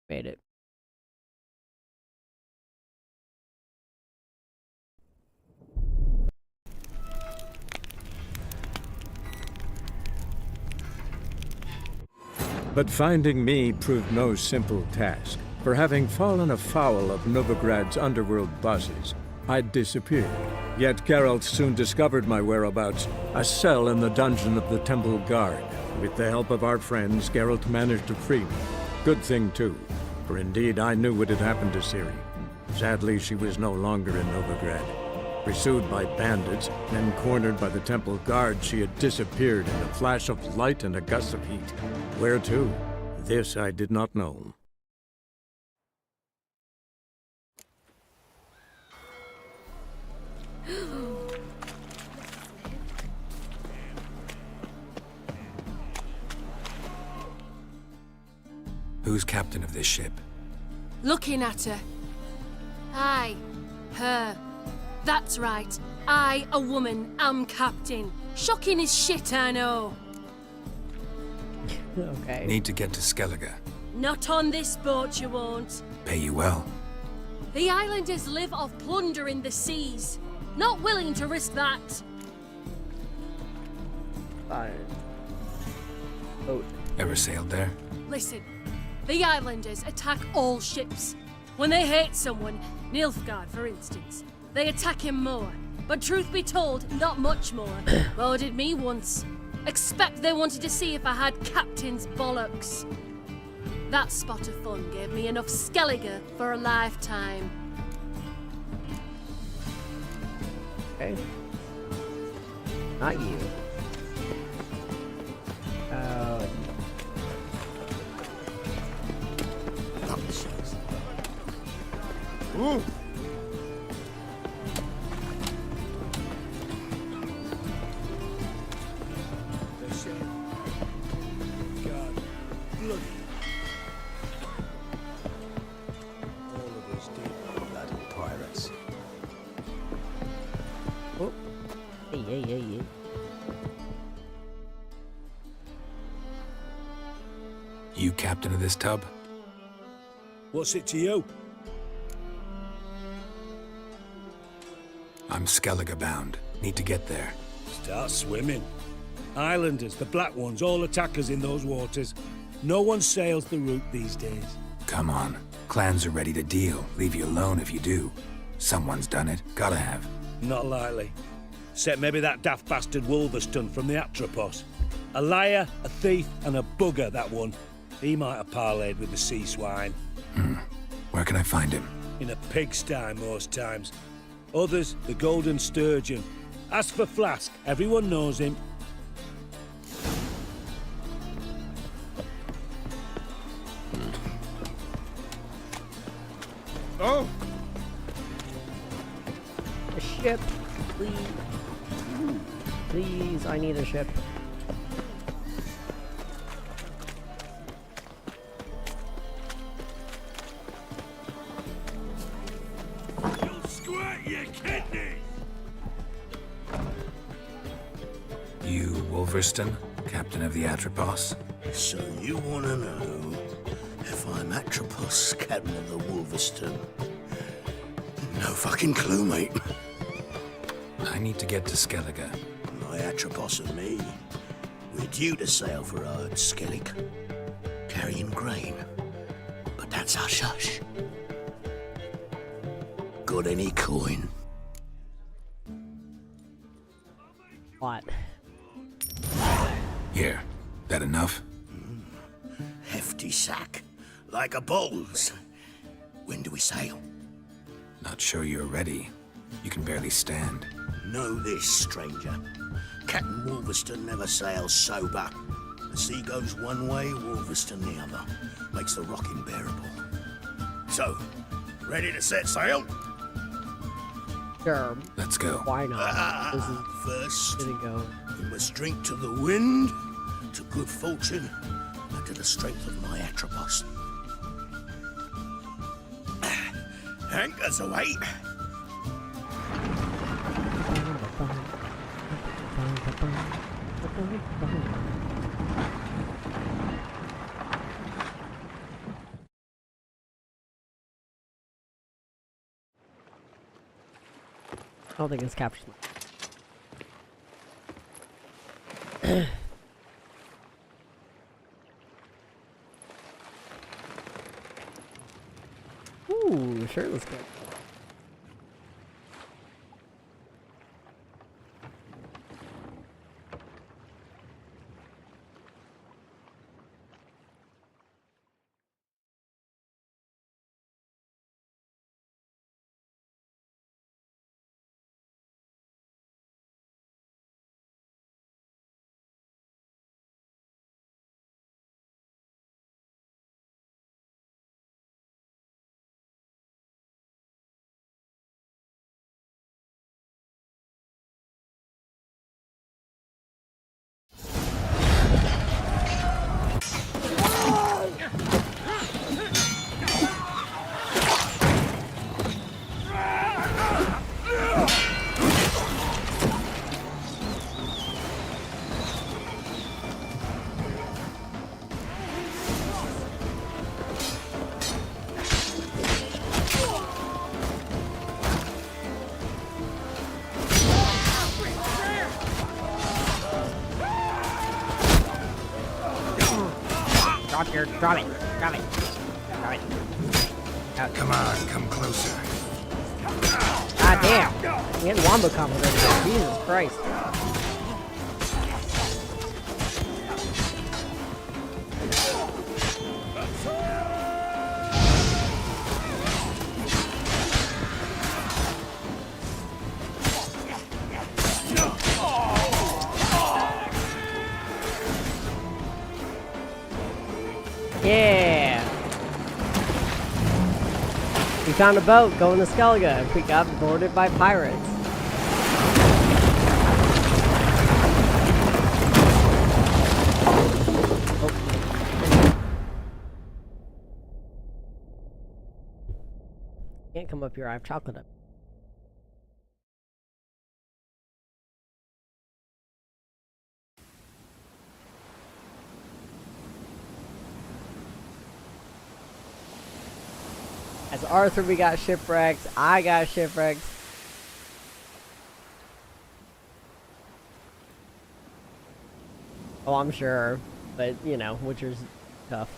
Made it. But finding me proved no simple task. For having fallen afoul of Novigrad's underworld bosses, I'd disappeared. Yet Geralt soon discovered my whereabouts, a cell in the dungeon of the Temple Guard. With the help of our friends, Geralt managed to free me. Good thing, too, for indeed I knew what had happened to Ciri. Sadly, she was no longer in Novigrad. Pursued by bandits, then cornered by the Temple Guard, she had disappeared in a flash of light and a gust of heat. Where to? This I did not know. Who's captain of this ship? Looking at her. Aye, her. That's right. I, a woman, am captain. Shocking as shit, I know. Okay. Need to get to Skellige. Not on this boat, you won't. Pay you well. The islanders live off plunder in the seas. Not willing to risk that. Fine. Boat. Ever sailed there? Listen, the islanders attack all ships. When they hate someone, Nilfgaard for instance, they attack him more. But truth be told, not much more. Murdered me once. Expect they wanted to see if I had captain's bollocks. That spot of fun gave me enough Skellige for a lifetime. Okay. Not you. Ooh. God, bloody. All of us did. Bloody pirates. Oh. Hey. You captain of this tub? What's it to you? I'm Skellige bound. Need to get there. Start swimming. Islanders, the black ones, all attackers in those waters. No one sails the route these days. Come on. Clans are ready to deal. Leave you alone if you do. Someone's done it. Gotta have. Not likely. Except maybe that daft bastard Wolverston from the Atropos. A liar, a thief, and a bugger, that one. He might have parlayed with the sea swine. Where can I find him? In a pigsty most times. Others, the Golden Sturgeon. Ask for Flask, everyone knows him. Oh! A ship, please. Please, I need a ship. You'll squirt your kidneys! You, Wolverston, captain of the Atropos? So you want to know if I'm Atropos, captain of the Wolverston? No fucking clue, mate. I need to get to Skellige. My Atropos and me, we're due to sail for Ard Skellig, carrying grain. But that's hush-hush. Got any coin? What? Here. That enough? Hefty sack, like a bull's. When do we sail? Not sure you're ready. You can barely stand. Know this, stranger. Captain Wolverston never sails sober. The sea goes one way, Wolverston the other. Makes the rocking bearable. So, ready to set sail? Sure. Let's go. Why not? This is First, gonna go. we must drink to the wind, to good fortune, and to the strength of my Atropos. Anchors away. don't think it's captured. Ooh, shirtless guy. Drop your, drop it, drop it, drop it. Come on, come closer. God damn. We had wombo combos over there. Jesus Christ. Yeah. We found a boat going to Skellige. We got boarded by pirates. Oh. Can't come up here. I have chocolate up. As Arthur, we got shipwrecked. I got shipwrecked. Oh, I'm sure. But, you know, Witcher's tough.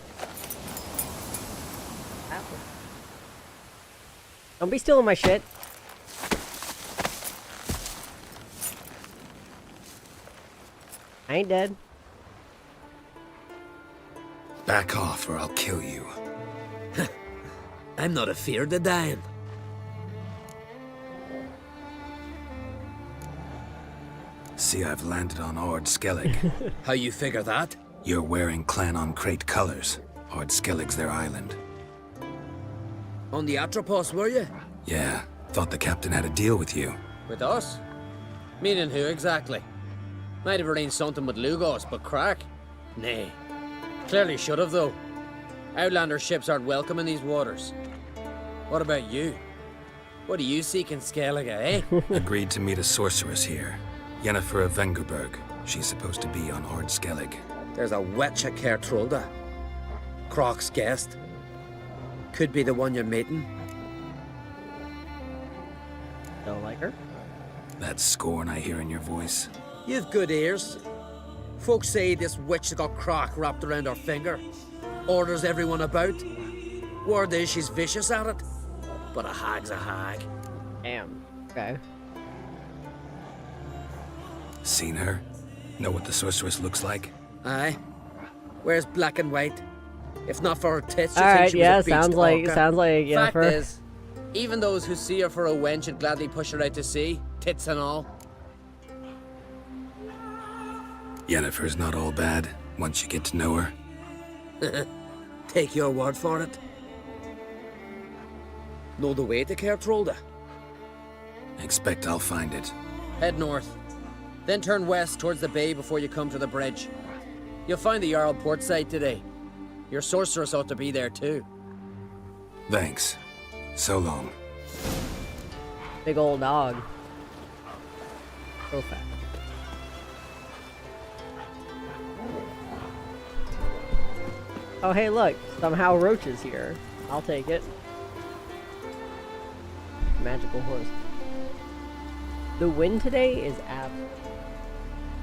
Don't be stealing my shit. I ain't dead. Back off or I'll kill you. I'm not afeard of dying. See, I've landed on Ord Skellig. How you figure that? You're wearing Clan on Crate colors. Ord Skellig's their island. On the Atropos, were you? Yeah, thought the captain had a deal with you. With us? Meaning who exactly? Might have arranged something with Lugos, but crack? Nay. Clearly should have, though. Outlander ships aren't welcome in these waters. What about you? What do you seek in Skellige, eh? Agreed to meet a sorceress here. Yennefer of Vengerberg. She's supposed to be on Ord Skellig. There's a witch at Kertrolda. Croc's guest. Could be the one you're meeting. Don't like her? That scorn I hear in your voice. You've good ears. Folks say this witch has got Croc wrapped around her finger. Orders everyone about. Word is she's vicious at it. But a hag's a hag. Damn. Okay. Seen her? Know what the sorceress looks like? Aye. Wears black and white. If not for her tits, you'd All think right. she was Yeah. a beached Sounds like. orca. Sounds like. Yeah. Fact is, even those who see her for a wench would gladly push her out to sea, tits and all. Yennefer's not all bad, once you get to know her. Take your word for it. Know the way to Kertrolda? Expect I'll find it. Head north. Then turn west towards the bay before you come to the bridge. You'll find the Jarl port site today. Your sorceress ought to be there too. Thanks. So long. Big old dog. So fat. Oh, hey, look. Somehow Roach is here. I'll take it. Magical horse. The wind today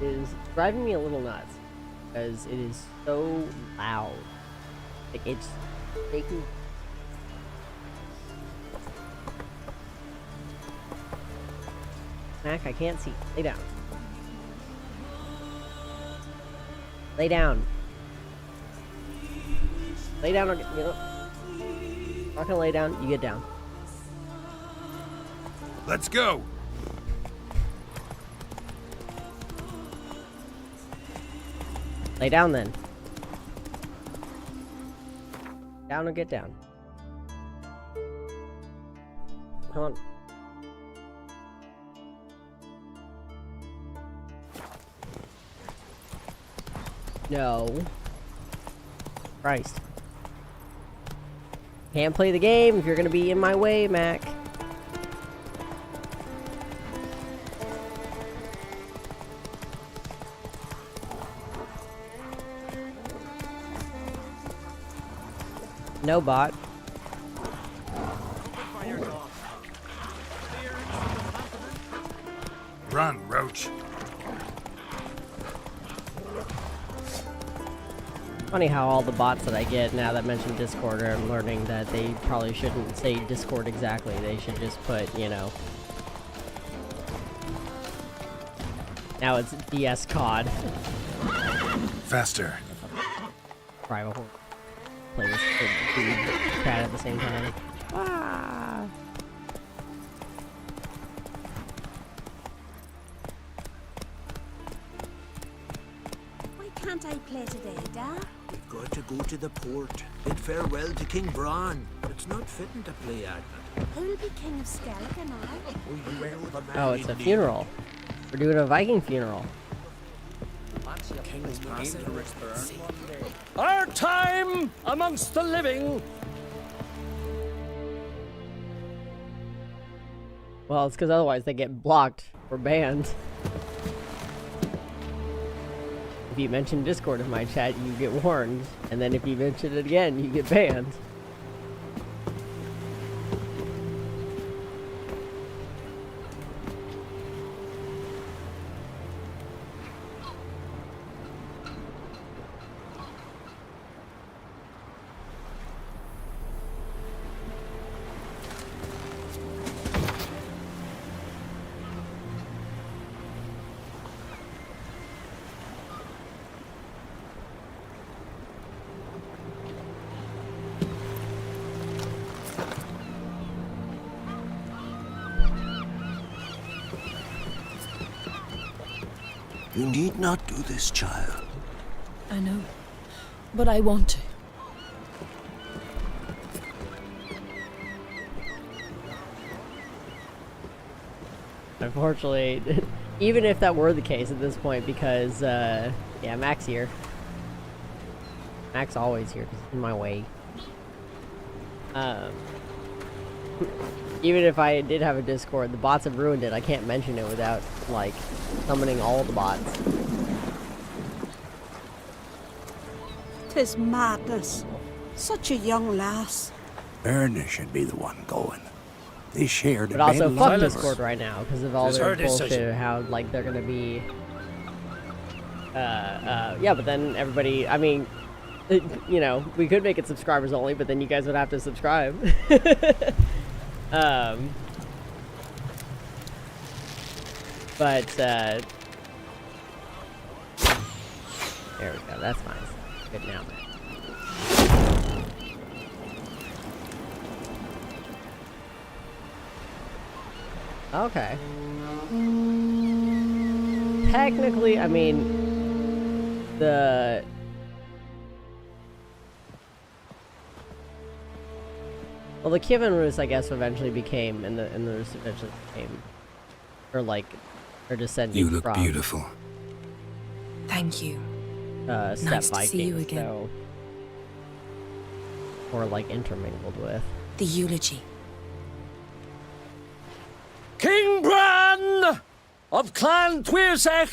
is driving me a little nuts because it is so loud. Like it's making. Mac, I can't see. Lay down. Lay down. Lay down or get, you know. I'm not gonna lay down. You get down. Let's go. Lay down then. Down or get down. Come on. No. Christ. Can't play the game if you're gonna be in my way, Mac. No bot. Run, Roach. Funny how all the bots that I get now that mention Discord are learning that they probably shouldn't say Discord exactly. They should just put, you know. Now it's DS COD. Faster. Probably won't play this chat at the same time. Ah. Why can't I play today, Dad? We've got to go to the port. Bid farewell to King Bran. It's not fitting to play at it. Who'll be King of Skellig and I? Beware of a man Oh, it's a in need. funeral. We're doing a Viking funeral. Our time amongst the living. Well, it's because otherwise they get blocked or banned. If you mention Discord in my chat, you get warned. And then if you mention it again, you get banned. You need not do this, child. I know, but I want to. Unfortunately, even if that were the case at this point, because, yeah, Mac's here. Mac's always here, because he's in my way. Even if I did have a Discord, the bots have ruined it. I can't mention it without, like, summoning all the bots. 'Tis madness. Such a young lass. Erna should be the one going. They shared But also, fuck Silence. Discord right now, because of all It's their her bullshit, decision. how, like, they're gonna be... yeah, but then everybody, I mean, you know, we could make it subscribers only, but then you guys would have to subscribe. But, there we go, that's fine. Good now, man. Okay. Technically, I mean, the... Well, the Kievan Rus, I guess, eventually became, and the Rus eventually became, or like, or descended You look from, beautiful. Thank you. Step Nice to Vikings, see you again. so, or like intermingled with. The eulogy. King Bran of Clan Twirsech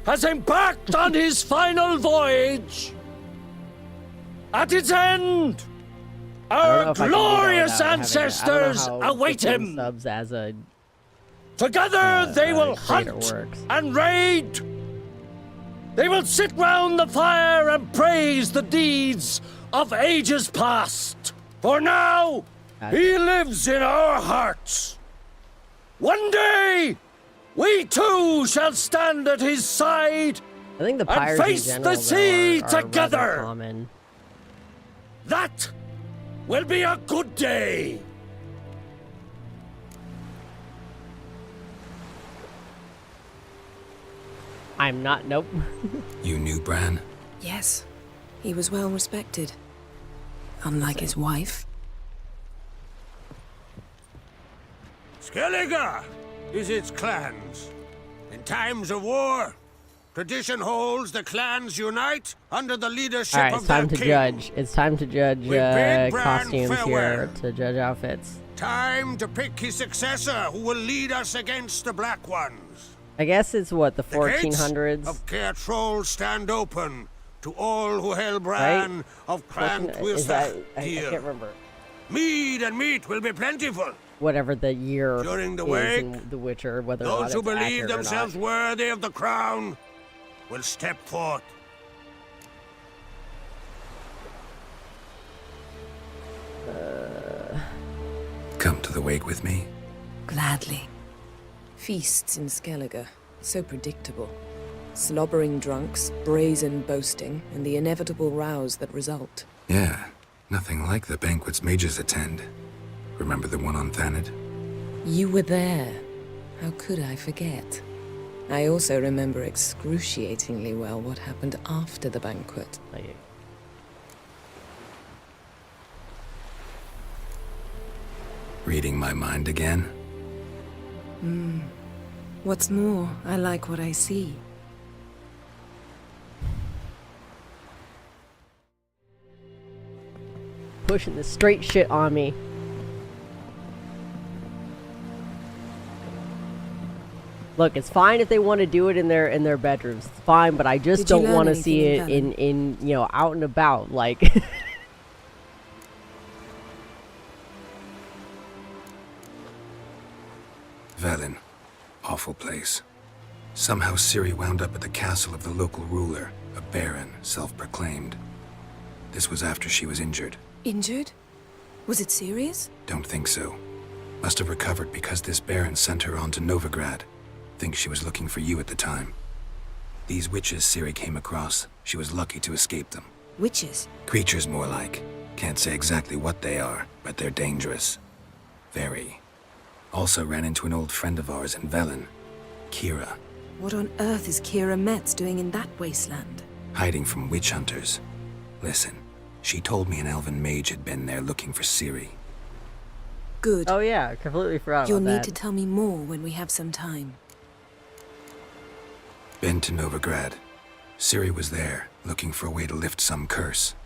has embarked on his final voyage. At its end, I don't know our if I can do that glorious without having ancestors I don't know how await 15 him. subs as a Together they will greater hunt works. and raid. They will sit round the fire and praise the deeds of ages past. For now, he lives in our hearts. One day, we too shall stand at his side I think the and pyres face in the general, sea though, are rather together. common. That will be a good day. I'm not. Nope. You knew Bran? Yes, he was well respected. Unlike his wife. Skellige is its clans. In times of war, tradition holds the clans unite under the leadership All right, of it's time their to king. judge. It's time to judge We bid Bran costumes farewell. here. To judge outfits. Time to pick his successor who will lead us against the Black Ones. I guess it's what, the The gates 1400s. of Caer Troll stand open to all who hail Bran Right? of Clan Is that, I here. can't remember. Mead and meat will be plentiful. Whatever the year During the is wake, in The Witcher, whether or not Those who it's believe accurate or themselves not. worthy of the crown will step forth. Come to the wake with me? Gladly. Feasts in Skellige, so predictable. Slobbering drunks, brazen boasting, and the inevitable rows that result. Yeah, nothing like the banquets mages attend. Remember the one on Thanedd? You were there. How could I forget? I also remember excruciatingly well what happened after the banquet. Like, Reading my mind again? What's more, I like what I see. pushing the straight shit on me. Look, it's fine if they want to do it in their bedrooms. It's fine, but I just Did you don't learn want to anything see in it Velen? in you know, out and about, like. Velen. Awful place. Somehow Ciri wound up at the castle of the local ruler, a baron, self-proclaimed. This was after she was injured. Injured? Was it serious? Don't think so. Must have recovered because this baron sent her on to Novigrad. Think she was looking for you at the time. These witches Ciri came across, she was lucky to escape them. Witches? Creatures more like. Can't say exactly what they are, but they're dangerous. Very. Also ran into an old friend of ours in Velen, Kira, What on earth is Kira Metz doing in that wasteland? hiding from witch hunters. Listen, she told me an elven mage had been there looking for Ciri. Good. Oh yeah, I completely forgot You'll about need that. to tell me more when we have some time. Been to Novigrad. Ciri was there, looking for a way to lift some curse.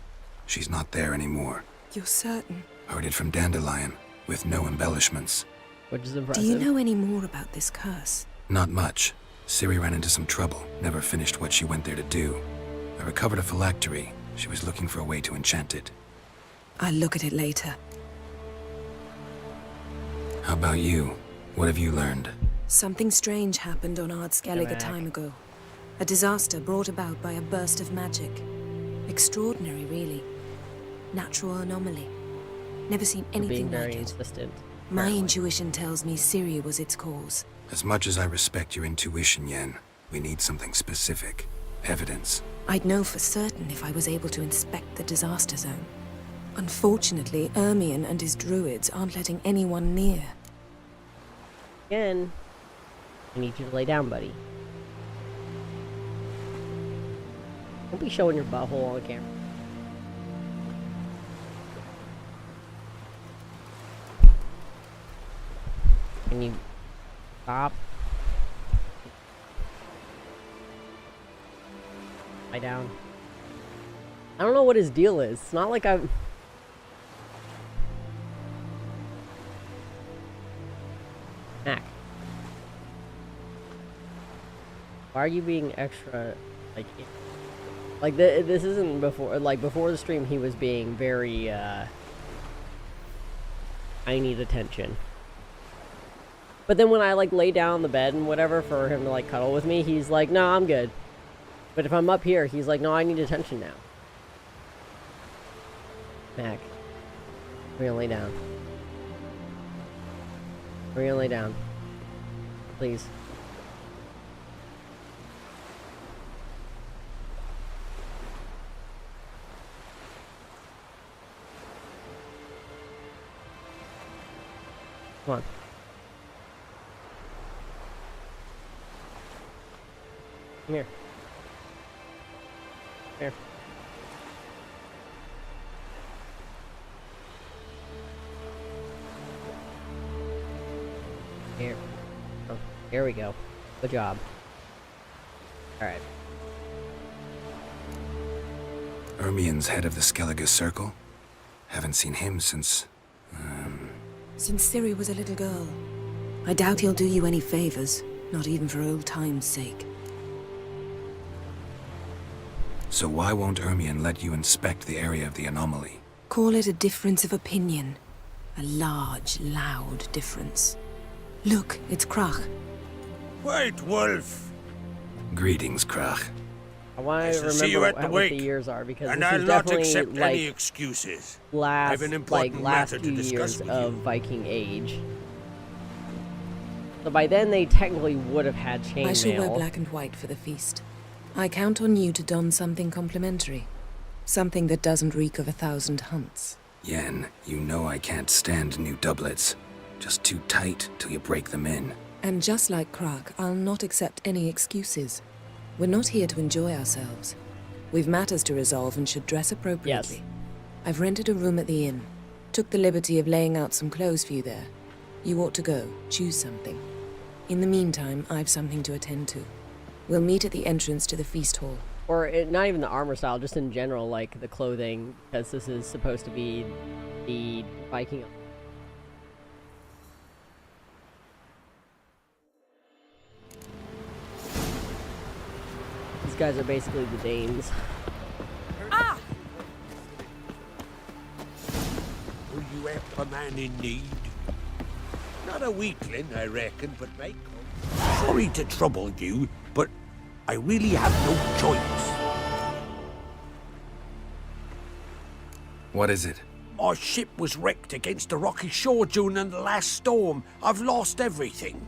She's not there anymore. You're certain? Heard it from Dandelion, with no embellishments. Which is Do impressive. you know any more about this curse? Not much. Ciri ran into some trouble, never finished what she went there to do. I recovered a phylactery. She was looking for a way to enchant it. I'll look at it later. How about you? What have you learned? Something strange happened on Ard Skellig a back. time ago. A disaster brought about by a burst of magic. Extraordinary, really. Natural anomaly. Never seen You're being anything very like it. insistent. My apparently. intuition tells me Ciri was its cause. As much as I respect your intuition, Yen, we need something specific. Evidence. I'd know for certain if I was able to inspect the disaster zone. Unfortunately, Ermion and his druids aren't letting anyone near. Again, I need you to lay down, buddy. Don't be showing your butthole on the camera. Can you stop? Lie down. I don't know what his deal is. It's not like I'm... Mac. Why are you being extra, like this isn't before, like before the stream he was being very, I need attention. But then when I like lay down on the bed and whatever for him to like cuddle with me, he's like, "No, I'm good." But if I'm up here, he's like, "No, I need attention now." Mac, we're gonna lay down. We're gonna lay down. Please. Come on. Come here. Here. Here. Oh, here we go. Good job. Alright. Ermien's head of the Skellige Circle? Haven't seen him since... Since Ciri was a little girl. I doubt he'll do you any favors, not even for old time's sake. So why won't Ermien let you inspect the area of the anomaly? Call it a difference of opinion. A large, loud difference. Look, it's Krach. White Wolf! Greetings, Krach. I want Nice to to see you remember at the what the wake. years are because And this I'll is not definitely accept like any excuses. last I've an important last matter to few discuss years with of you. Viking age. So by then they technically would have had I shall wear chainmail. black and white for the feast. I count on you to don something complimentary. Something that doesn't reek of 1,000 hunts. Yen, you know I can't stand new doublets. Just too tight till you break them in. And just like Krach, I'll not accept any excuses. We're not here to enjoy ourselves. We've matters to resolve and should dress appropriately. Yes. I've rented a room at the inn. Took the liberty of laying out some clothes for you there. You ought to go. Choose something. In the meantime, I've something to attend to. We'll meet at the entrance to the feast hall. Or it, not even the armor style, just in general, like the clothing, because this is supposed to be the Viking. These guys are basically the Danes. Will you help a man in need? Not a weakling, I reckon, but make sorry to trouble you, but I really have no choice. What is it? My ship was wrecked against a rocky shore during the last storm. I've lost everything.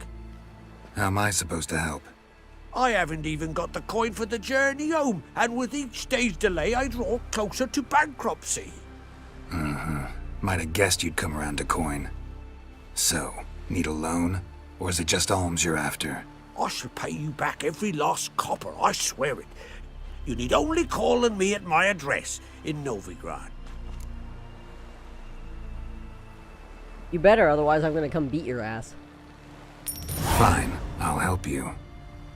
How am I supposed to help? I haven't even got the coin for the journey home, and with each day's delay, I draw closer to bankruptcy. Might have guessed you'd come around to coin. So, need a loan? Or is it just alms you're after? I shall pay you back every lost copper, I swear it. You need only call on me at my address in Novigrad. You better, otherwise I'm gonna come beat your ass. Fine, I'll help you.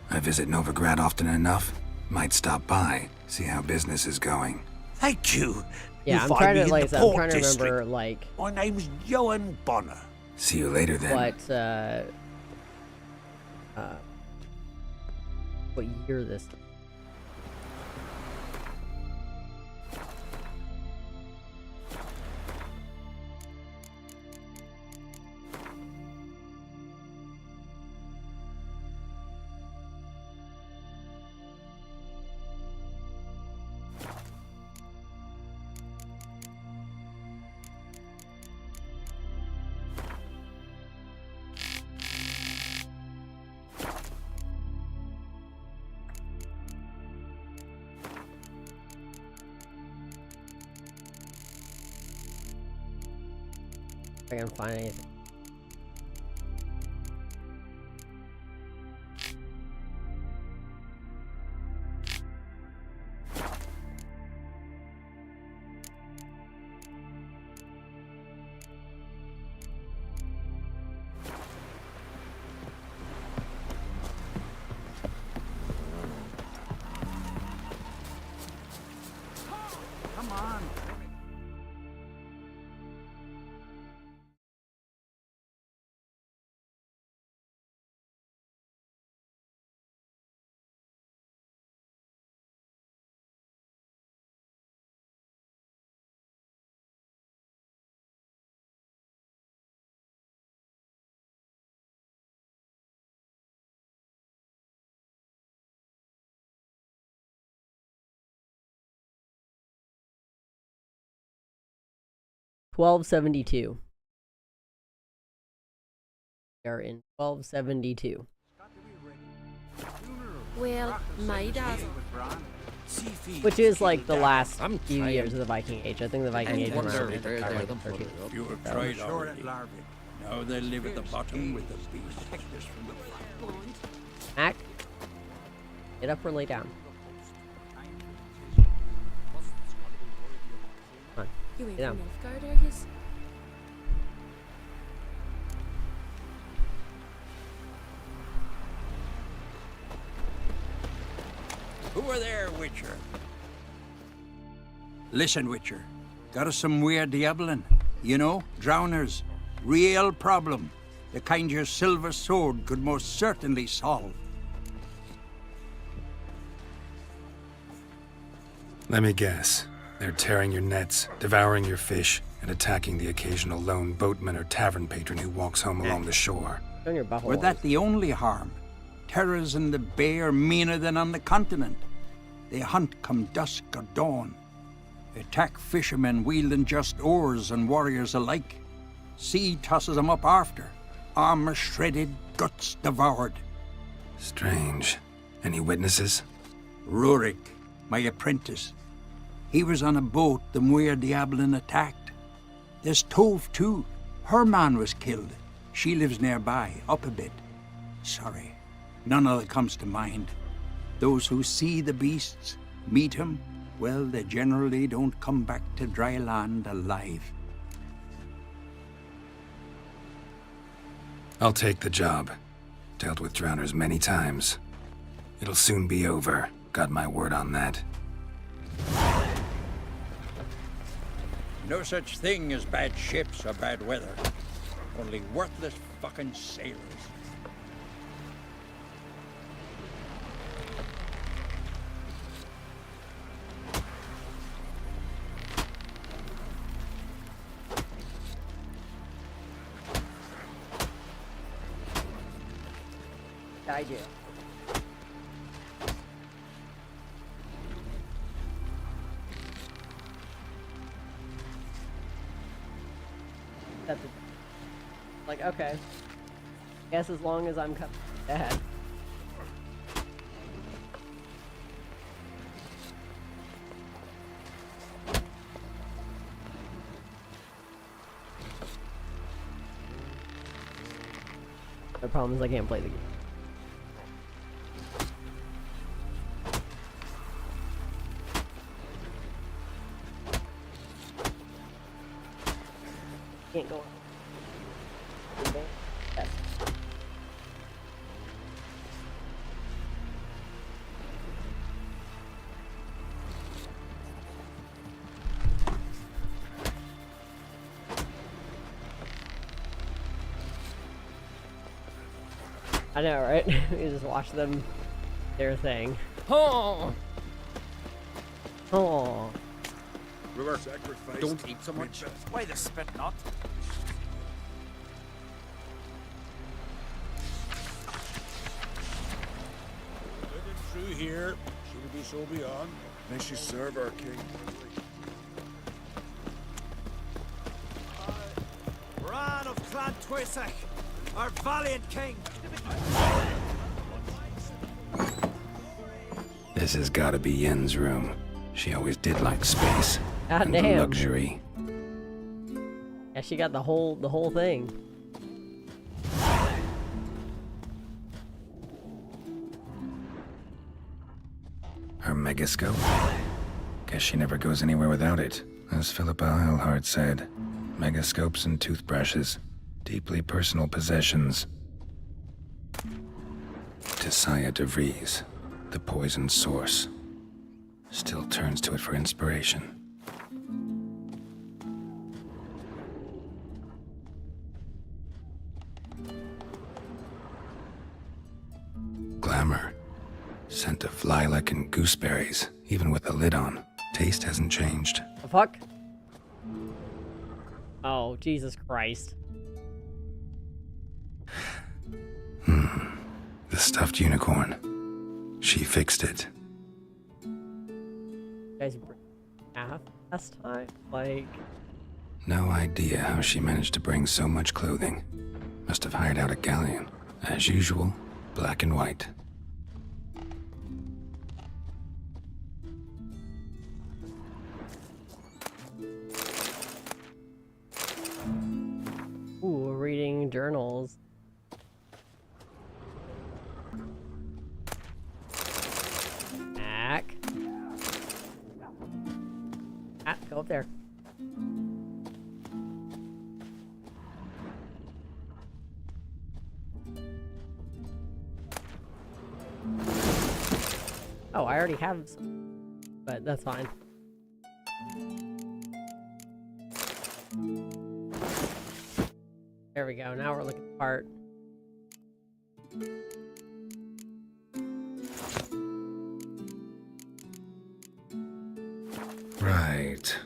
I visit Novigrad often enough. Might stop by, see how business is going. Thank you. Yeah, You'll I'm find trying me to in like I the said, I'm Port trying to District. remember like My name's Johan Bonner. See you later then. what year this. If I can find anything. 1272. We are in 1272. Well, my dad. Which is like the last few years of the Viking Age. I think the Viking Age was around like 13. You have tried already. Now they live at the bottom with the beasts. Mac, get up or lay down. Come on, You ain't get down. from Nilfgaard, are yous? Who are there, Witcher? Listen, Witcher. Got us some weird diabling. You know, drowners. Real problem. The kind your silver sword could most certainly solve. Let me guess. They're tearing your nets, devouring your fish, and attacking the occasional lone boatman or tavern patron who walks home along the shore. On your butthole. Were that the only harm? Terrors in the bay are meaner than on the continent. They hunt come dusk or dawn. Attack fishermen wielding just oars and warriors alike. Sea tosses them up after. Armor shredded, guts devoured. Strange. Any witnesses? Rurik, my apprentice. He was on a boat the Muir Diablin attacked. There's Tove, too. Her man was killed. She lives nearby, up a bit. Sorry, none other comes to mind. Those who see the beasts, meet him, well, they generally don't come back to dry land alive. I'll take the job. Dealt with drowners many times. It'll soon be over. Got my word on that. No such thing as bad ships or bad weather. Only worthless fucking sailors. I do. That's it. Like, okay. Guess as long as I'm coming ahead. The problem is I can't play the game. Can't go on. Yes. I know, right? You just watch them, their thing. Oh! Oh! River, don't eat so much. Why the spit not? Living through here, should be so beyond. May she serve our king. Bran of Clan Twisach, our valiant king. This has gotta be Yen's room. She always did like space. God and damn. luxury. Yeah, she got the whole thing. Her megascope? Guess she never goes anywhere without it. As Philippa Eilhart said, megascopes and toothbrushes, deeply personal possessions. Tisaya de Vries, the poisoned source, still turns to it for inspiration. Glamour. Scent of lilac and gooseberries, even with the lid on. Taste hasn't changed. The fuck? Oh, Jesus Christ. The stuffed unicorn. She fixed it. You guys bring half last time? Like... No idea how she managed to bring so much clothing. Must have hired out a galleon. As usual, black and white. Ooh, reading journals. Mac. Go up there. Oh, I already have some, but that's fine. There we go. Now we're looking at the part. Right.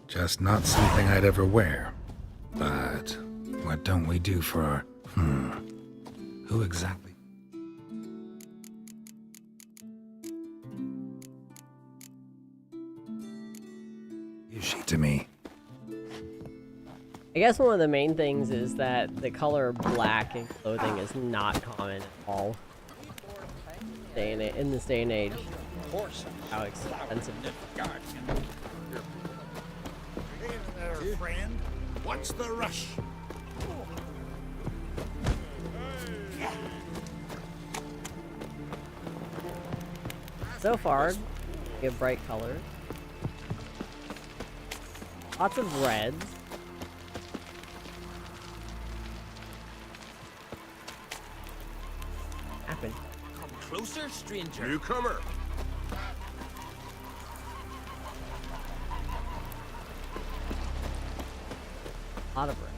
Just not something I'd ever wear. But what don't we do for our... Who exactly? Is she to me? I guess one of the main things is that the color black in clothing is not common at all. In this day and age. How expensive. Hey there, friend. What's the rush? So far, we have bright colors. Lots of reds. Happened. Come closer, stranger. Newcomer. A lot of red.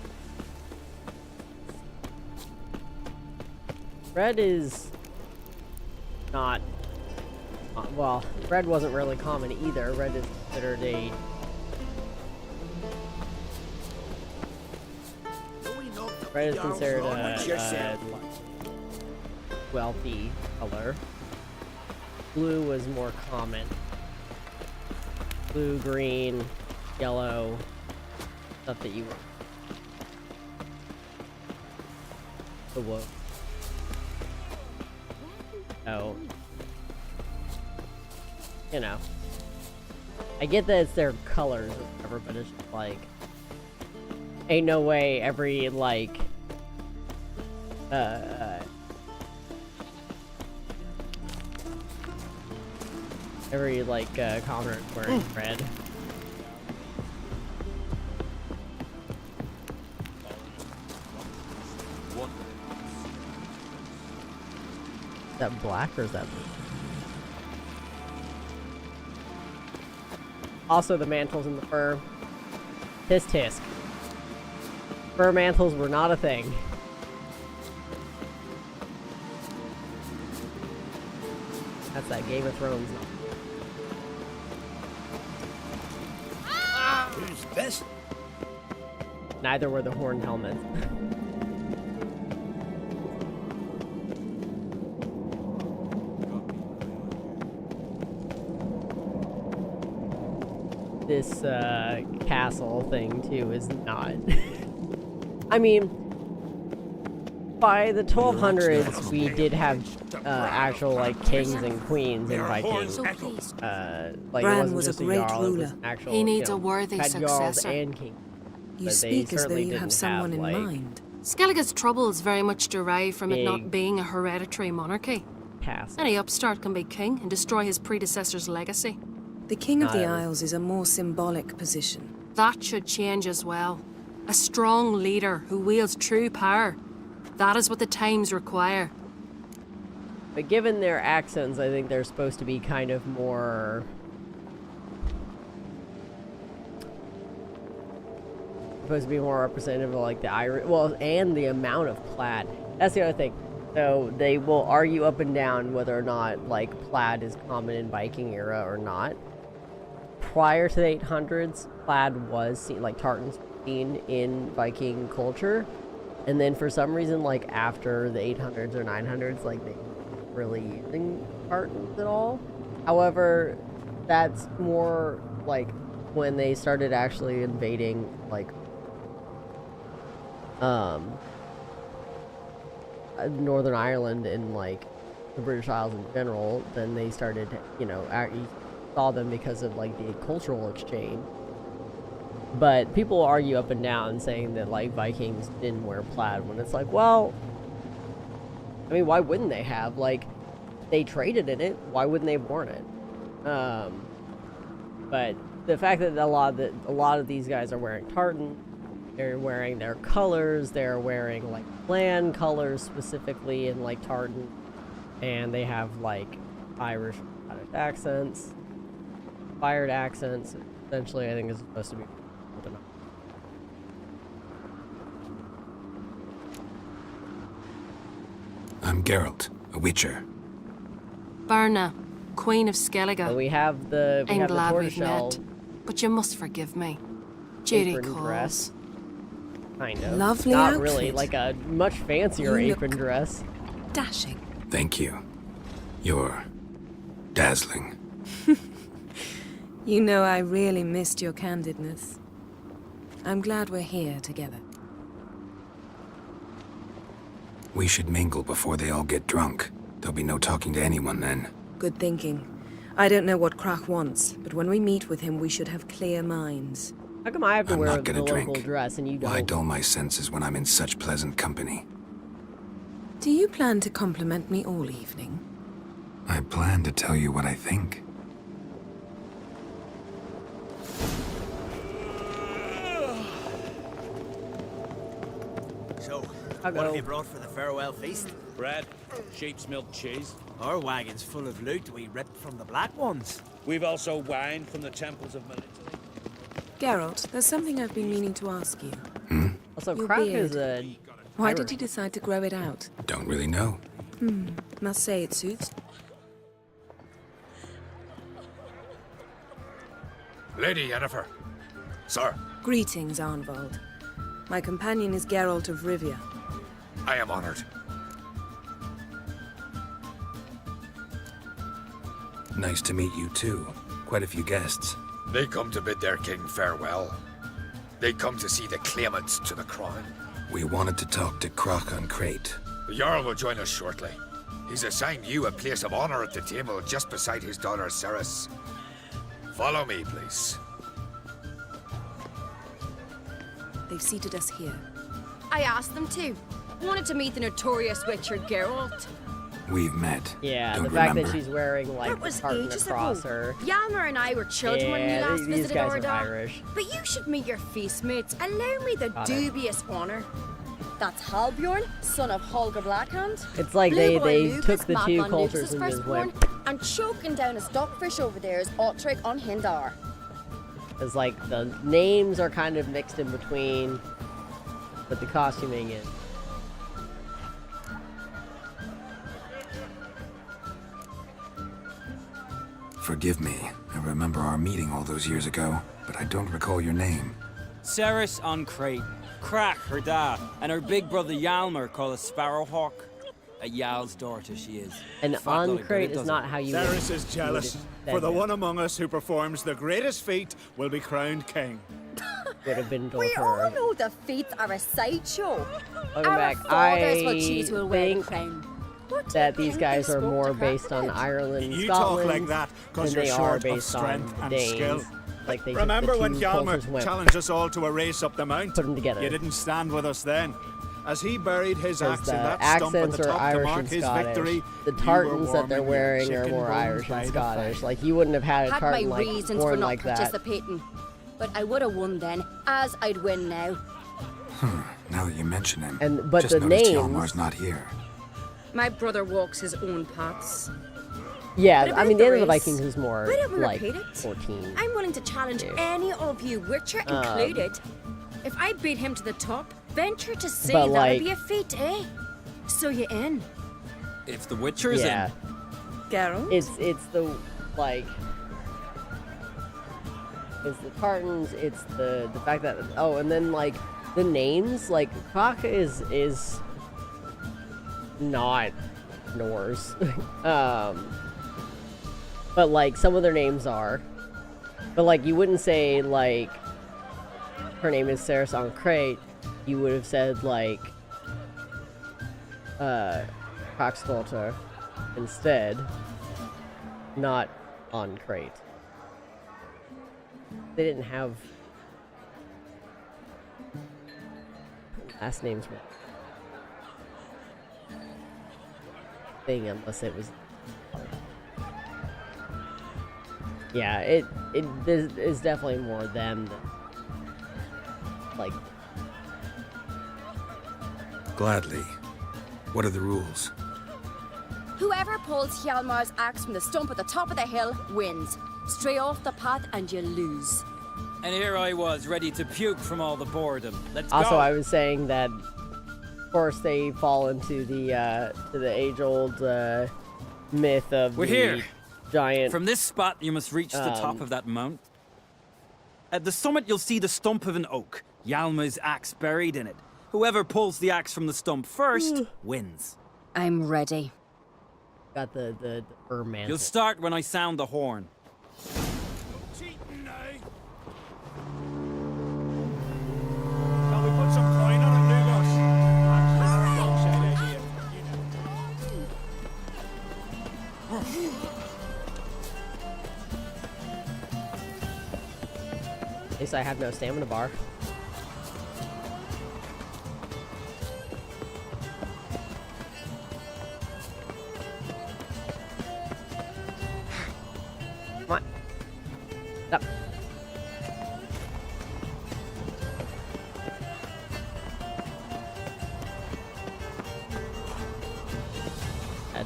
Red is not... well, red wasn't really common either. Red is considered a... red is considered a wealthy color. Blue was more common. Blue, green, yellow, stuff that you were... the woke. So, you know, I get that it's their colors or whatever, but it's just like, ain't no way every, like, commoner is wearing red. Is that black or is that blue? Also, the mantles and the fur. Tisk tisk. Fur mantles were not a thing. That's that Game of Thrones. Who's best? Neither were the horned helmets. This castle thing too is not. I mean, by the 1200s, we did have actual like kings and queens in Viking. Like Bran it wasn't was a just great jarl, it was ruler. an actual, He needs you know, a worthy had jarls successor. and kings. You But they speak as though certainly you have didn't someone in like, mind. Skellige's troubles very much derive from it not Big being a hereditary monarchy. Castle. Any upstart can be king and destroy his predecessor's legacy. The King of the Not every- Isles is a more symbolic position. That should change as well. A strong leader who wields true power. That is what the times require. But given their accents, I think they're supposed to be kind of more... supposed to be more representative of like the Irish, well, and the amount of plaid. That's the other thing. So they will argue up and down whether or not like plaid is common in Viking era or not. Prior to the 800s, plaid was seen, like tartans seen in Viking culture, and then for some reason, like after the 800s or 900s, like they weren't really using tartans at all. However, that's more like when they started actually invading, like, Northern Ireland and, like, the British Isles in general, then they started, you know, you saw them because of, like, the cultural exchange. But people argue up and down saying that, like, Vikings didn't wear plaid, when it's like, well, I mean, why wouldn't they have? Like, they traded in it, why wouldn't they have worn it? But the fact that a lot of these guys are wearing tartan, they're wearing their colors, they're wearing, like, clan colors specifically in, like, tartan, and they have, like, Irish accents, fired accents, essentially, I think is supposed to be something. I'm Geralt, a witcher. Berna, Queen of Skellige. So we have the I'm glad we've tortoiseshell met, but you must forgive me. Judy apron calls. dress. Kind of. Lovely Not outfit. really, like a much fancier You look- apron dress. Dashing. Thank you. You're dazzling. You know, I really missed your candidness. I'm glad we're here together. We should mingle before they all get drunk. There'll be no talking to anyone then. Good thinking. I don't know what Krach wants, but when we meet with him, we should have clear minds. How come I have to I'm wear not the gonna local drink. dress and you don't? Why dull my senses when I'm in such pleasant company? Do you plan to compliment me all evening? I plan to tell you what I think. So, I'll what have go. you brought for the farewell feast? Bread, sheep's milk cheese. Our wagon's full of loot we ripped from the black ones. We've also wine from the temples of Melita. Geralt, there's something I've been meaning to ask you. Also, Your Krach beard. is a Why Irish. did you decide to grow it out? Don't really know. Must say it suits. Lady Yennefer. Sir, Greetings, Arnvald. My companion is Geralt of Rivia. I am honored. Nice to meet you too. Quite a few guests. They come to bid their king farewell. They come to see the claimants to the crown. We wanted to talk to Krach on Crate. The Jarl will join us shortly. He's assigned you a place of honor at the table just beside his daughter Ceres. Follow me, please. They've seated us here. I asked them to. Wanted to meet the notorious witcher Geralt. We've met. Yeah, Don't the fact remember. that she's wearing, like, That the was tartan ages across ago. her. Yalmer and I were children when we Yeah, last these visited guys are Ordar. Irish. But you should meet your feast mates. Allow me the Got it. dubious honor. That's Halbjorn, son of Holger Blackhand. It's like Blue boy they Lucas, took the Mad two Man cultures Lucas's and just firstborn, went. and choking down a stockfish over there is Otrek on Hindar. It's like the names are kind of mixed in between, but the costuming is. Forgive me. I remember our meeting all those years ago, but I don't recall your name. Ceres on Crate, Krach, her dad, and her big brother Yalmer called a Sparrowhawk. A Jarl's daughter she is. And Fat lot on of good crate it is doesn't. not how you. Ceres is jealous, would for the have one among us who performs the greatest feat will be crowned king. would have been We all daughter. know the feats are a sideshow. Welcome Our back. fathers will I choose who will wear the think crown. What that do you these think guys they are spoke more to based on Crackhead? Ireland and You talk Scotland like that because than you're they are short of based on strength and Danes. skill. Like they Remember took the when two Hjalmar cultures went, challenged us all to a race up the mount? put them together. You didn't stand with us then. As he buried his Because axe in the that stump at accents the are top to Irish mark and his Scottish. victory, The you were tartans that they're warming your wearing are chicken more bones Irish by and the Scottish. fire. Like you wouldn't have had a Had my tartan like reasons for worn not like that. participating. But I would have won then, as I'd win now. Now that you mention him, But just the noticed names- Hjalmar's not here. My brother walks his own paths. Yeah, But I about mean the end of the the race, Vikings was more why don't we like repeat it? 14. I'm willing to challenge Yeah. any of you, Witcher included. If I beat him to the top, venture to say But, that'd like- be a feat, eh? So you in? If the Witcher's Yeah, Geralt? it's the like. It's the tartans. It's the fact that and then like the names like Krach is not Norse, but like some of their names are. But like, you wouldn't say like her name is Ceres on Crate. You would have said like Cox's daughter instead, not on Crate. They didn't have last names were thing unless it was. Yeah, it is definitely more them than like. Gladly. What are the rules? Whoever pulls Hjalmar's axe from the stump at the top of the hill wins. Stray off the path and you lose. And here I was, ready to puke from all the boredom. Let's Also, go. I was saying that, of course, they fall into the to the age-old myth of We're the here. giant. From this spot, you must reach the top of that mount. At the summit, you'll see the stump of an oak. Yalma's axe buried in it. Whoever pulls the axe from the stump first wins. I'm ready. Got the fur mantle. You'll start when I sound the horn. Cheating now. Shall we put some coin on it, Lugos? Don't say that here. At least I have no stamina bar. Come on. Up.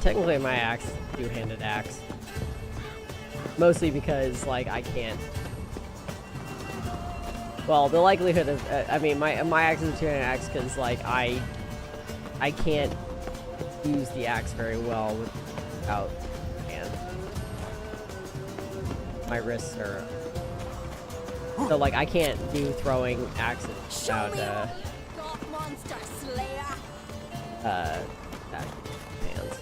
Technically my axe is a two-handed axe. Mostly because, like, I can't... Well, the likelihood of... I mean, my axe is a two-handed axe because, like, I can't use the axe very well without hands. My wrists are... So, like, I can't do throwing axes without, monster slayer. hands.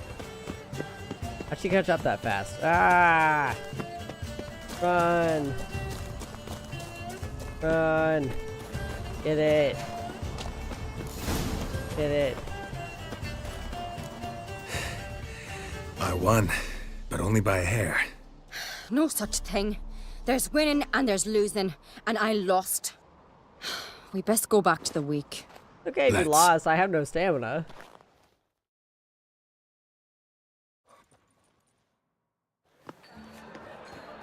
How'd she catch up that fast? Ah! Run! Run! Get it! Get it! I won, but only by a hair. No such thing. There's winning and there's losing, and I lost. We best go back to the week. Okay, Let's. you lost. I have no stamina.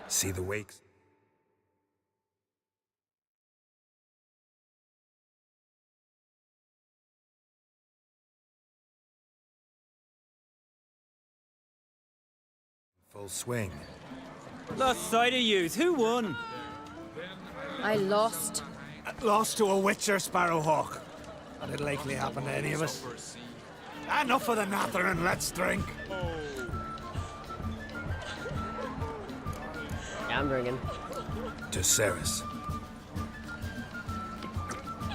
See the wakes? Full swing. Lost sight of yous. Who won? I lost. Lost to a witcher, Sparrowhawk. That'd likely happen to any of us. Enough of the nattering, let's drink. Yeah, I'm drinking. To Ceres.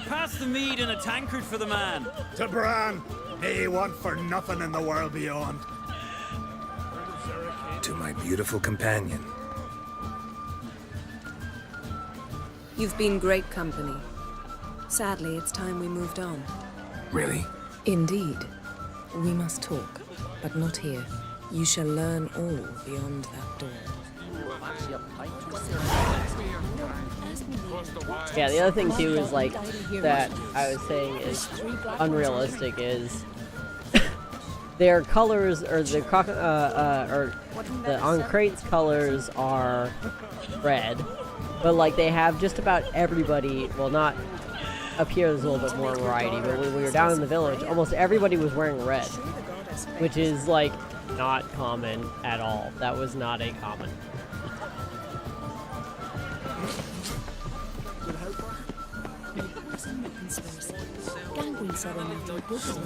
Pass the mead in a tankard for the man. To Bran. He want for nothing in the world beyond. To my beautiful companion. You've been great company. Sadly, it's time we moved on. Really? Indeed. We must talk, but not here. You shall learn all beyond that door. Yeah, the other thing too is like that I was saying is unrealistic is their colors or the on Crate's colors are red, but like they have just about everybody. Well, not up here. There's a little bit more variety, but when we were down in the village, almost everybody was wearing red, which is like not common at all. That was not a common.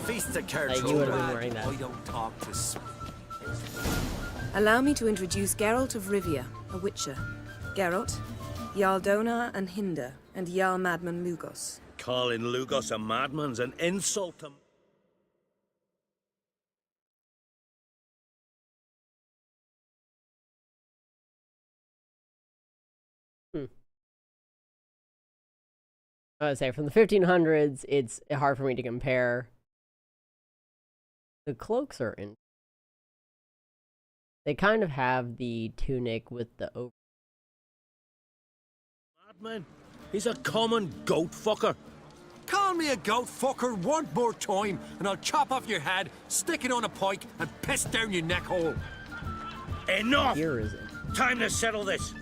Feast the Like, you would have been wearing that. I don't talk to Allow me to introduce Geralt of Rivia, a witcher. Geralt, Jarl Dona and Hinder, and Jarl Madman Lugos. Calling Lugos a madman's an insult to... I would say from the 1500s, it's hard for me to compare. The cloaks are in. They kind of have the tunic with the over. Madman, he's a common goat fucker. Call me a goat fucker one more time, and I'll chop off your head, stick it on a pike, and piss down your neck hole. Enough! Here is it. Time to settle this.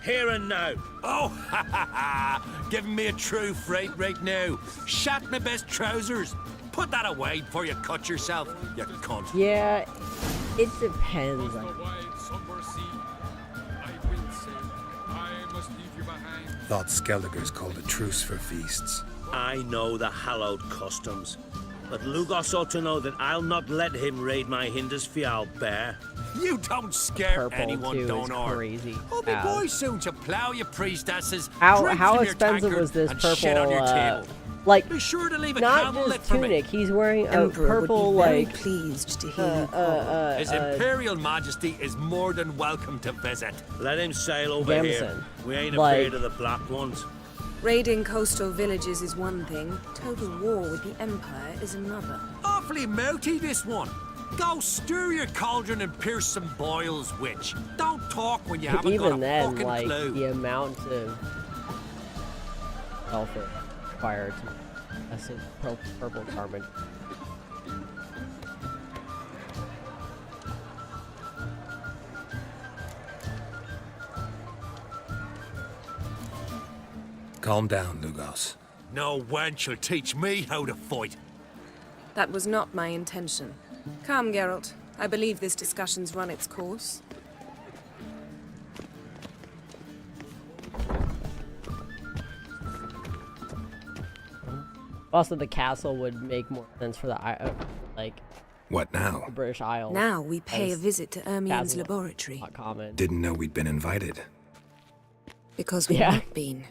Here and now. Oh, ha ha ha! Giving me a true fright right now. Shat my best trousers. Put that away before you cut yourself, you cunt. Yeah, it depends. Thought Skelliger's called a truce for feasts. I know the hallowed customs, but Lugos ought to know that I'll not let him raid my Hindisfial bear. You don't scare Purple anyone, too don't is or. crazy. Oh, me boy soon to plow your priestesses. How expensive was this purple? Like, be sure to leave a not candle lit just for me. tunic. He's wearing a Emperor purple would be very like. pleased to hear you call. His Imperial Majesty is more than welcome to visit. Let him sail over Gamson. here. We ain't Like- afraid of the black ones. Raiding coastal villages is one thing. Total war with the Empire is another. Awfully mouthy, this one. Go stir your cauldron and pierce some boils, witch. Don't talk when you haven't got Even a then, fucking like clue. the amount of sulfur required to mess with purple carbon. Calm down, Lugos. No wench will teach me how to fight. That was not my intention. Calm, Geralt. I believe this discussion's run its course. Also, the castle would make more sense for the like What now? the British Isles. Now we pay a as visit to Ermien's castles are laboratory. not common. Didn't know we'd been invited. Because we've Yeah. not been.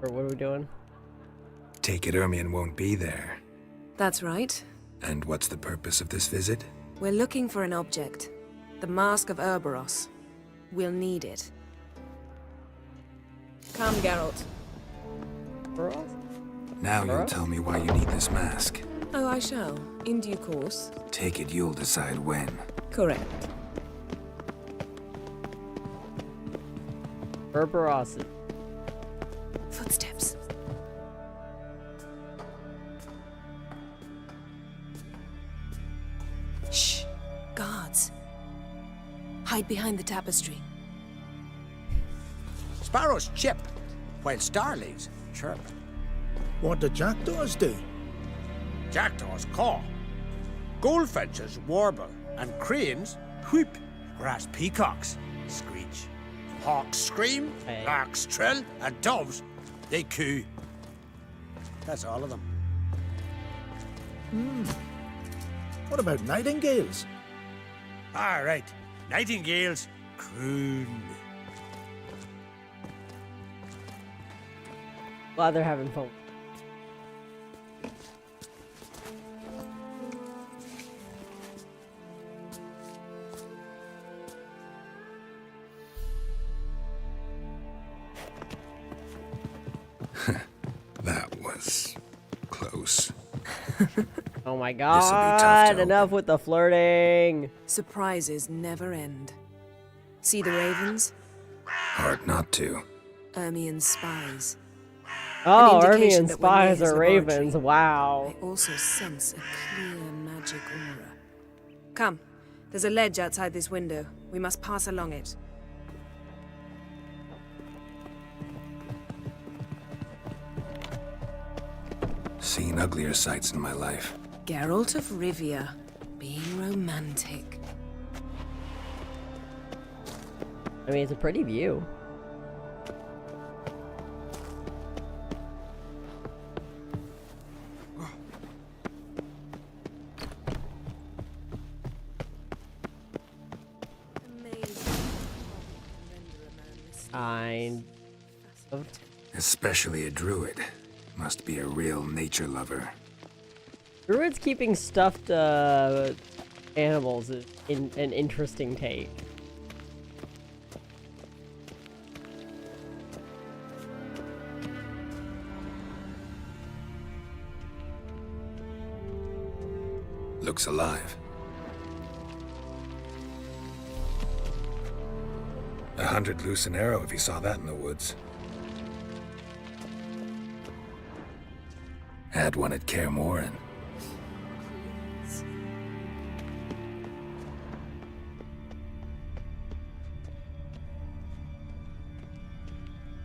Or what are we doing? Take it Ermion won't be there. That's right. And what's the purpose of this visit? We're looking for an object. The Mask of Urboros. We'll need it. Come, Geralt. For us? Now you'll tell me why you need this mask. Oh, I shall. In due course. Take it you'll decide when. Correct. Urboros. Footsteps. Shh. Guards. Hide behind the tapestry. Sparrows chip, while starlings chirp. What do jackdaws do? Jackdaws caw. Goldfinches warble, and cranes whoop, whereas peacocks screech. Hawks scream, Hey. larks trill, and doves, they coo. That's all of them. What about nightingales? All right, nightingales croon. Glad they're having fun. That was close. Oh my tough to god, open. enough with the flirting. Surprises never end. See the ravens? Hard not to. Ermien's spies. Oh, indication Ermion that we're near spies his are ravens. laboratory. Wow. I also sense a clear magic aura. Come, there's a ledge outside this window. We must pass along it. Seen uglier sights in my life. Geralt of Rivia, being romantic. I mean, it's a pretty view. Kind of. Especially a druid. Must be a real nature lover. Druids keeping stuffed animals is an interesting take. Looks alive. 100 loose an arrow if you saw that in the woods. Had one at Kaer Morhen.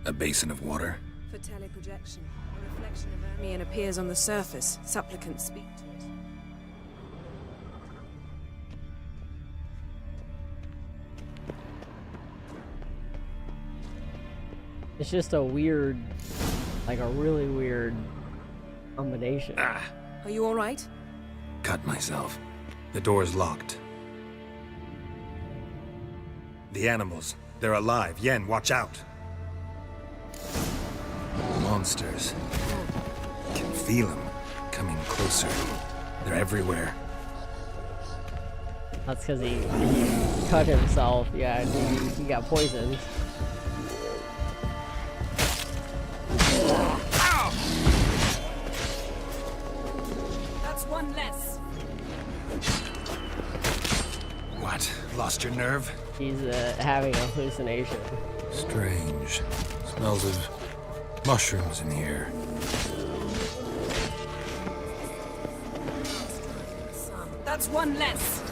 A basin of water. For teleprojection, a reflection of Ermion appears on the surface. Supplicants speak to it. It's just a weird, like a really weird combination. Ah! Are you all right? Cut myself. The door's locked. The animals. They're alive. Yen, watch out. Monsters. Can feel them coming closer. They're everywhere. That's because he cut himself. Yeah, and he got poisoned. That's one less. What? Lost your nerve? He's having a hallucination. Strange. Smells of mushrooms in here. That's one less.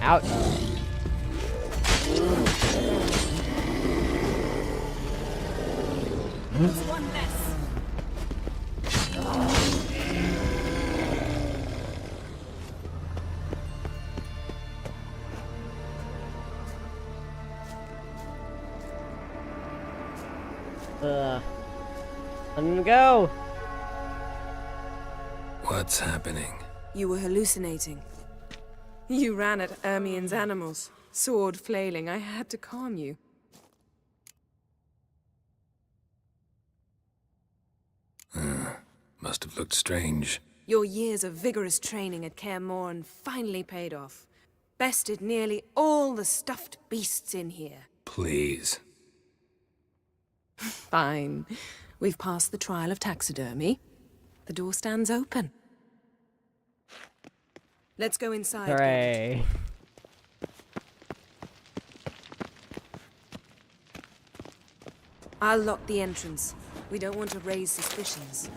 Ouch. That's one less. Let him go. What's happening? You were hallucinating. You ran at Ermion's animals, sword flailing. I had to calm you. Must have looked strange. Your years of vigorous training at Kaer Morhen finally paid off. Bested nearly all the stuffed beasts in here. Please. Fine. We've passed the trial of taxidermy. The door stands open. Let's go inside. Hooray. I'll lock the entrance. We don't want to raise suspicions.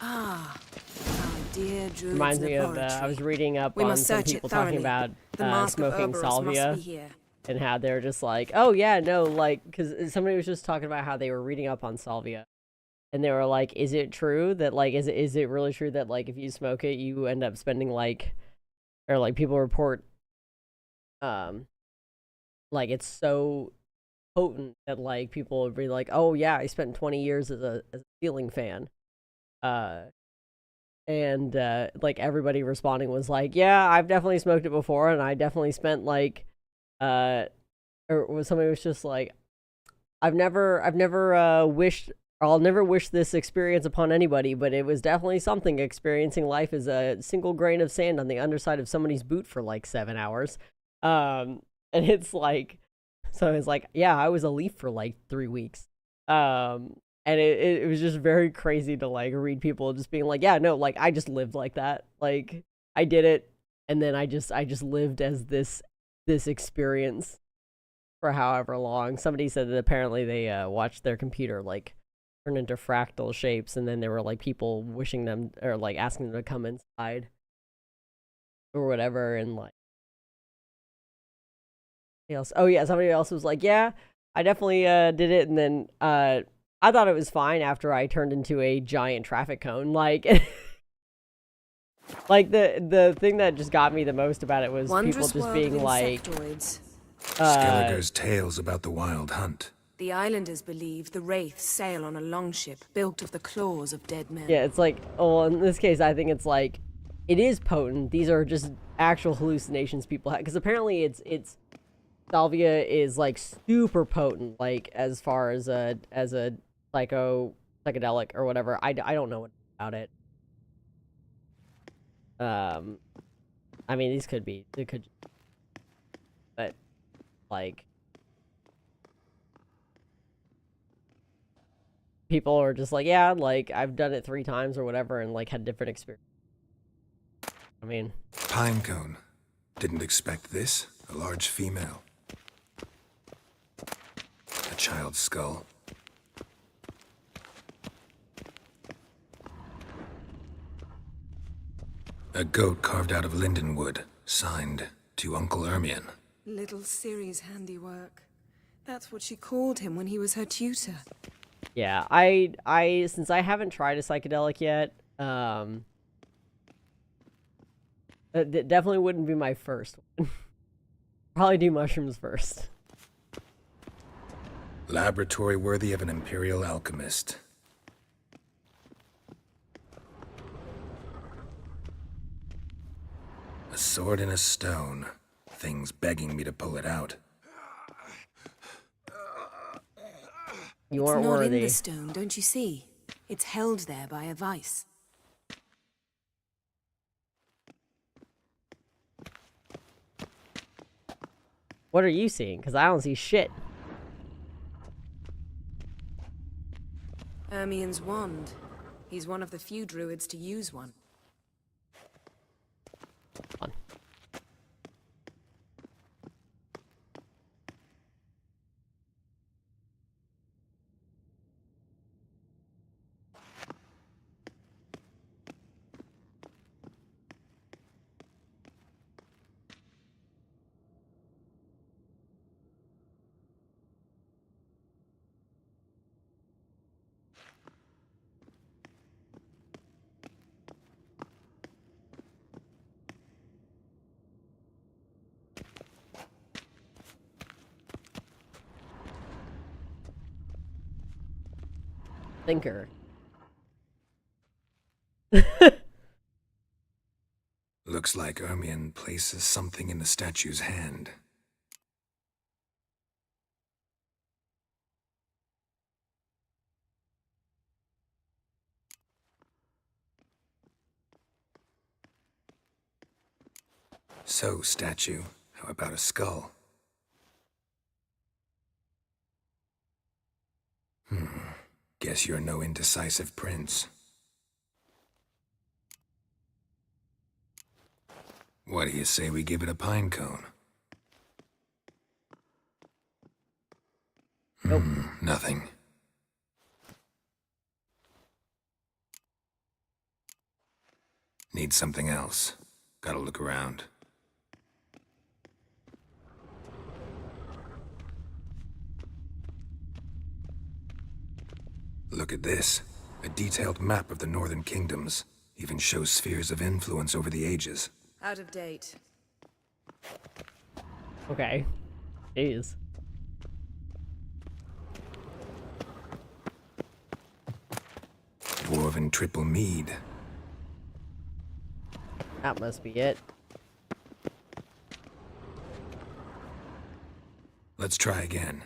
Ah, our dear Druid's Reminds me of, laboratory. I was reading up We on must some search it people thoroughly. talking about The mask of smoking Ouroboros salvia. must be here. And how they're just like, oh yeah, no, like, because somebody was just talking about how they were reading up on salvia. And they were like, is it true that, like, is it really true that, like, if you smoke it, you end up spending, like, or, like, people report, like, it's so potent that, like, people would be like, oh yeah, I spent 20 years as a ceiling fan. And like, everybody responding was like, yeah, I've definitely smoked it before, and I definitely spent, like, or somebody was just like, I've never wished, or I'll never wish this experience upon anybody, but it was definitely something, experiencing life as a single grain of sand on the underside of somebody's boot for like 7 hours. And it's like, so it's like, yeah, I was a leaf for like 3 weeks. And it was just very crazy to like read people just being like, yeah, no, like I just lived like that. Like I did it, and then I just lived as this experience for however long. Somebody said that apparently they watched their computer like turn into fractal shapes, and then there were like people wishing them or like asking them to come inside or whatever, and like else. Oh yeah, somebody else was like, yeah, I definitely did it, and then I thought it was fine after I turned into a giant traffic cone. Like like the thing that just got me the most about it was Wondrous people just world being of like insectoids. Skelliger's tales about the wild hunt. The islanders believe the wraiths sail on a longship built of the claws of dead men. yeah, it's like, well, in this case, I think it's like, it is potent. These are just actual hallucinations people have, because apparently it's salvia is like super potent, like as far as a psychedelic or whatever. I don't know about it. I mean, these could be, but like people are just like, yeah, like I've done it 3 times or whatever, and like had different experience. I mean, Pinecone. Didn't expect this. A large female. A child's skull. A goat carved out of lindenwood, signed to Uncle Ermion. Little Ciri's handiwork. That's what she called him when he was her tutor. yeah, I since I haven't tried a psychedelic yet, it definitely wouldn't be my first one. Probably do mushrooms first. Laboratory worthy of an imperial alchemist. A sword in a stone. Things begging me to pull it out. You aren't it's not worthy. in the stone, don't you see? It's held there by a vice. What are you seeing? Because I don't see shit. Ermion's wand. He's one of the few druids to use one. Fun. Thinker. Looks like Ermion places something in the statue's hand. So, statue, how about a skull? Guess you're no indecisive prince. What do you say we give it a pine cone? Nope. Nothing. Need something else. Gotta look around. Look at this. A detailed map of the Northern Kingdoms. Even shows spheres of influence over the ages. Out of date. Okay. Jeez. Dwarven triple mead. That must be it. Let's try again.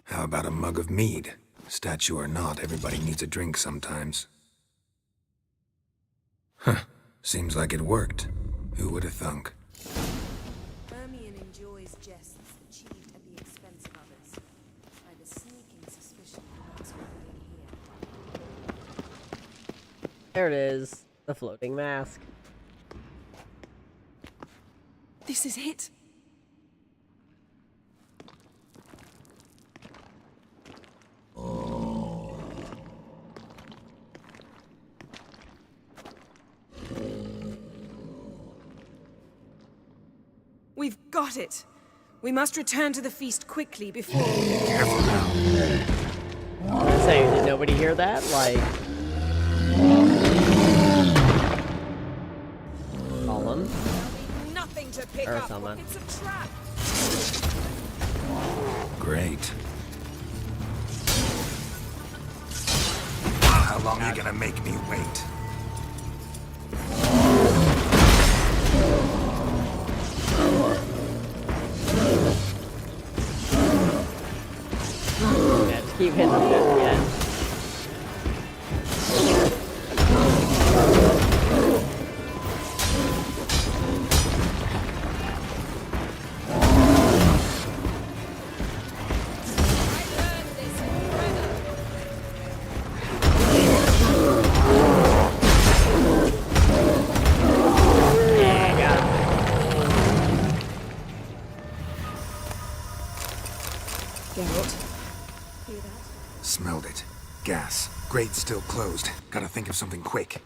How about a mug of mead? Statue or not, everybody needs a drink sometimes. Huh. Seems like it worked. Who would have thunk? Ermion enjoys jests achieved at the expense of others. I have a sneaking suspicion that's what we're doing here. There it is. The floating mask. This is it. We've got it. We must return to the feast quickly before... Careful now. I'm saying, did nobody hear that? Like... Column. Nothing to pick Or up. someone. It's a trap. Great. How long are you gonna make me wait? hit them yet. Smelled it. Gas. Grate's still closed. Gotta think of something quick.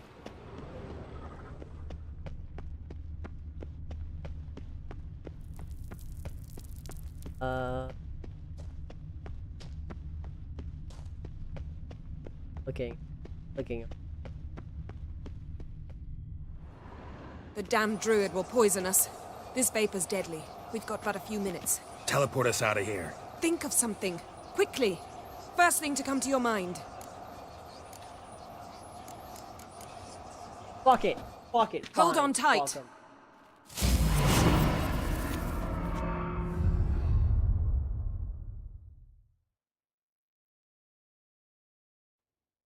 Looking. The damned druid will poison us. This vapor's deadly. We've got but a few minutes. Teleport us out of here. Think of something. Quickly. First thing to come to your mind. Fuck it. Hold Fine. on tight. Fuck 'em.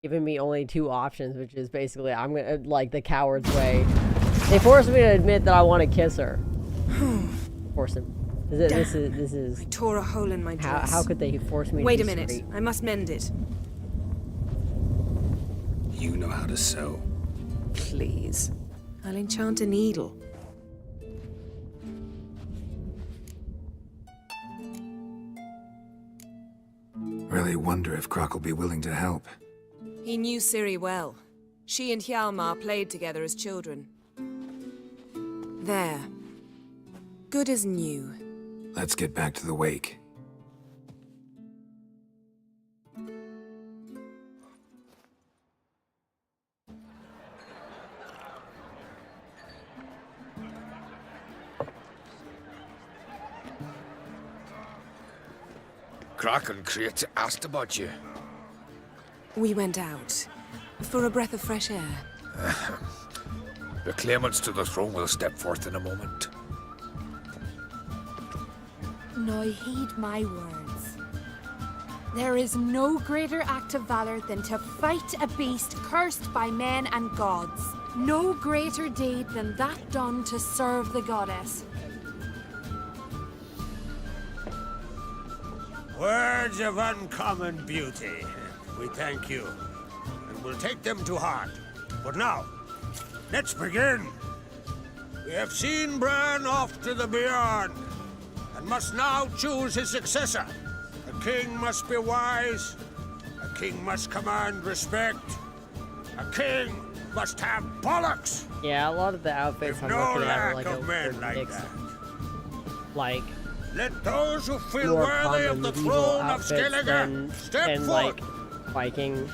Giving me only 2 options, which is basically I'm gonna like the coward's way. They forced me to admit that I want to kiss her. Force him. This is. I tore a hole in my dress. How could they force me? Wait to a be minute. straight? I must mend it. You know how to sew. Please. I'll enchant a needle. Really wonder if Croc will be willing to help. He knew Ciri well. She and Hjalmar played together as children. There. Good as new. Let's get back to the wake. Croc and Crate asked about you. We went out. For a breath of fresh air. The claimants to the throne will step forth in a moment. Now heed my words. There is no greater act of valor than to fight a beast cursed by men and gods. No greater deed than that done to serve the goddess. Words of uncommon beauty. We thank you, and we'll take them to heart. But now, let's begin. We have seen Bran off to the beyond, and must now choose his successor. A king must be wise. A king must command respect. A king must have bollocks. Yeah, a lot of the outfits I'm no looking at are lack like of a men like mix. that. Like Let those who feel more worthy of common the medieval throne of outfits Skellige step than forth. like Viking.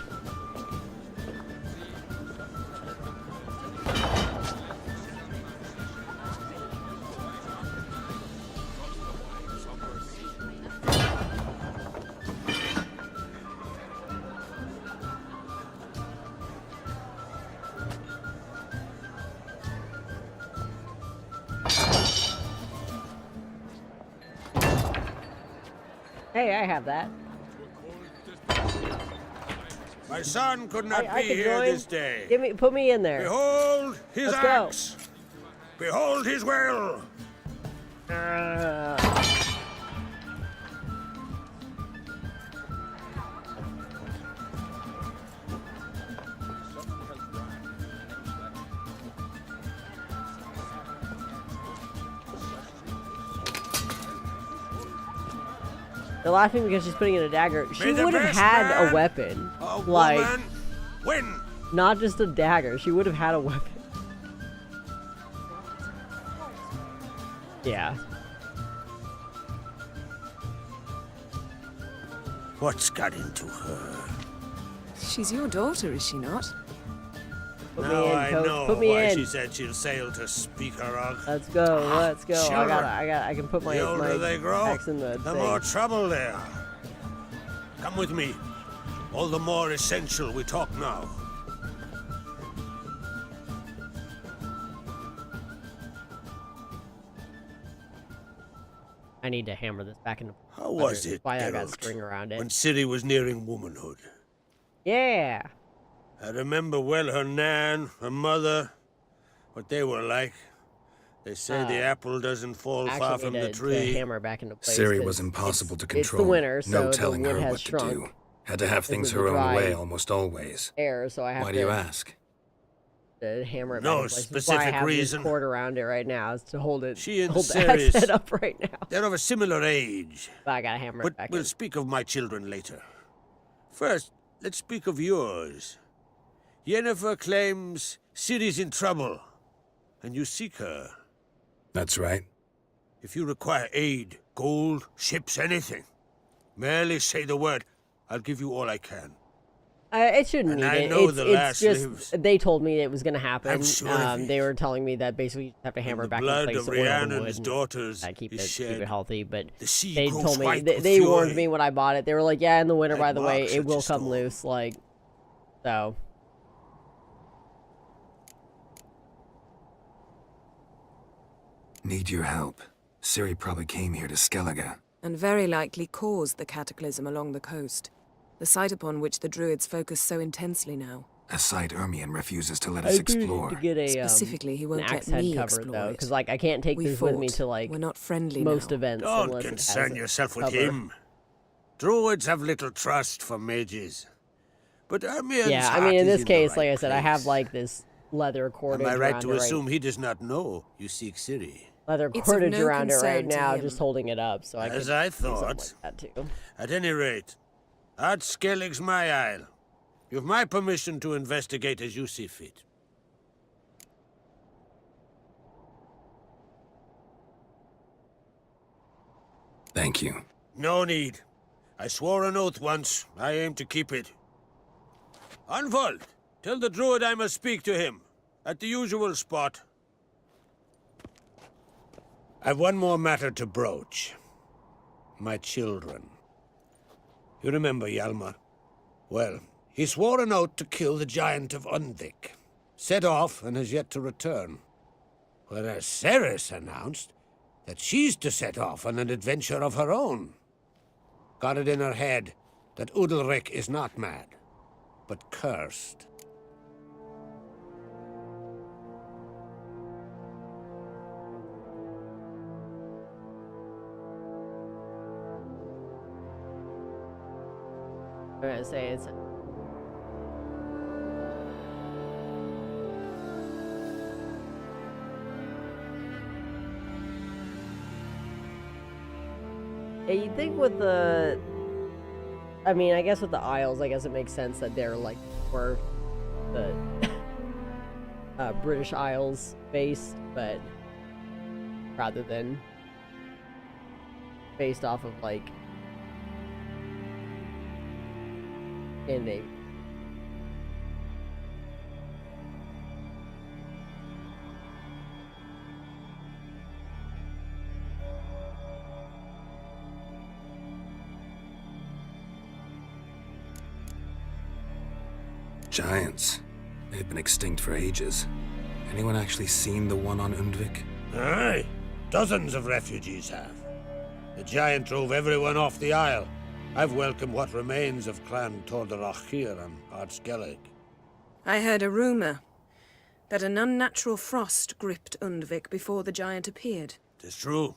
Hey, I have that. My son could not I be can here join. this day. Put me in there. Behold his Let's go. axe. Behold his will. They're laughing because she's putting in a dagger. She May the would have best had man, a weapon. a Like, woman, win. not just a dagger. She would have had a weapon. Yeah. What's got into her? She's your daughter, is she not? Put now me in, I coach. know Put me why in. she said she'll sail to Speakerog. Let's go. Let's go. Children. I can put my The older my they grow, axe in the the thing. more trouble they are. Come with me. All the more essential we talk now. I need to hammer this back into. How was it, Why I got Geralt, string around it? when Ciri was nearing womanhood? Yeah. I remember well her nan, her mother, what they were like. They say the apple doesn't fall far from the tree. To hammer back into place. Ciri was impossible to control. It's the winter, so no telling the wood her has what shrunk. to do. Had to have things This is her the own dry way almost always. air, so I have Why to. do you ask? To hammer it No back in place. That's why specific I have reason. This cord around it right now is to hold it. She and hold the Ceres, headset up right now. they're of a similar age. But I gotta hammer it But back we'll in. speak of my children later. First, let's speak of yours. Yennefer claims Ciri's in trouble, and you seek her. That's right. If you require aid, gold, ships, anything, merely say the word. I'll give you all I can. It shouldn't And need I it. know It's, the it's lass just lives. they told me it was gonna happen. I'm sure of They were telling me that basically you just have to hammer the back in blood place of to oil the Rhiannon's wood and daughters keep is it shed. healthy. But The sea they grows told me white they, with they warned fury. me when I bought it. They were like, "Yeah, in the winter, I'd by the way, mark it such will a come storm. loose." Like, so. Need your help. Ciri probably came here to Skellige. And very likely caused the cataclysm along the coast, the site upon which the druids focus so intensely now. A site Ermion refuses to let I us do need explore. to get a Specifically, he won't an let axe head me covered explore though, it. because like I can't take We this with me fought. to like We're not friendly most now. events Don't unless it has concern a yourself with cover. him. Druids have little trust for mages. But Ermion's Yeah, I heart mean in is this the case, right like I said, I have place. like this leather cordage Am I right around to it assume he does not know you seek Ciri? leather It's of cordage no around it right concern to now, him. just holding it up, so I As could I do something thought. like that too. At any rate, Art Skellig's my isle. You've my permission to investigate as you see fit. Thank you. No need. I swore an oath once. I aim to keep it. Unfold. Tell the druid I must speak to him. At the usual spot. I've one more matter to broach. My children. You remember Hjalmar? Well, he swore an oath to kill the giant of Undvik. Set off and has yet to return. Whereas Ceres announced that she's to set off on an adventure of her own. Got it in her head that Udalric is not mad, but cursed. I'm gonna say it's yeah, you'd think with the I mean, I guess with the Isles, I guess it makes sense that they're like more the British Isles based, but rather than based off of like Scandinavia. Giants. They've been extinct for ages. Anyone actually seen the one on Undvik? Aye, dozens of refugees have. The giant drove everyone off the isle. I've welcomed what remains of Clan Tordarach here on Ardskellig. I heard a rumor that an unnatural frost gripped Undvik before the giant appeared. Tis true.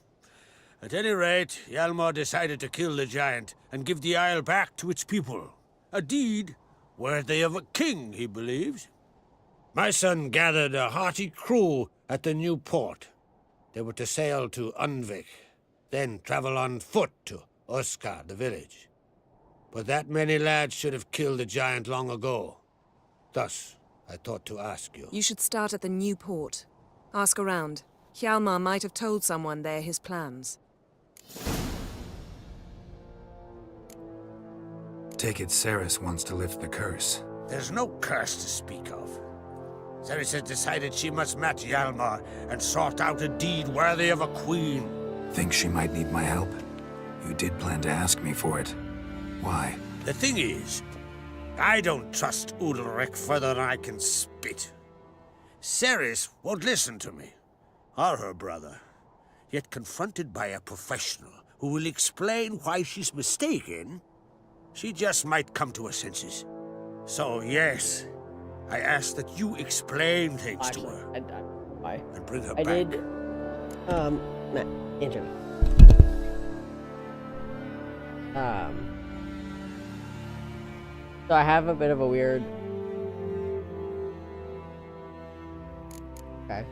At any rate, Hjalmar decided to kill the giant and give the isle back to its people. A deed worthy of a king, he believes. My son gathered a hearty crew at the new port. They were to sail to Undvik, then travel on foot to Oskar, the village. But that many lads should have killed the giant long ago. Thus, I thought to ask you. You should start at the new port. Ask around. Hjalmar might have told someone there his plans. Take it Ceres wants to lift the curse. There's no curse to speak of. Ceres has decided she must match Hjalmar and sort out a deed worthy of a queen. Think she might need my help? You did plan to ask me for it. Why? The thing is, I don't trust Udalric further than I can spit. Ceres won't listen to me, or her brother. yet confronted by a professional who will explain why she's mistaken, she just might come to her senses. So, yes, I ask that you explain things to her. And bring her back. I did, Matt, answer me. So I have a bit of a weird... Okay.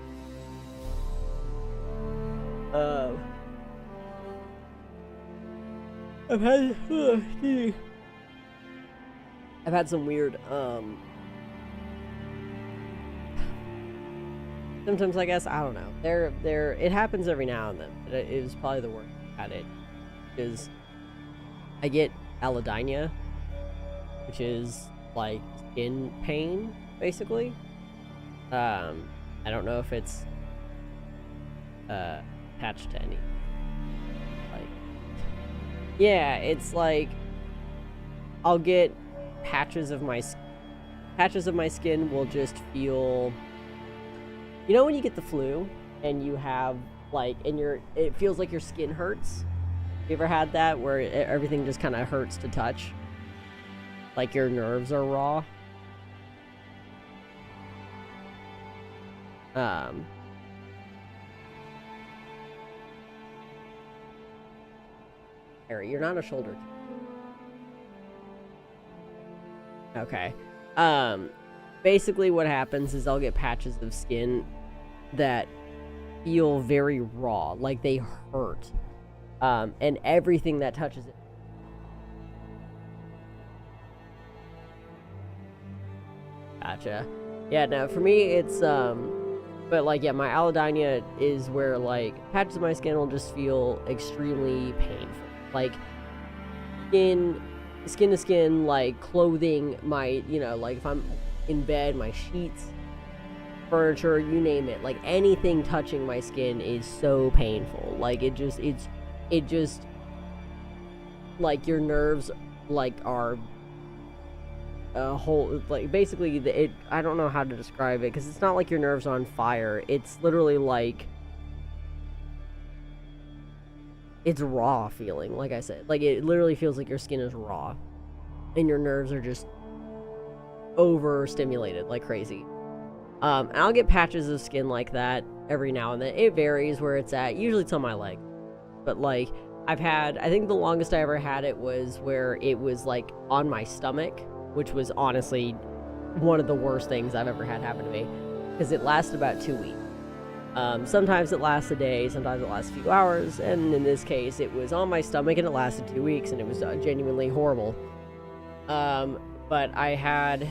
I've had some weird, symptoms, I guess. I don't know. It happens every now and then, but it was probably the worst at it. Because I get allodynia, which is like skin pain, basically. I don't know if it's attached to any. Like, yeah, it's like I'll get patches of my skin will just feel. You know when you get the flu and you have like, it feels like your skin hurts? You ever had that where everything just kind of hurts to touch? Like your nerves are raw? Harry, you're not a shoulder. Okay. Basically what happens is I'll get patches of skin that feel very raw, like they hurt. And everything that touches it. Gotcha. Yeah, no, for me it's but like, yeah, my allodynia is where like patches of my skin will just feel extremely painful. Like skin to skin, like clothing, my, you know, like if I'm in bed, my sheets, furniture, you name it, like anything touching my skin is so painful. Like it just like your nerves like are a whole, like basically I don't know how to describe it because it's not like your nerves are on fire. It's literally like it's raw feeling, like I said. Like it literally feels like your skin is raw and your nerves are just overstimulated like crazy. And I'll get patches of skin like that every now and then. It varies where it's at. Usually it's on my leg. But like I think the longest I ever had it was where it was like on my stomach, which was honestly one of the worst things I've ever had happen to me because it lasted about 2 weeks. Sometimes it lasts a day, sometimes it lasts a few hours, and in this case it was on my stomach and it lasted 2 weeks and it was genuinely horrible. But I had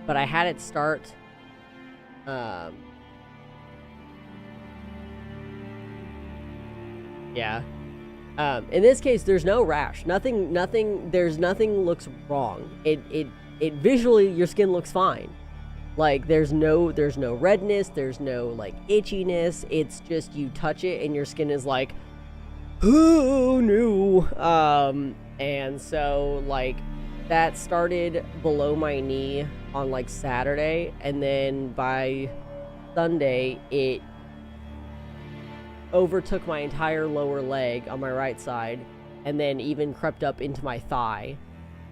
but I had it start yeah. In this case, there's no rash. Nothing looks wrong. It visually, your skin looks fine. Like, there's no redness, there's no, like, itchiness. It's just you touch it and your skin is like, oh, no. And so, like, that started below my knee on, like, Saturday. And then by Sunday, it overtook my entire lower leg on my right side and then even crept up into my thigh,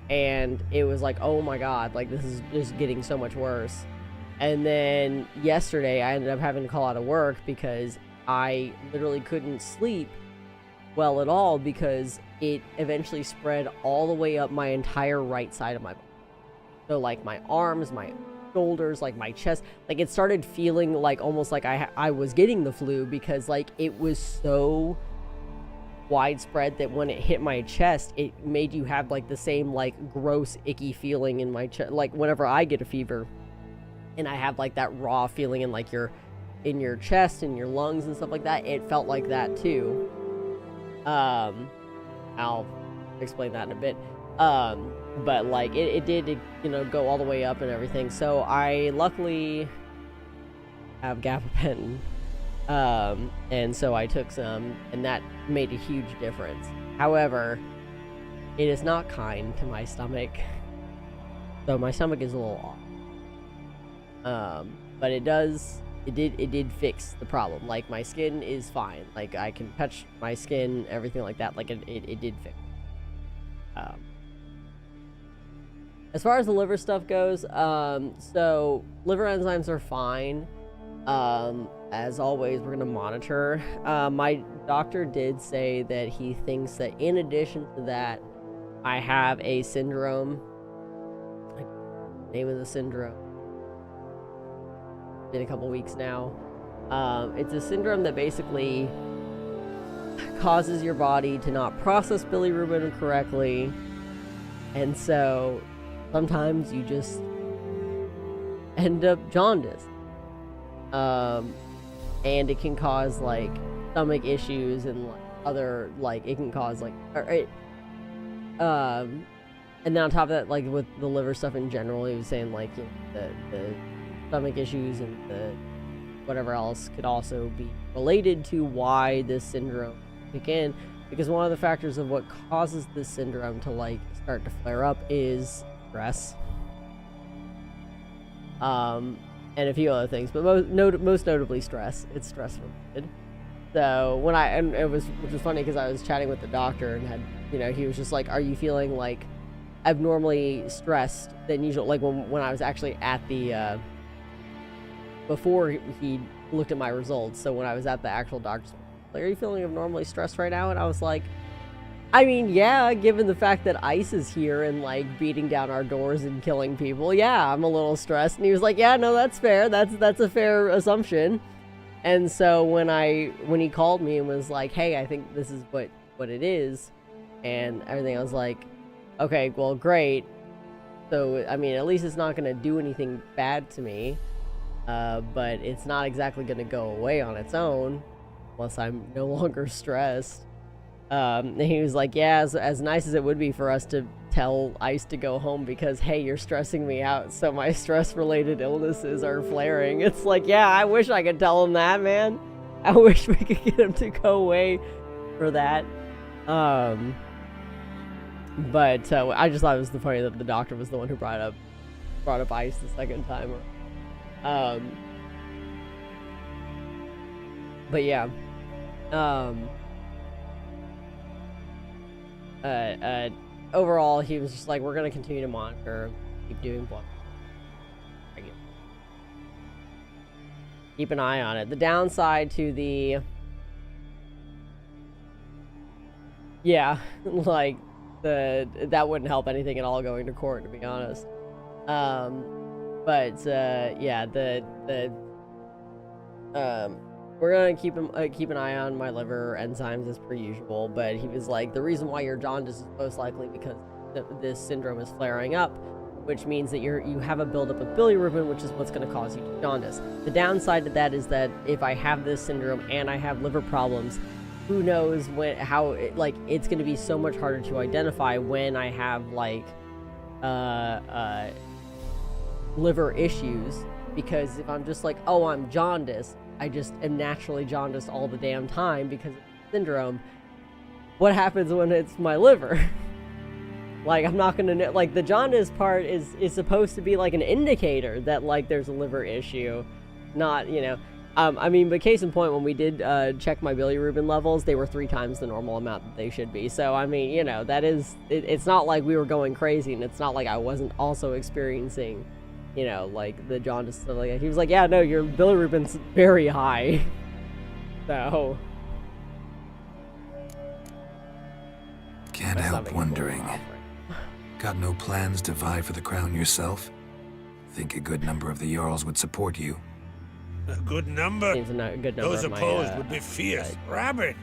and it was like, oh my god, like this is just getting so much worse. And then yesterday I ended up having to call out of work because I literally couldn't sleep well at all because it eventually spread all the way up my entire right side of my body. So like my arms, my shoulders, like my chest, like it started feeling like almost like I was getting the flu because like it was so widespread that when it hit my chest it made you have like the same like gross icky feeling in my chest, like whenever I get a fever and I have like that raw feeling in like in your chest and your lungs and stuff like that. It felt like that too. I'll explain that in a bit. But like it did, you know, go all the way up and everything. So I luckily have gabapentin. And so I took some and that made a huge difference. However, it is not kind to my stomach. So my stomach is a little off. But it did fix the problem. Like, my skin is fine. Like, I can touch my skin, everything like that. Like, it did fix. As far as the liver stuff goes, so liver enzymes are fine. As always, we're gonna monitor. My doctor did say that he thinks that in addition to that, I have a syndrome. Name of the syndrome. Been a couple weeks now. It's a syndrome that basically causes your body to not process bilirubin correctly, and so sometimes you just end up jaundiced. And it can cause like stomach issues and like other, like, it can cause like, and then on top of that, like with the liver stuff in general, he was saying like, you know, the stomach issues and the whatever else could also be related to why this syndrome kick in, because one of the factors of what causes this syndrome to like start to flare up is stress. And a few other things, but most notably stress. It's stress related. So when which was funny because I was chatting with the doctor and had, you know, he was just like, "Are you feeling like abnormally stressed than usual?" Like when I was actually at the before he looked at my results. So when I was at the actual doctor's, like, "Are you feeling abnormally stressed right now?" And I was like, I mean, yeah, given the fact that ICE is here and, like, beating down our doors and killing people, yeah, I'm a little stressed. And he was like, yeah, no, that's fair. That's a fair assumption. And so when he called me and was like, hey, I think this is what it is, and everything, I was like, okay, well, great. So, I mean, at least it's not going to do anything bad to me, but it's not exactly going to go away on its own unless I'm no longer stressed. And he was like, yeah, as nice as it would be for us to tell ICE to go home because, hey, you're stressing me out, so my stress-related illnesses are flaring. It's like, yeah, I wish I could tell him that, man. I wish we could get him to go away for that. But I just thought it was funny that the doctor was the one who brought up ICE the second time. But yeah. Overall, he was just like, we're gonna continue to monitor, keep doing blood, keep an eye on it. The downside to the, yeah, like that wouldn't help anything at all going to court, to be honest. But yeah, we're gonna keep an eye on my liver enzymes as per usual, but he was like, the reason why you're jaundiced is most likely because this syndrome is flaring up, which means that you have a buildup of bilirubin, which is what's going to cause you to jaundice. The downside to that is that if I have this syndrome and I have liver problems, who knows it's going to be so much harder to identify when I have like liver issues, because if I'm just like, oh, I'm jaundiced, I just am naturally jaundiced all the damn time because of the syndrome. What happens when it's my liver? Like, I'm not gonna know. Like, the jaundice part is supposed to be like an indicator that like there's a liver issue, not, you know. I mean, but case in point, when we did check my bilirubin levels, they were 3 times the normal amount that they should be. So I mean, you know, that is, it's not like we were going crazy, and it's not like I wasn't also experiencing, you know, like the jaundice stuff like that. He was like, yeah, no, your bilirubin's very high. So can't help wondering. Got no plans to vie for the crown yourself? Think a good number of the Jarls would support you. A good number? Seems a good number. Those of my, opposed would be fierce, rabid.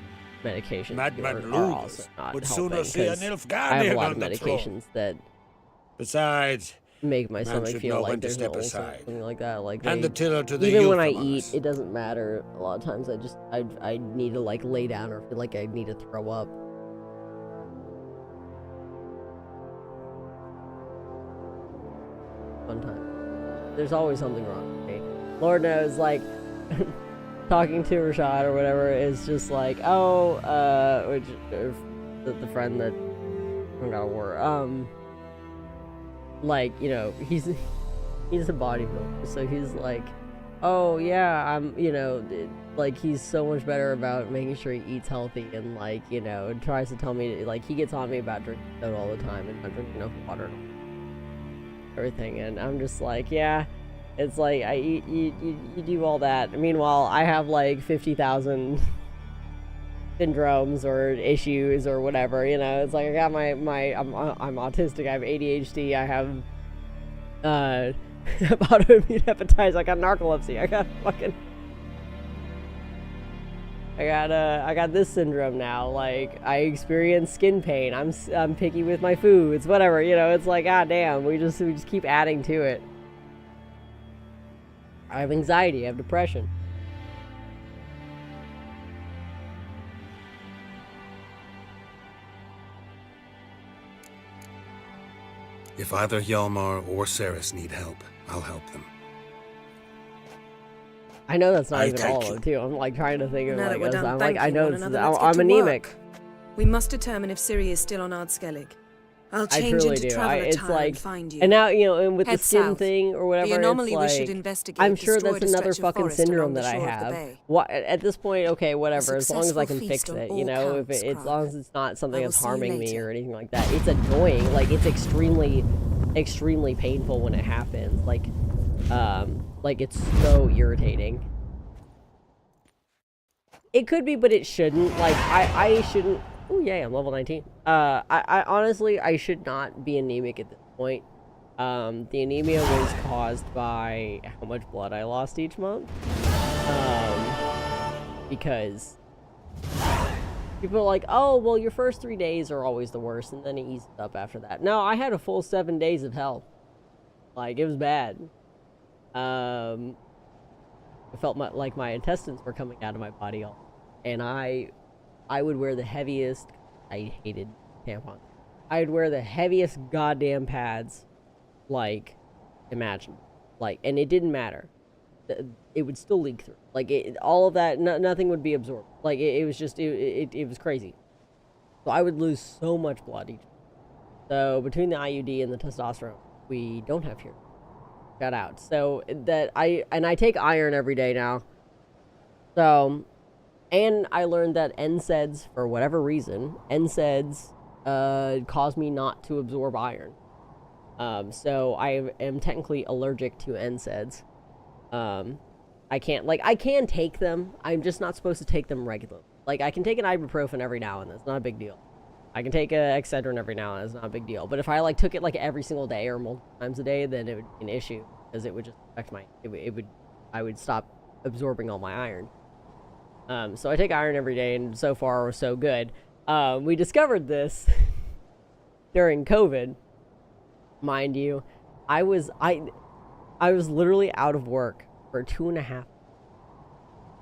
Medications Madman are also Lucas not would helping, sooner see an 'cause Nilfgaardian I have a lot of on the medications throne. that Besides, make my man stomach should feel know like when to there's step no ulcer or aside. something like that. Like Hand the tiller to the even youth when I among eat, us. it doesn't matter. A lot of times I need to like lay down or feel like I need to throw up. Fun time. There's always something wrong with me. Lord knows, like, talking to Rashad or whatever is just like, oh, the friend that I got a war, like, you know, he he's a bodybuilder, so he's like, oh yeah, I'm, you know, like he's so much better about making sure he eats healthy and like, you know, tries to tell me, like he gets on me about drinking soda all the time and not drinking enough water and everything, and I'm just like, yeah, it's like you do all that. Meanwhile, I have like 50,000 syndromes or issues or whatever, you know. It's like I got I'm autistic, I have ADHD, I have autoimmune hepatitis, I got narcolepsy, I got this syndrome now. Like I experience skin pain. I'm picky with my foods, whatever, you know. It's like, god damn, we just keep adding to it. I have anxiety, I have depression. If either Hjalmar or Ceres need help, I'll help them. I know that's not even all of it, too. I'm like trying to think of Now that we're like, done I'm like, I thanking know one it's, another, let's get I'm to anemic. work. We must determine if Ciri is still on Ardskellig. I'll I change truly into do. travel It's attire like, and find you. and now, you know, and with Head the skin south. thing or whatever, The anomaly it's we like, should investigate I'm sure destroyed that's a another stretch of fucking forest syndrome along the that I shore of the have. bay. What, at this point, okay, whatever, as long as I successful can fix feast on it, all you know, if counts, as long as it's not something I will that's see you harming me later. or anything like that. It's annoying, like, it's extremely painful when it happens, like it's so irritating. It could be, but it shouldn't. Like, I shouldn't. Oh, yeah, I'm level 19. I honestly, I should not be anemic at this point. The anemia was caused by how much blood I lost each month. Because people are like, oh, well, your first 3 days are always the worst, and then it eases up after that. No, I had a full 7 days of hell. Like, it was bad. I felt like my intestines were coming out of my body all. And I would wear the heaviest, I hated tampons. I'd wear the heaviest goddamn pads, like, imagine. Like, and it didn't matter. It would still leak through. Like, all of that, nothing would be absorbed. Like, it was just, it was crazy. So I would lose so much blood each. So between the IUD and the testosterone, we don't have here. Shout out. So that I take iron every day now. So, and I learned that NSAIDs, for whatever reason, NSAIDs cause me not to absorb iron. So I am technically allergic to NSAIDs. I can take them. I'm just not supposed to take them regularly. Like, I can take an ibuprofen every now and then. It's not a big deal. I can take a Excedrin every now and then. It's not a big deal. But if I, like, took it, like, every single day or multiple times a day, then it would be an issue. Because it would just affect I would stop absorbing all my iron. So I take iron every day, and so far, so good. We discovered this during COVID, mind you. I was literally out of work for 2.5,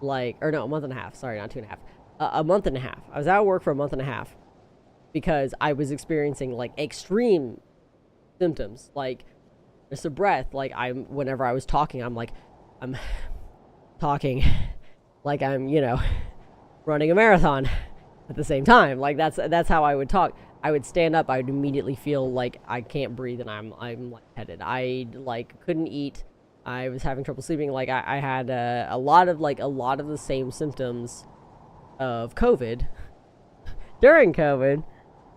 a month and a half. Sorry, not 2.5. A month and a half. I was out of work for a month and a half because I was experiencing, like, extreme symptoms, like just a breath. Like, whenever I was talking, I'm talking like I'm, you know, running a marathon at the same time. Like, that's how I would talk. I would stand up, I would immediately feel like I can't breathe and I'm lightheaded. I, like, couldn't eat. I was having trouble sleeping. Like, I had a lot of the same symptoms of COVID during COVID.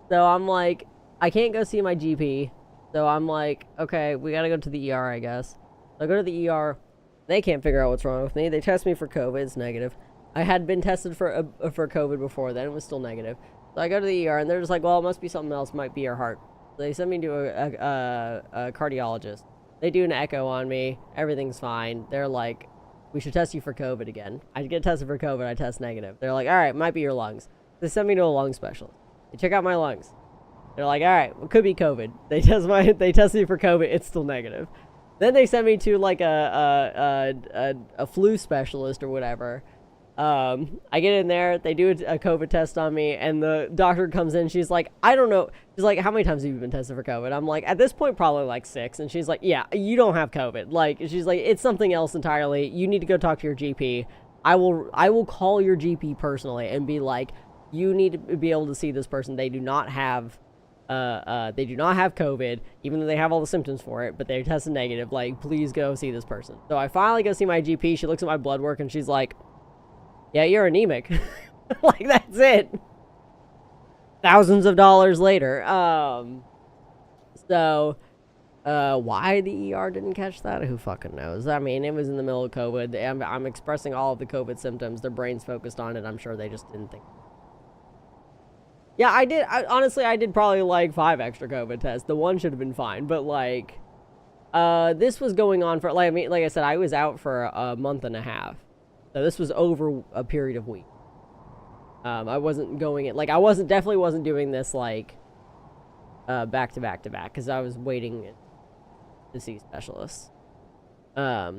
So I'm like, I can't go see my GP. So I'm like, okay, we gotta go to the ER, I guess. So I go to the ER. They can't figure out what's wrong with me. They test me for COVID. It's negative. I had been tested for COVID before then. It was still negative. So I go to the ER, and they're just like, well, it must be something else. Might be your heart. So they send me to a cardiologist. They do an echo on me. Everything's fine. They're like, we should test you for COVID again. I get tested for COVID. I test negative. They're like, all right, might be your lungs. They send me to a lung specialist. They check out my lungs. They're like, all right, well, could be COVID. They test me for COVID. It's still negative. Then they sent me to, like, a flu specialist or whatever. I get in there, they do a COVID test on me, and the doctor comes in, she's like, I don't know. She's like, how many times have you been tested for COVID? I'm like, at this point, probably like 6. And she's like, yeah, you don't have COVID. Like, she's like, it's something else entirely. You need to go talk to your GP. I will call your GP personally and be like, you need to be able to see this person. They do not have They do not have COVID, even though they have all the symptoms for it, but they tested negative. Like, please go see this person. So I finally go see my GP. She looks at my blood work and she's like, yeah, you're anemic. Like, that's it. Thousands of dollars later. Why the ER didn't catch that? Who fucking knows? I mean, it was in the middle of COVID. I'm expressing all of the COVID symptoms. Their brain's focused on it. I'm sure they just didn't think. Yeah, honestly, I did probably like 5 extra COVID tests. The one should have been fine, but like, this was going on for, like, I mean, like I said, I was out for a month and a half. So this was over a period of weeks. I wasn't going it, like, definitely wasn't doing this, like, back to back to back, because I was waiting to see specialists. But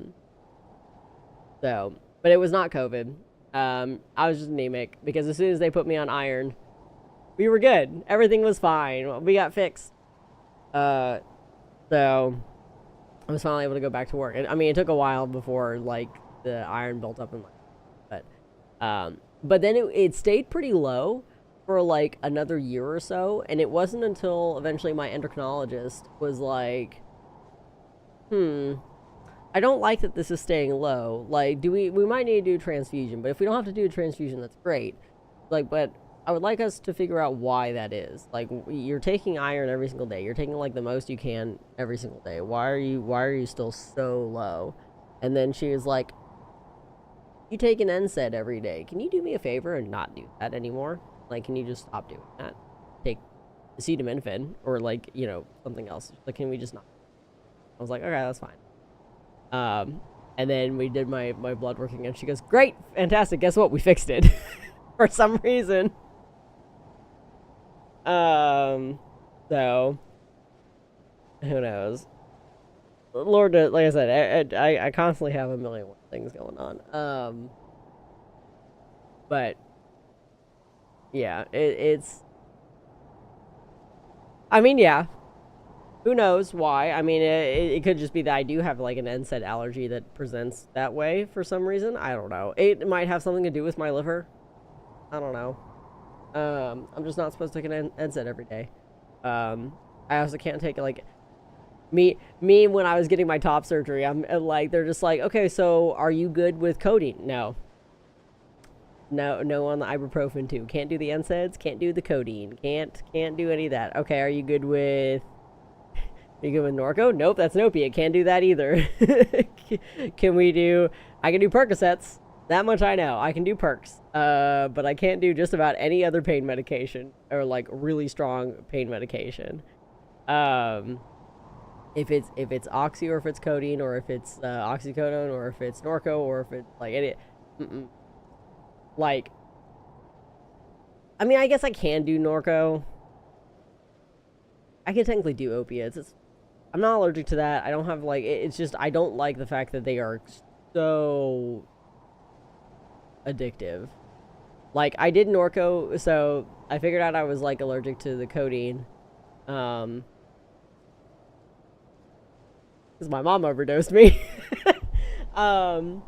it was not COVID. I was just anemic, because as soon as they put me on iron, we were good. Everything was fine. We got fixed. So I was finally able to go back to work. I mean, it took a while before, like, the iron built up in my, but then it stayed pretty low for like another year or so, and it wasn't until eventually my endocrinologist was like, I don't like that this is staying low. Like, we might need to do a transfusion, but if we don't have to do a transfusion, that's great. Like, but I would like us to figure out why that is. Like, you're taking iron every single day. You're taking like the most you can every single day. Why are you still so low? And then she was like, you take an NSAID every day. Can you do me a favor and not do that anymore? Like, can you just stop doing that? Take acetaminophen or, like, you know, something else. Like, can we just not? I was like, okay, that's fine. And then we did my blood work again. She goes, great, fantastic. Guess what? We fixed it for some reason. So who knows? Lord, like I said, I constantly have a million things going on. But yeah, it's. I mean, yeah. Who knows why? I mean, it could just be that I do have like an NSAID allergy that presents that way for some reason. I don't know. It might have something to do with my liver. I don't know. I'm just not supposed to take an NSAID every day. I also can't take like. Me when I was getting my top surgery, I'm like, they're just like, okay, so are you good with codeine? No on the ibuprofen too. Can't do the NSAIDs, can't do the codeine, can't do any of that. Okay, are you good with Norco? Nope, that's an opiate. Can't do that either. I can do Percocets. That much I know. I can do perks. But I can't do just about any other pain medication or like really strong pain medication. If it's oxy or if it's codeine or if it's oxycodone or if it's Norco or if it's like any, like, I mean, I guess I can do Norco. I can technically do opiates. I'm not allergic to that. I don't have like, it's just I don't like the fact that they are so addictive. Like, I did Norco, so I figured out I was like allergic to the codeine. Because my mom overdosed me. I've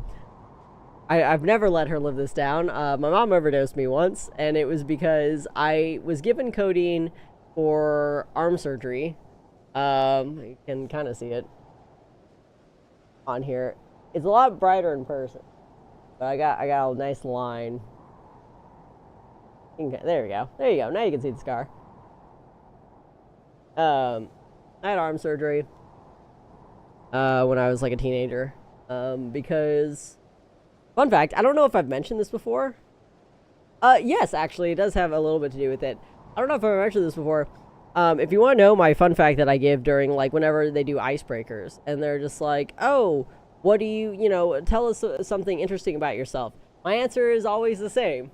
never let her live this down. My mom overdosed me once, and it was because I was given codeine for arm surgery. You can kind of see it on here. It's a lot brighter in person, but I got a nice line. There we go. There you go. Now you can see the scar. I had arm surgery. When I was like a teenager, because, fun fact, I don't know if I've mentioned this before. Yes, actually, it does have a little bit to do with it. I don't know if I've mentioned this before. If you want to know my fun fact that I give during, like, whenever they do icebreakers, and they're just like, oh, what do you, tell us something interesting about yourself. My answer is always the same.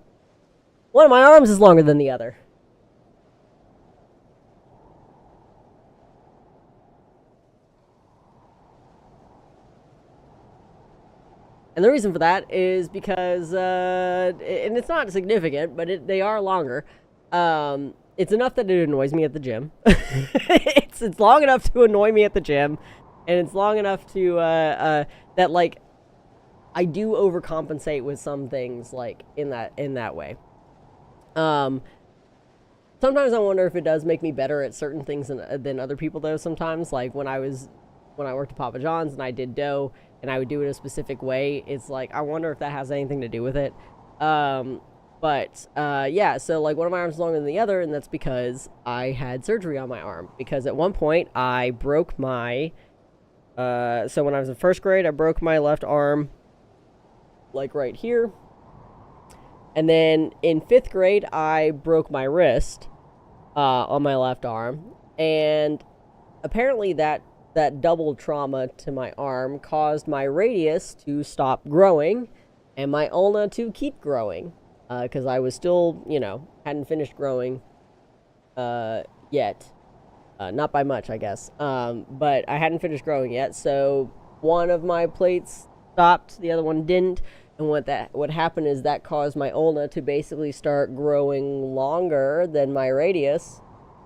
One of my arms is longer than the other. And the reason for that is because, and it's not significant, but they are longer. It's enough that it annoys me at the gym. It's long enough to annoy me at the gym, and it's long enough to that like I do overcompensate with some things like in that way. So sometimes I wonder if it does make me better at certain things than other people, though. Sometimes, like when I worked at Papa John's and I did dough and I would do it a specific way, it's like I wonder if that has anything to do with it. Yeah, so like one of my arms is longer than the other, and that's because I had surgery on my arm. Because at one point I broke my so when I was in first grade, I broke my left arm like right here. And then in 5th grade, I broke my wrist on my left arm. And apparently that double trauma to my arm caused my radius to stop growing and my ulna to keep growing. Because I was still, hadn't finished growing yet. Not by much, I guess. But I hadn't finished growing yet. So one of my plates stopped, the other one didn't. And what happened is that caused my ulna to basically start growing longer than my radius.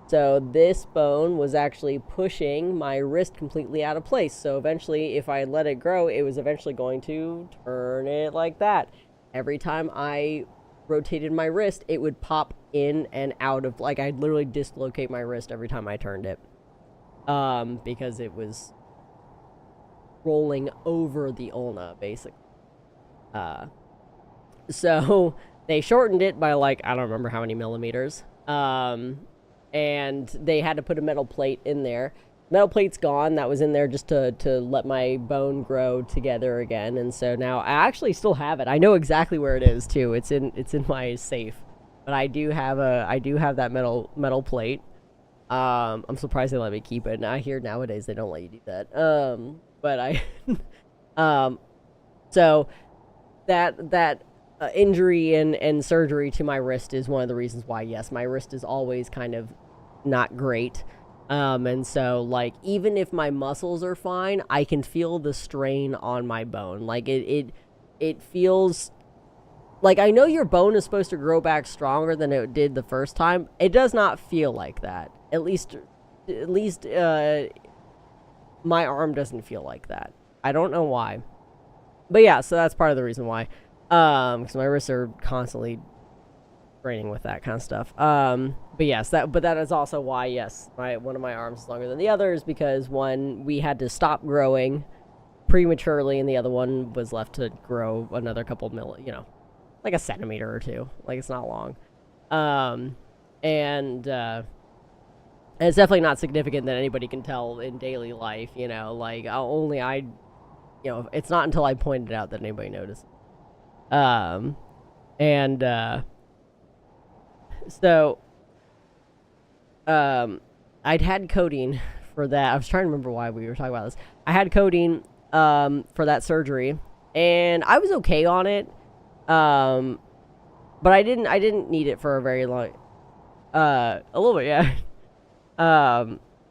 So this bone was actually pushing my wrist completely out of place. So eventually, if I let it grow, it was eventually going to turn it like that. Every time I rotated my wrist, it would pop in and out of, like, I'd literally dislocate my wrist every time I turned it. Because it was rolling over the ulna, basically. So they shortened it by, like, I don't remember how many millimeters. And they had to put a metal plate in there. Metal plate's gone. That was in there just to let my bone grow together again. And so now I actually still have it. I know exactly where it is too. It's in my safe. But I do have that metal plate. I'm surprised they let me keep it. And I hear nowadays they don't let you do that. But I so that injury and surgery to my wrist is one of the reasons why, yes, my wrist is always kind of not great. And so, like, even if my muscles are fine, I can feel the strain on my bone. Like, it feels like, I know your bone is supposed to grow back stronger than it did the first time. It does not feel like that. At least my arm doesn't feel like that. I don't know why. But yeah, so that's part of the reason why. Because my wrists are constantly training with that kind of stuff. But yes, that is also why, yes, one of my arms is longer than the others, because one, we had to stop growing prematurely, and the other one was left to grow another couple like a centimeter or two. Like, it's not long. And it's definitely not significant that anybody can tell in daily life, like, it's not until I pointed out that anybody noticed. So, I'd had codeine for that. I was trying to remember why we were talking about this. I had codeine, for that surgery, and I was okay on it. But I didn't need it for a very long, a little bit, yeah.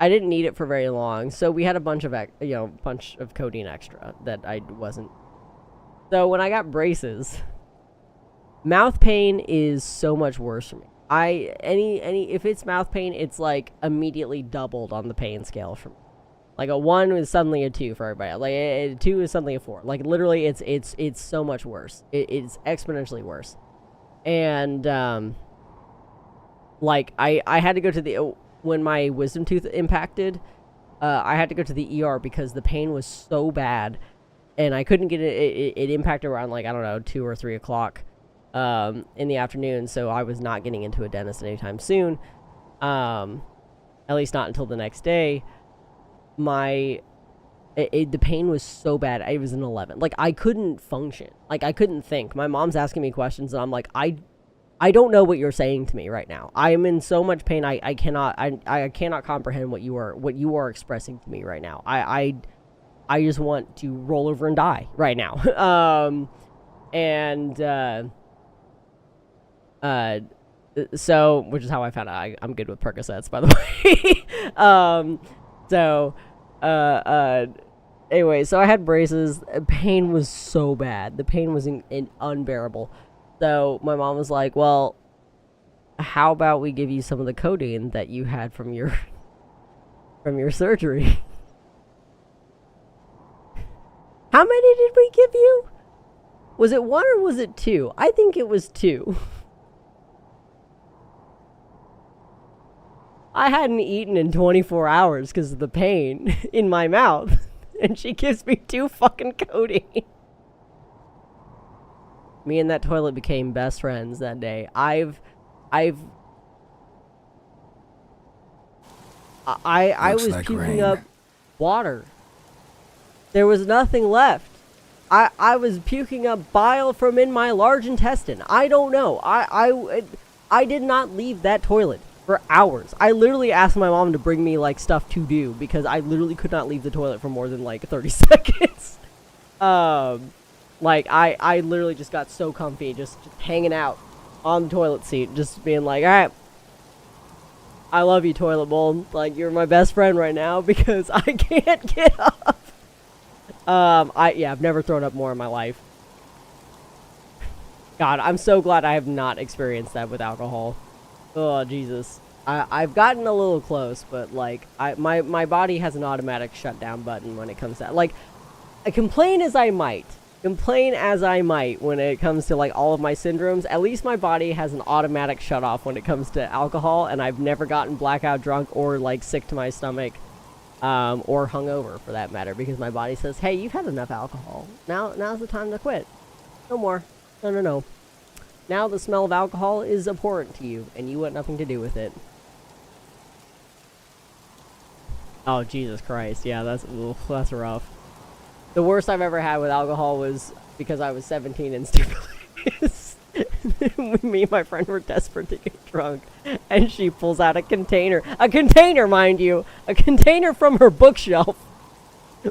I didn't need it for very long, so we had a bunch of codeine extra that I wasn't. So when I got braces, mouth pain is so much worse for me. If it's mouth pain, it's like immediately doubled on the pain scale for me. Like a 1 is suddenly a 2 for everybody. Like a 2 is suddenly a 4. Like literally, it's so much worse. It's exponentially worse. And like I had to go to when my wisdom tooth impacted, I had to go to the ER because the pain was so bad, and I couldn't get it. It impacted around, like, I don't know, 2 or 3 o'clock in the afternoon. So I was not getting into a dentist anytime soon. At least not until the next day. The pain was so bad. It was an 11. Like, I couldn't function. Like, I couldn't think. My mom's asking me questions, and I'm like, I don't know what you're saying to me right now. I am in so much pain. I cannot comprehend what you are expressing to me right now. I just want to roll over and die right now. So, which is how I found out I'm good with Percocets, by the way. Anyway, so I had braces. Pain was so bad. The pain was unbearable. So my mom was like, well, how about we give you some of the codeine that you had from your surgery? How many did we give you? Was it 1 or was it 2? I think it was 2. I hadn't eaten in 24 hours because of the pain in my mouth. And she gives me 2 fucking codeine. Me and that toilet became best friends that day. I was like puking rain. up water. There was nothing left. I was puking up bile from in my large intestine. I don't know. I did not leave that toilet for hours. I literally asked my mom to bring me like stuff to do because I literally could not leave the toilet for more than like 30 seconds. Like I literally just got so comfy, just hanging out on the toilet seat, just being like, all right, I love you, toilet bowl. Like, you're my best friend right now because I can't get up. I've never thrown up more in my life. God, I'm so glad I have not experienced that with alcohol. Oh, Jesus. I've gotten a little close, but, like, my body has an automatic shutdown button when it comes to that. Like, I complain as I might when it comes to, like, all of my syndromes. At least my body has an automatic shut off when it comes to alcohol, and I've never gotten blackout drunk or, like, sick to my stomach. Or hungover, for that matter, because my body says, hey, you've had enough alcohol. Now's the time to quit. No more. No. Now the smell of alcohol is abhorrent to you, and you want nothing to do with it. Oh, Jesus Christ. Yeah, that's rough. The worst I've ever had with alcohol was because I was 17 and stupid. Me and my friend were desperate to get drunk, and she pulls out a container, mind you, a container from her bookshelf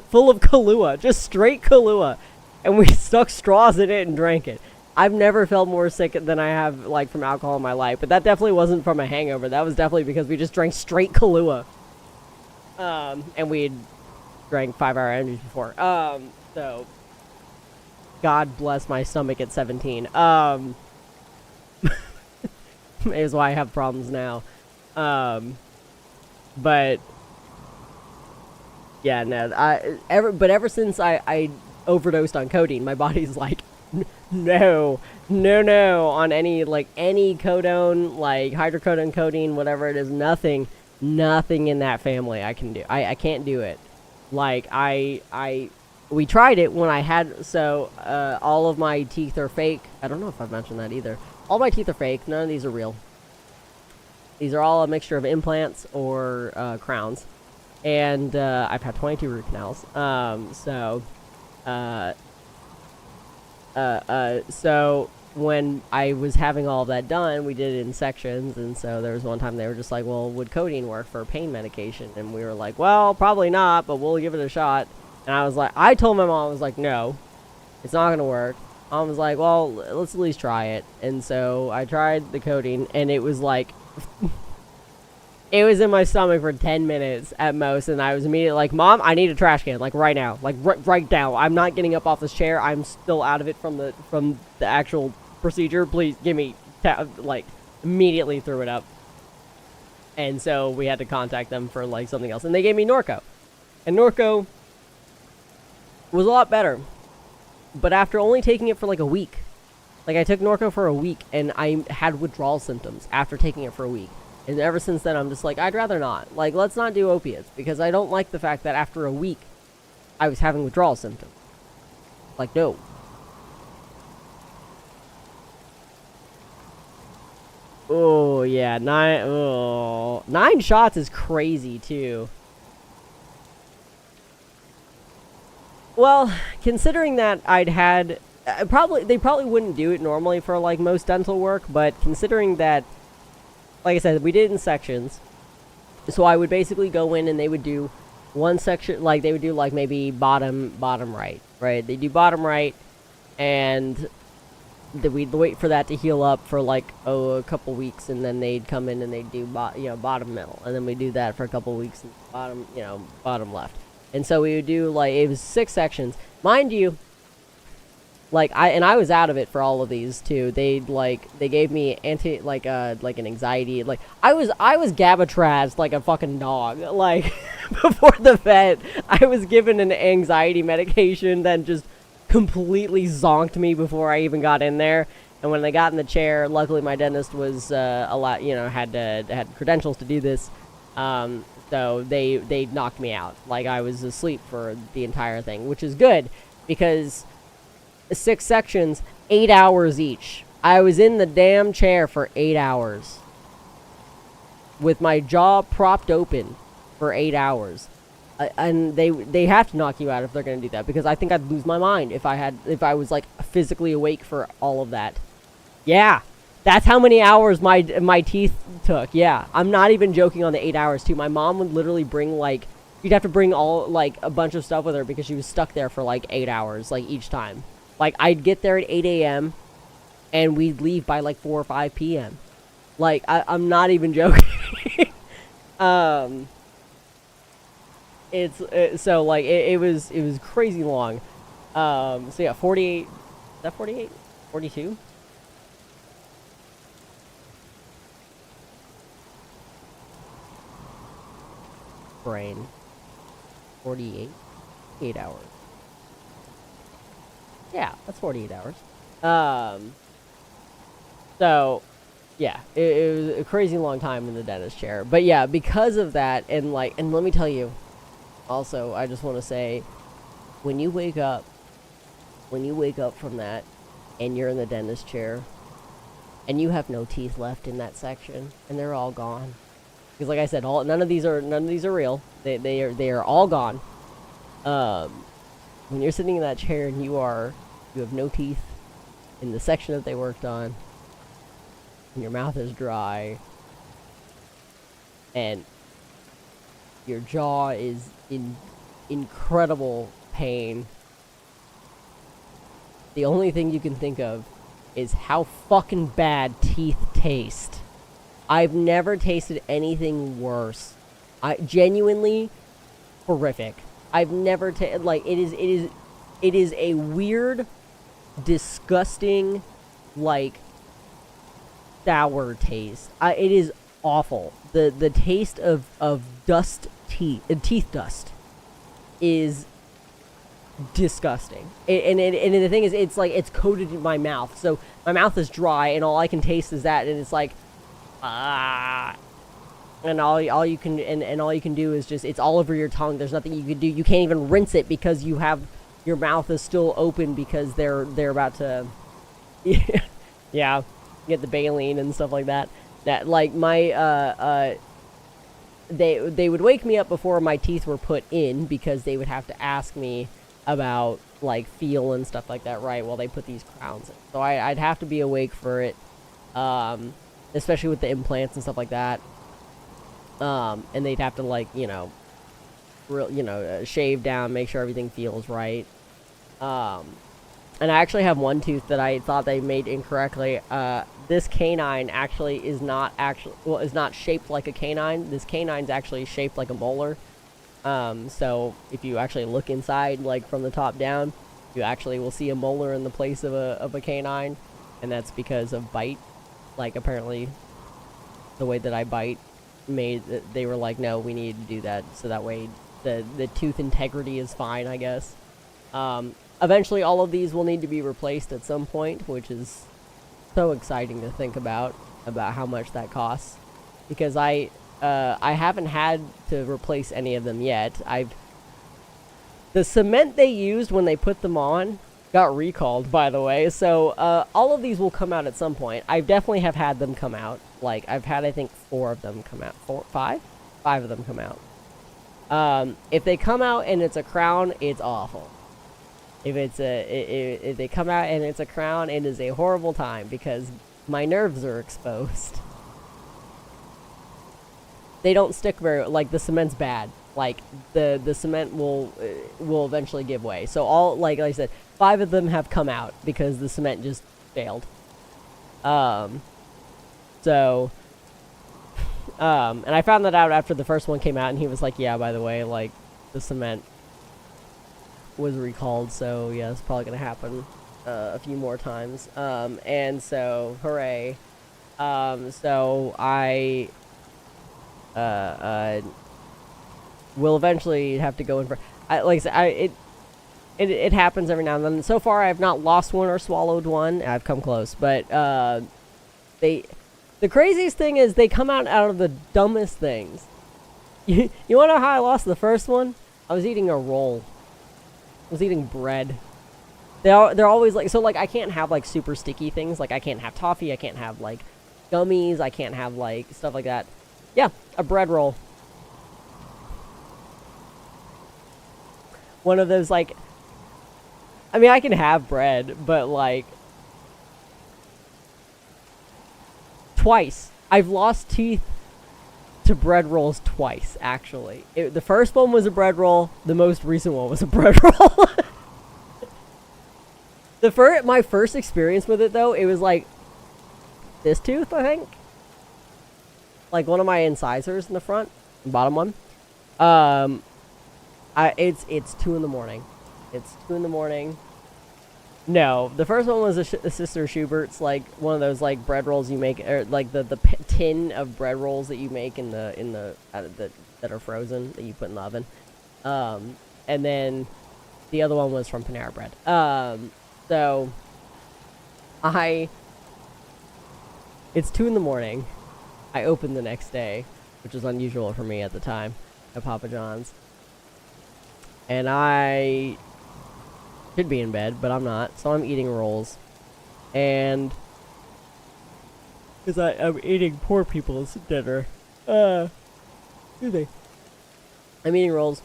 full of Kahlua, just straight Kahlua, and we stuck straws in it and drank it. I've never felt more sick than I have, like, from alcohol in my life, but that definitely wasn't from a hangover. That was definitely because we just drank straight Kahlua. And we'd drank 5-hour energies before. So God bless my stomach at 17. Is why I have problems now. But yeah, no, ever since I overdosed on codeine, my body's like, no, on any codone, like hydrocodone, codeine, whatever it is, nothing in that family I can do. I can't do it. Like, we tried it when I had, all of my teeth are fake. I don't know if I've mentioned that either. All my teeth are fake. None of these are real. These are all a mixture of implants or crowns. And I've had 22 root canals. So when I was having all that done, we did it in sections. And so there was one time they were just like, well, would codeine work for pain medication? And we were like, well, probably not, but we'll give it a shot. And I told my mom, I was like, no, it's not going to work. Mom was like, well, let's at least try it. And so I tried the codeine, and it was like, it was in my stomach for 10 minutes at most. And I was immediately like, Mom, I need a trash can, like right now, like right now. I'm not getting up off this chair. I'm still out of it from the actual procedure. Please give me, immediately threw it up. And so we had to contact them for like something else. And they gave me Norco. And Norco was a lot better. But after only taking it for like a week, like I took Norco for a week and I had withdrawal symptoms after taking it for a week. And ever since then, I'm just like, I'd rather not. Like, let's not do opiates because I don't like the fact that after a week, I was having withdrawal symptoms. Like, no. Oh, yeah. 9 shots is crazy, too. Well, considering that I'd had... they probably wouldn't do it normally for, like, most dental work, but considering that, like I said, we did it in sections. So I would basically go in and they would do one section, like, they would do, like, maybe bottom right, right? They do bottom right, and we'd wait for that to heal up for, like, a couple weeks, and then they'd come in and they'd do, bottom middle. And then we'd do that for a couple weeks, and bottom left. And so we would do, like, it was 6 sections. Mind you, like, I was out of it for all of these, too. They gave me an anxiety, like, I was gabatrazed like a fucking dog. Like, before the vet, I was given an anxiety medication that just completely zonked me before I even got in there. And when I got in the chair, luckily my dentist was had credentials to do this. So they knocked me out. Like, I was asleep for the entire thing, which is good, because 6 sections, 8 hours each. I was in the damn chair for 8 hours. With my jaw propped open for 8 hours. And they have to knock you out if they're going to do that, because I think I'd lose my mind if I was like physically awake for all of that. Yeah. That's how many hours my teeth took. Yeah. I'm not even joking on the 8 hours too. My mom would literally bring like, you'd have to bring all like a bunch of stuff with her because she was stuck there for like 8 hours like each time. Like, I'd get there at 8 a.m. and we'd leave by like 4 or 5 p.m. Like, I'm not even joking. So like it was crazy long. So yeah, 48. Is that 48? 42? Brain. 48. 8 hours. Yeah, that's 48 hours. So yeah, it was a crazy long time in the dentist chair. But yeah, because of that, and let me tell you, also, I just want to say, when you wake up from that, and you're in the dentist chair, and you have no teeth left in that section, and they're all gone, because like I said, none of these are real. They are all gone. When you're sitting in that chair and you have no teeth in the section that they worked on, and your mouth is dry, and your jaw is in incredible pain, the only thing you can think of is how fucking bad teeth taste. I've never tasted anything worse. Genuinely horrific. I've never it is a weird, disgusting, like, sour taste. It is awful. The taste of teeth dust is disgusting. And the thing is, it's like it's coated in my mouth, so my mouth is dry, and all I can taste is that, and it's like, and all you can do is just, it's all over your tongue. There's nothing you can do. You can't even rinse it because your mouth is still open because they're about to yeah, get the baleen and stuff like that. That, like, my they would wake me up before my teeth were put in, because they would have to ask me about, like, feel and stuff like that, right, while they put these crowns in. So I'd have to be awake for it, especially with the implants and stuff like that. And they'd have to, like, shave down, make sure everything feels right. And I actually have one tooth that I thought they made incorrectly. This canine actually is not shaped like a canine. This canine's actually shaped like a molar. So if you actually look inside, like, from the top down, you actually will see a molar in the place of a canine, and that's because of bite. Like, apparently, the way that I bite they were like, no, we need to do that, so that way the tooth integrity is fine, I guess. Eventually, all of these will need to be replaced at some point, which is so exciting to think about how much that costs, because I haven't had to replace any of them yet. The cement they used when they put them on got recalled, by the way, so all of these will come out at some point. I definitely have had them come out. Like, I've had, I think, 4 of them come out. 5 of them come out. If they come out and it's a crown, it's awful. If they come out and it's a crown, it is a horrible time, because my nerves are exposed. They don't stick very, like, the cement's bad. Like, the cement will eventually give way. So like I said, 5 of them have come out because the cement just failed. So, and I found that out after the first one came out, and he was like, yeah, by the way, like, the cement was recalled, so yeah, it's probably gonna happen a few more times. And so, hooray. So I will eventually have to go in for, like I said, it happens every now and then. So far, I have not lost one or swallowed one. I've come close, but the craziest thing is they come out of the dumbest things. You wanna know how I lost the first one? I was eating a roll. I was eating bread. They're always like, so like I can't have like super sticky things. Like I can't have toffee. I can't have like gummies. I can't have like stuff like that. Yeah, a bread roll. One of those like, I mean I can have bread, but like twice. I've lost teeth to bread rolls twice, actually. The first one was a bread roll. The most recent one was a bread roll. My first experience with it, though, it was like this tooth, I think. Like one of my incisors in the front, the bottom one. It's 2 in the morning. It's 2 in the morning. No, the first one was a Sister Schubert's, like one of those like bread rolls you make, or like the tin of bread rolls that you make that are frozen that you put in the oven. And then the other one was from Panera Bread. So it's 2 in the morning. I opened the next day, which was unusual for me at the time at Papa John's, and I should be in bed, but I'm not, so I'm eating rolls. And because I'm eating poor people's dinner. Excuse me. I'm eating rolls.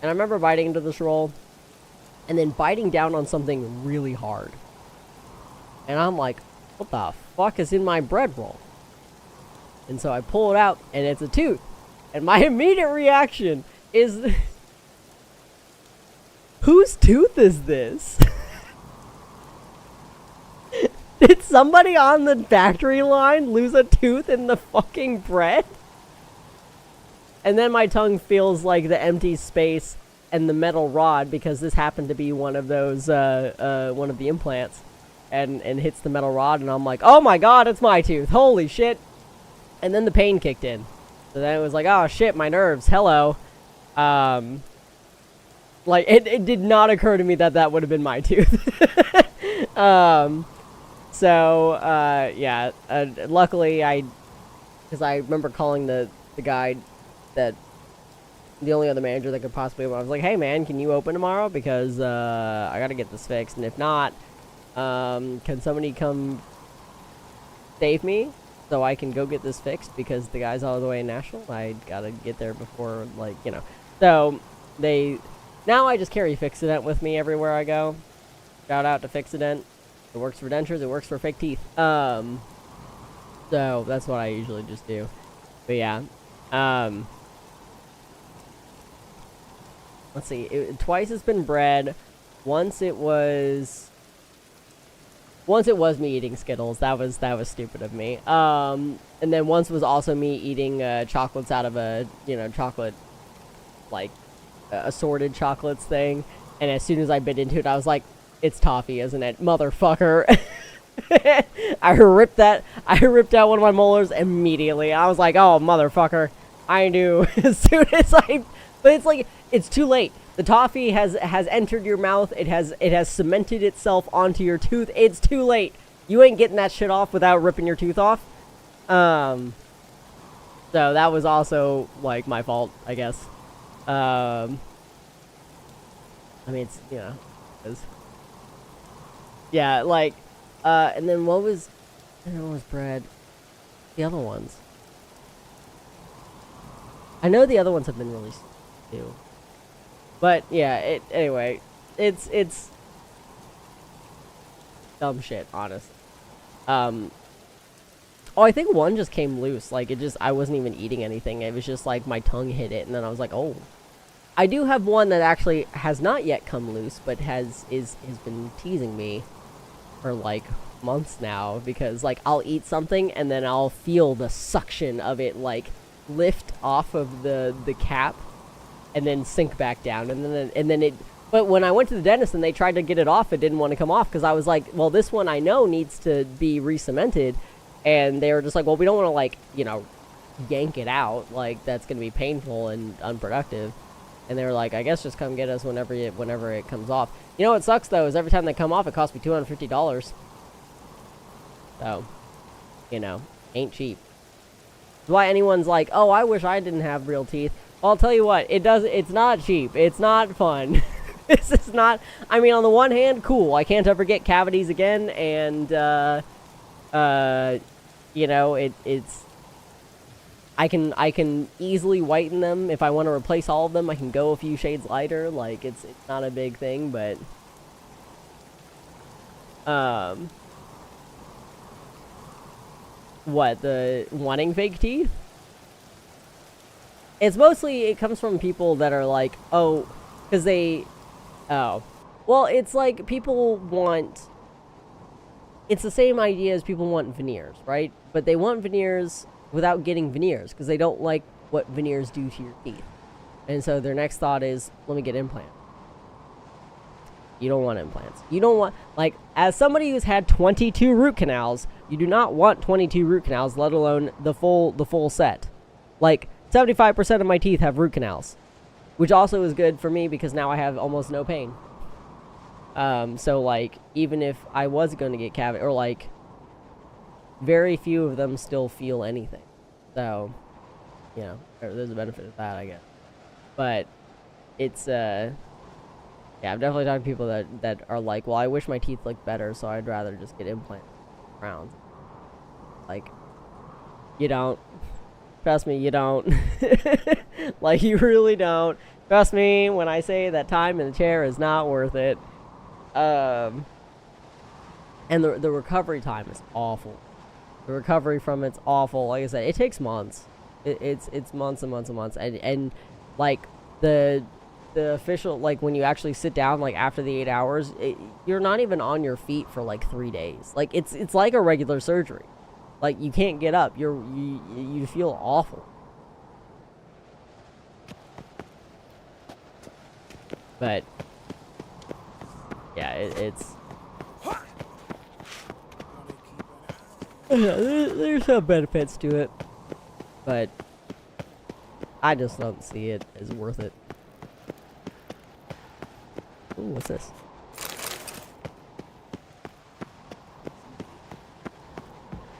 And I remember biting into this roll and then biting down on something really hard. And I'm like, what the fuck is in my bread roll? And so I pull it out and it's a tooth. And my immediate reaction is whose tooth is this? Did somebody on the factory line lose a tooth in the fucking bread? And then my tongue feels like the empty space and the metal rod, because this happened to be one of those, one of the implants, and hits the metal rod, and I'm like, oh my god, it's my tooth, holy shit. And then the pain kicked in. So then it was like, oh shit, my nerves, hello. Like, it did not occur to me that that would have been my tooth. Yeah, luckily because I remember calling the guy that, the only other manager that could possibly open. I was like, hey man, can you open tomorrow? Because, I gotta get this fixed, and if not, can somebody come save me so I can go get this fixed, because the guy's all the way in Nashville. I gotta get there before, like, you know. So, now I just carry Fixident with me everywhere I go. Shout out to Fixident. It works for dentures, it works for fake teeth. So, that's what I usually just do. But yeah. Let's see. Twice it's been bread. Once it was me eating Skittles. That was stupid of me. And then once was also me eating chocolates out of a, chocolate, like, assorted chocolates thing. And as soon as I bit into it, I was like, it's toffee, isn't it? Motherfucker. I ripped out one of my molars immediately. I was like, oh, motherfucker. I knew as soon as but it's like, it's too late. The toffee has entered your mouth. It has cemented itself onto your tooth. It's too late. You ain't getting that shit off without ripping your tooth off. So that was also, like, my fault, I guess. I mean, it's, yeah, like, and then what was bread? The other ones. I know the other ones have been really too. But yeah, anyway, it's dumb shit, honestly. Oh, I think one just came loose. Like, I wasn't even eating anything. It was just like my tongue hit it, and then I was like, oh. I do have one that actually has not yet come loose, but has been teasing me for like months now, because like I'll eat something and then I'll feel the suction of it like lift off of the cap and then sink back down, and then it. But when I went to the dentist and they tried to get it off, it didn't want to come off, because I was like, well, this one I know needs to be re-cemented, and they were just like, well, we don't want to, like, yank it out, like that's gonna be painful and unproductive. And they were like, I guess just come get us whenever it comes off. You know what sucks though is every time they come off, it costs me $250. So, ain't cheap. why anyone's like, oh, I wish I didn't have real teeth. Well, I'll tell you what, it's not cheap. It's not fun. This is not, I mean, on the one hand, cool. I can't ever get cavities again, and, you know, it's, I can easily whiten them. If I want to replace all of them, I can go a few shades lighter. Like, it's not a big thing, but, what, the wanting fake teeth? It's mostly, it comes from people that are like, oh, because oh. Well, it's like people want, it's the same idea as people want veneers, right? But they want veneers without getting veneers because they don't like what veneers do to your teeth. And so their next thought is, let me get implants. You don't want implants. You don't want, like, as somebody who's had 22 root canals, you do not want 22 root canals, let alone the full set. Like, 75% of my teeth have root canals, which also is good for me because now I have almost no pain. So, like, even if I was going to get cavity, or, like, very few of them still feel anything. So, you know, there's a benefit of that, I guess. But it's, yeah, I've definitely talked to people that are like, well, I wish my teeth looked better, so I'd rather just get implants. Crowns. Like, you don't. Trust me, you don't. Like, you really don't. Trust me when I say that time in the chair is not worth it. And the recovery time is awful. The recovery from it's awful. Like I said, it takes months. It's months and months and months. And like, the official, like, when you actually sit down, like, after the 8 hours, you're not even on your feet for, like, 3 days. Like, it's like a regular surgery. Like, you can't get up. You feel awful. But yeah, it's there's some benefits to it, but I just don't see it as worth it. Ooh, what's this?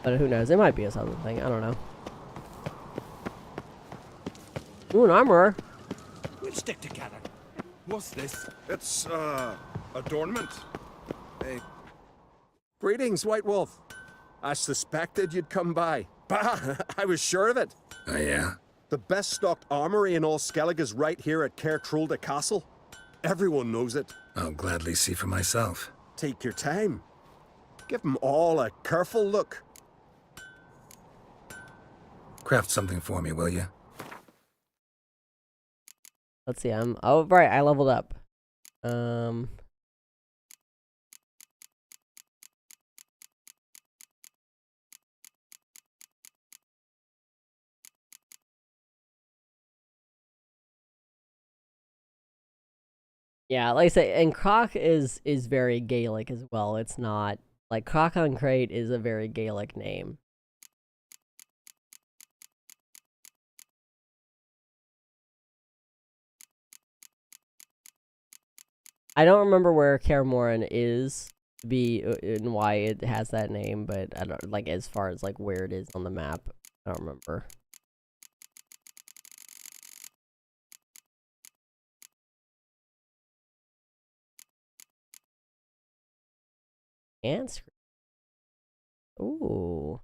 But who knows? It might be a southern thing. I don't know. Ooh, an armorer. We'll stick together. What's this? It's, adornment. Hey. Greetings, White Wolf. I suspected you'd come by. Bah, I was sure of it. Oh, yeah? The best stocked armory in all Skellig is right here at Caer Trulda Castle. Everyone knows it. I'll gladly see for myself. Take your time. Give them all a careful look. Craft something for me, will you? Let's see, oh, right, I leveled up. Yeah, like I say, and Croc is very Gaelic as well. It's not, like, Croc on Crate is a very Gaelic name. I don't remember where Kaer Morhen is and why it has that name, but I don't, like, as far as like where it is on the map, I don't remember. And ooh.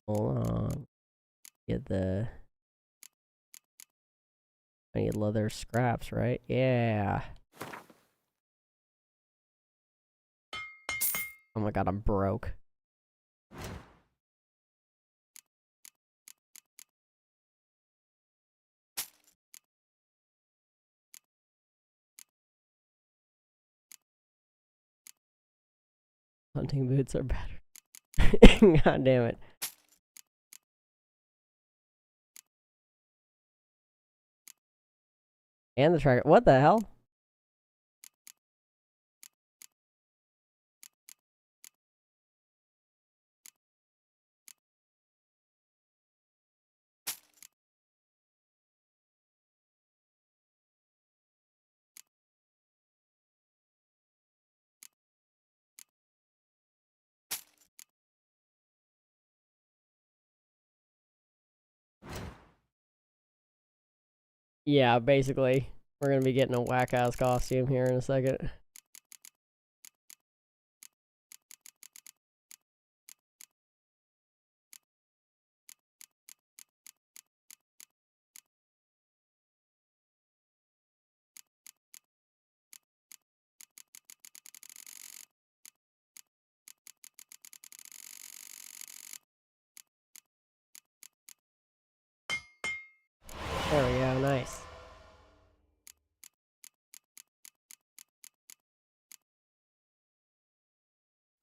Hold on. Get the... I need leather scraps, right? Yeah. Oh my god, I'm broke. Hunting boots are better. God damn it. And the tracker. What the hell? Yeah, basically. We're gonna be getting a whack-ass costume here in a second. There we go, nice.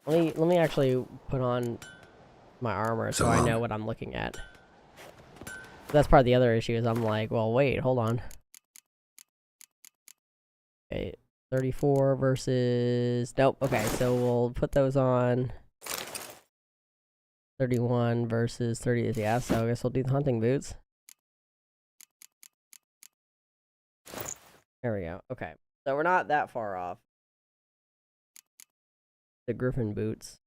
Let me actually put on my armor so I know what I'm looking at. That's part of the other issue is I'm like, well, wait, hold on. Okay, 34 versus... Nope, okay, so we'll put those on. 31 versus 30, yeah, so I guess we'll do the hunting boots. There we go, okay. So we're not that far off. The griffin boots.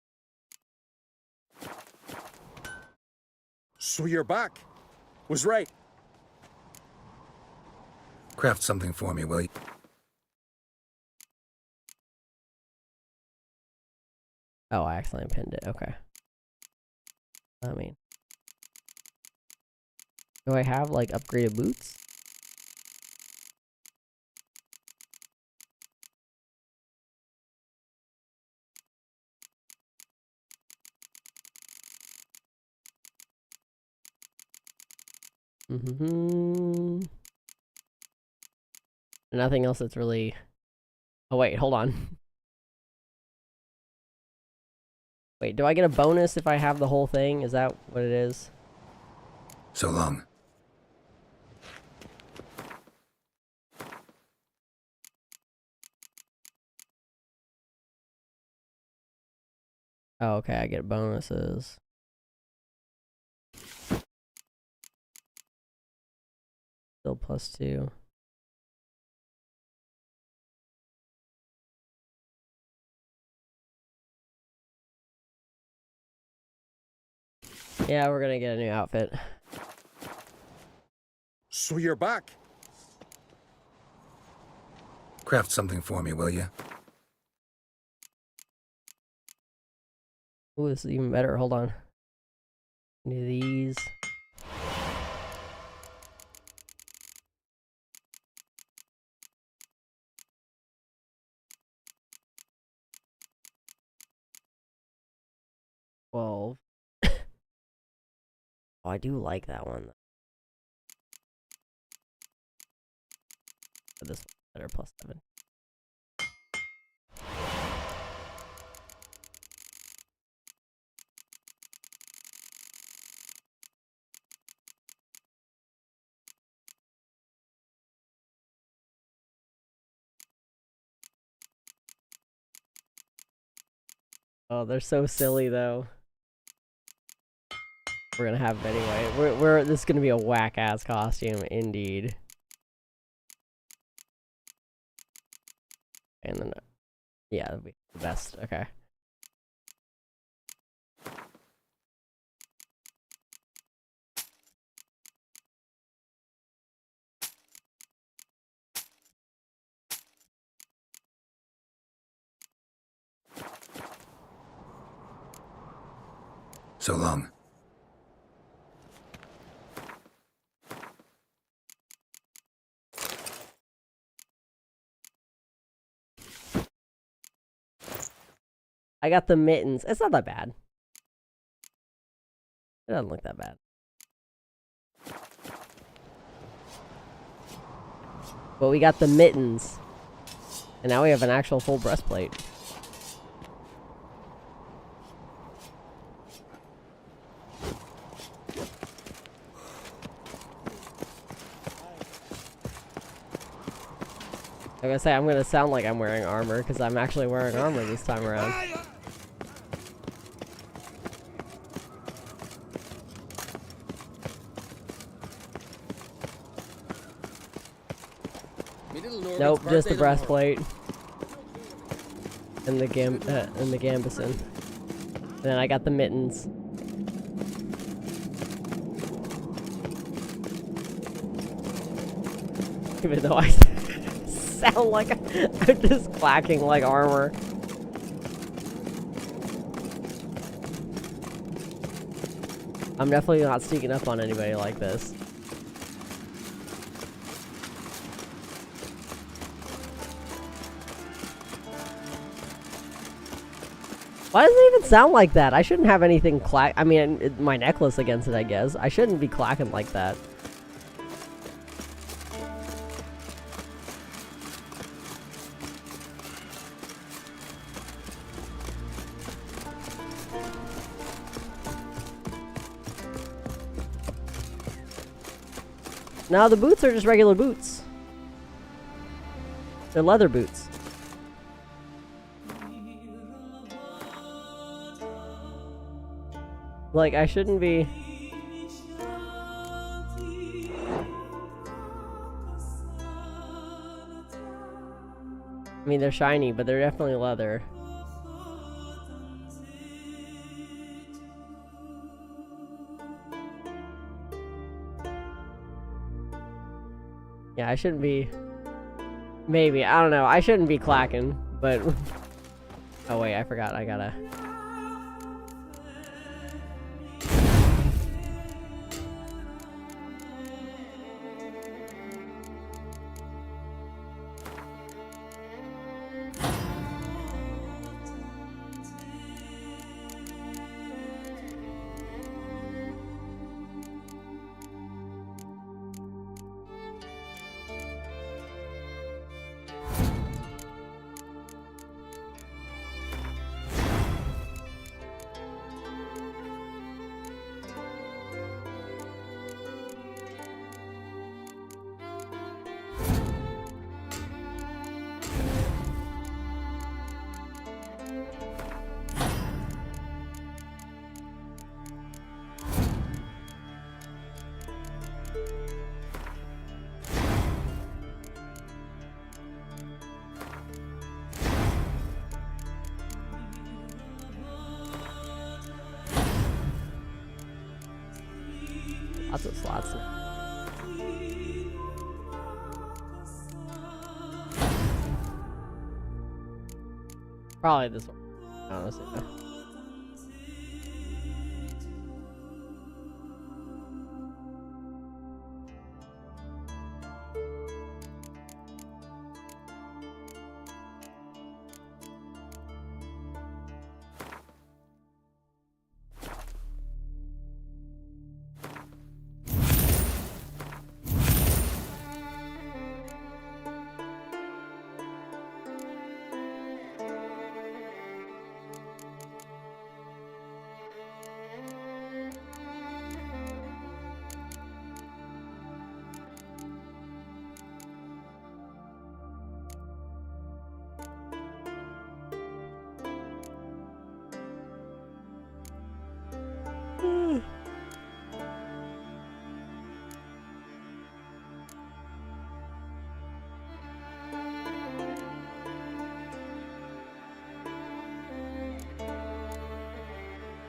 So you're back. Was right. Craft something for me, will you? Oh, I accidentally pinned it, okay. I mean... Do I have, like, upgraded boots? Nothing else that's really... Oh wait, hold on. Wait, do I get a bonus if I have the whole thing? Is that what it is? So long. Oh, okay, I get bonuses. Still +2. Yeah, we're gonna get a new outfit. So you're back. Craft something for me, will you? Ooh, this is even better. Hold on. Do these. Oh, I do like that one. But this one's better, +7. Oh, they're so silly though. We're gonna have them anyway. This is gonna be a whack-ass costume, indeed. And then, yeah, that'll be the best. Okay. So long. I got the mittens. It's not that bad. It doesn't look that bad. But we got the mittens. And now we have an actual full breastplate. I'm gonna say I'm gonna sound like I'm wearing armor because I'm actually wearing armor this time around. Nope, just the breastplate and the gambeson. And then I got the mittens. Even though I sound like I'm just clacking like armor. I'm definitely not sneaking up on anybody like this. Why does it even sound like that? I shouldn't have anything clack. I mean, my necklace against it, I guess. I shouldn't be clacking like that. No, the boots are just regular boots. They're leather boots. Like, I shouldn't be... I mean, they're shiny, but they're definitely leather. Yeah, I shouldn't be... Maybe, I don't know. I shouldn't be clacking, but... Oh wait, I forgot. I gotta... Lots of slots now. Probably this one, honestly.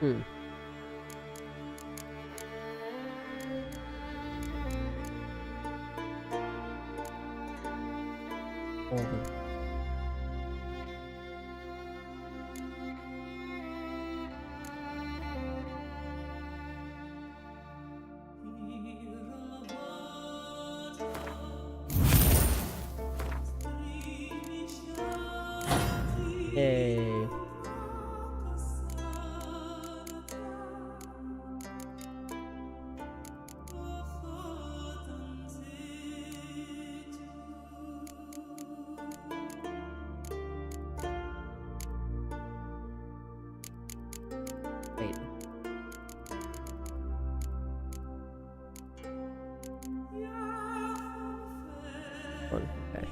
Hmm. Yay. Wait. One, okay.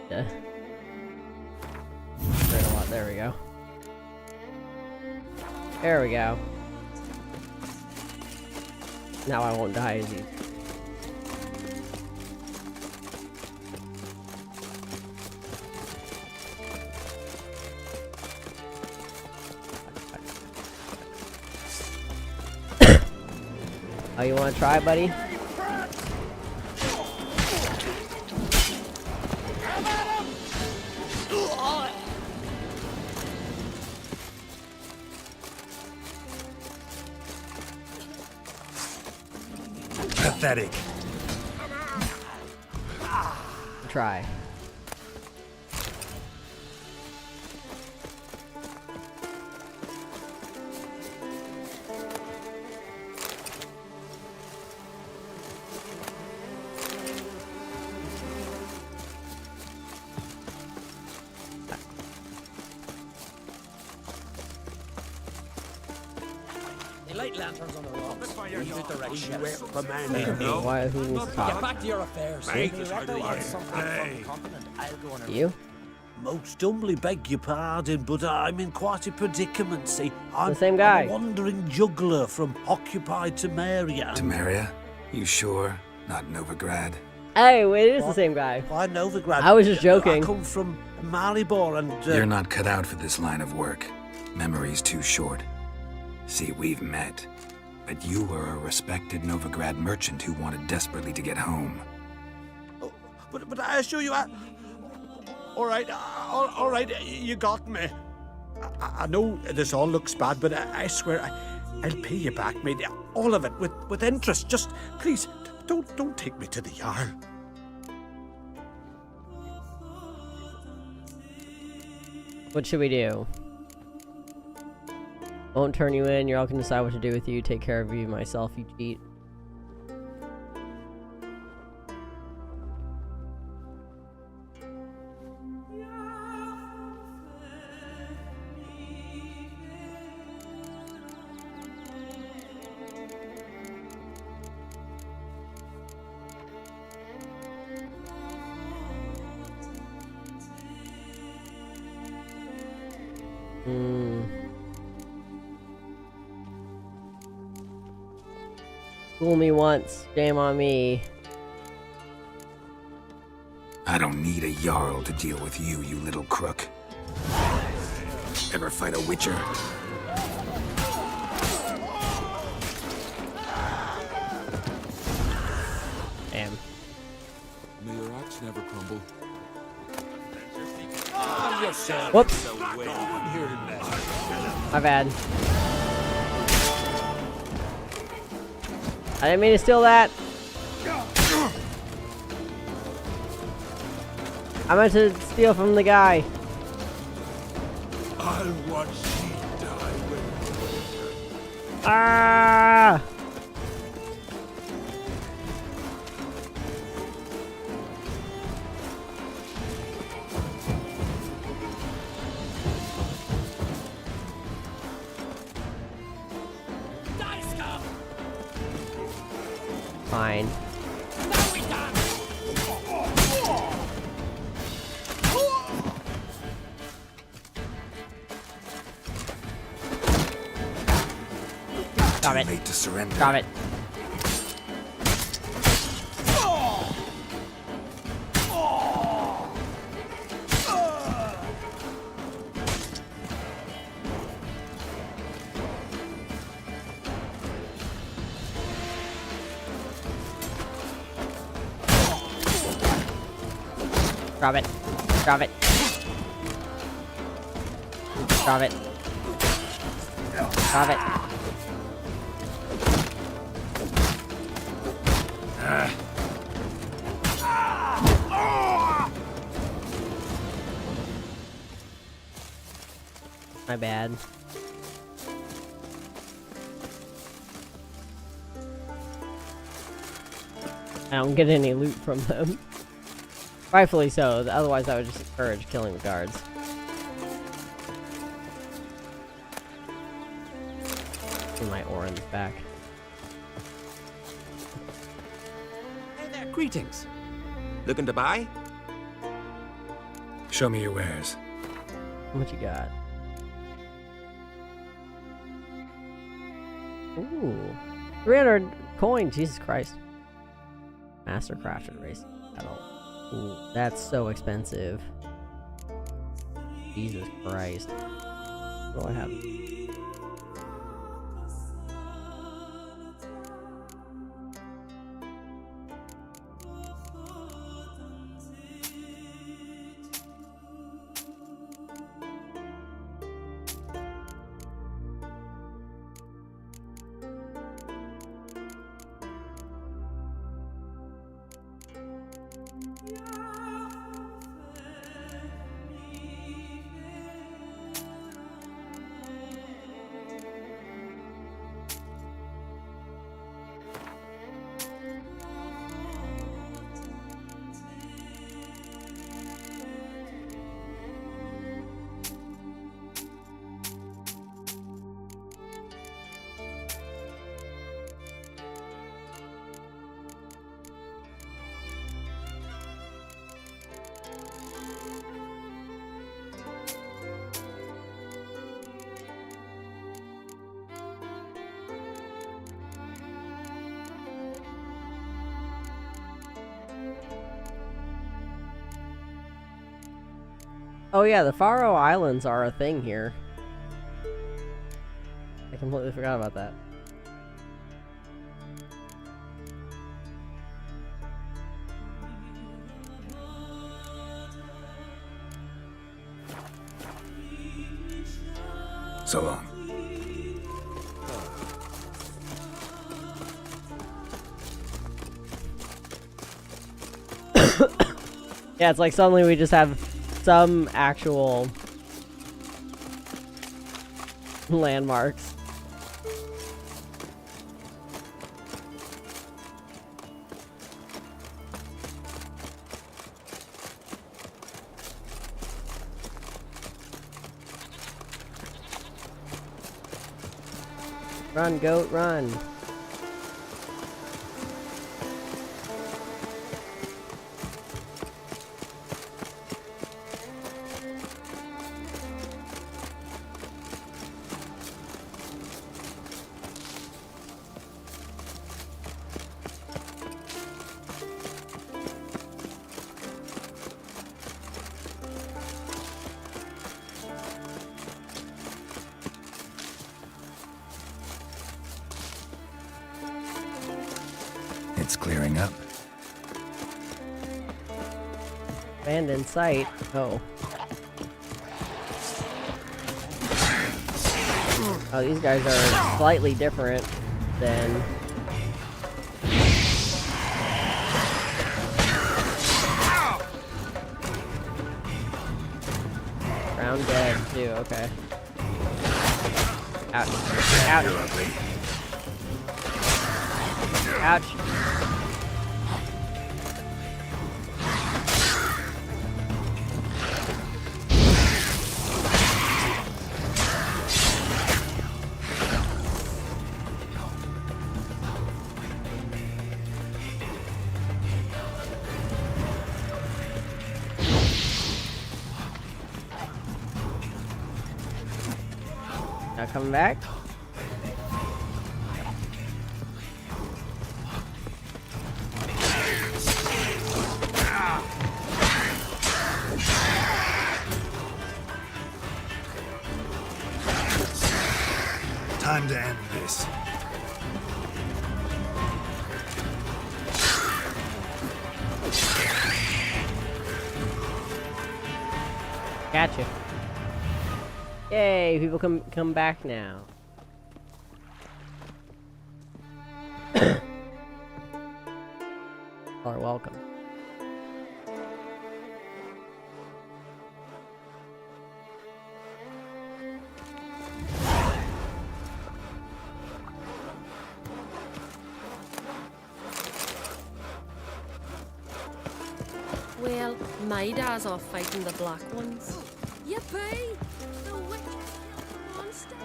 Yeah. Right a lot. There we go. There we go. Now I won't die as easy. Oh, you want to try, buddy? Pathetic. Try. Light lanterns on the rocks. Without direction. Why? Who needs to Get talk? back to your affairs. You? Most humbly beg your pardon, but I'm in quite a predicament, see. I'm The same guy. I'm a wandering juggler from occupied Temeria. Temeria? You sure? Not Novigrad? Hey, wait, it is the same guy. I know the grad. I was just joking. I come from Maribor and... You're not cut out for this line of work. Memory's too short. See, we've met. But you were a respected Novigrad merchant who wanted desperately to get home. Oh, but I assure you, all right, you got me. I know this all looks bad, but I swear I'll pay you back, mate. All of it, with interest. Just, please, don't take me to the Jarl. What should we do? Won't turn you in. You're all can decide what to do with you. Take care of you myself. You cheat. Fool me once, shame on me. I don't need a Jarl to deal with you, you little crook. Ever fight a Witcher? Damn. May your axe never crumble. Whoops. My bad. I didn't mean to steal that. I meant to steal from the guy. I'll watch thee die with Ah! Fine. Too late to surrender. Got it. Grab it. Grab it. Grab it. Grab it. My bad. I don't get any loot from them. Rightfully so, otherwise I would just encourage killing the guards. Get my Orin's back. Hey there, greetings. Looking to buy? Show me your wares. What you got? Ooh. 300 coin, Jesus Christ. Mastercrafted racing metal. Ooh, that's so expensive. Jesus Christ. What do I have? Oh yeah, the Faroe Islands are a thing here. I completely forgot about that. So long. Yeah, it's like suddenly we just have some actual landmarks. Run, goat, run. It's clearing up. And in sight. Oh. Oh, these guys are slightly different than... Round dead, too, okay. Ouch. Ouch. Ouch. Now coming back. Time to end this. Gotcha. Yay, people come back now. Are welcome. Well, my dad's off fighting the black ones. Yippee! The witch killed the monster!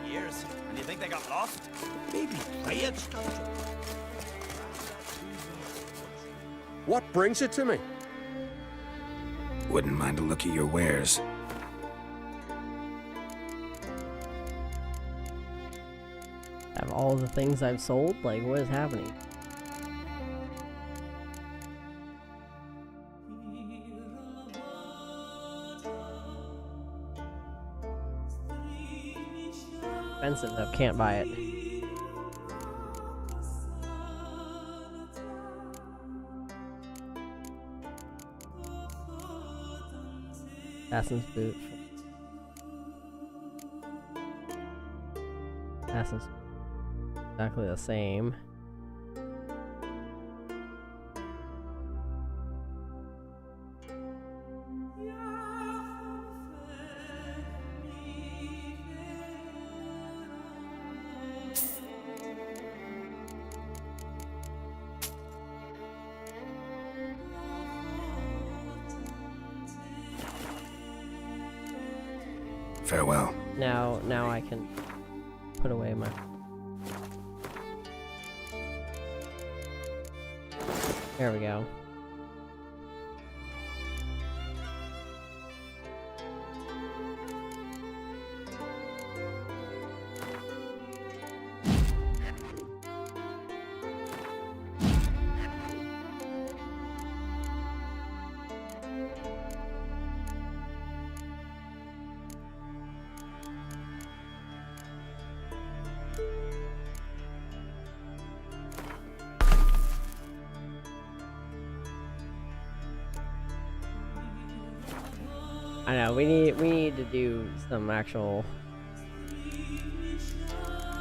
Years, and you think they got lost? Maybe play it, don't you? What brings it to me? Wouldn't mind a look at your wares. Have all the things I've sold? Like, what is happening? Expensive though, can't buy it. Assassin's boot. Assassin's exactly the same. Farewell. Now I can put away my... There we go. I know, we need to do some actual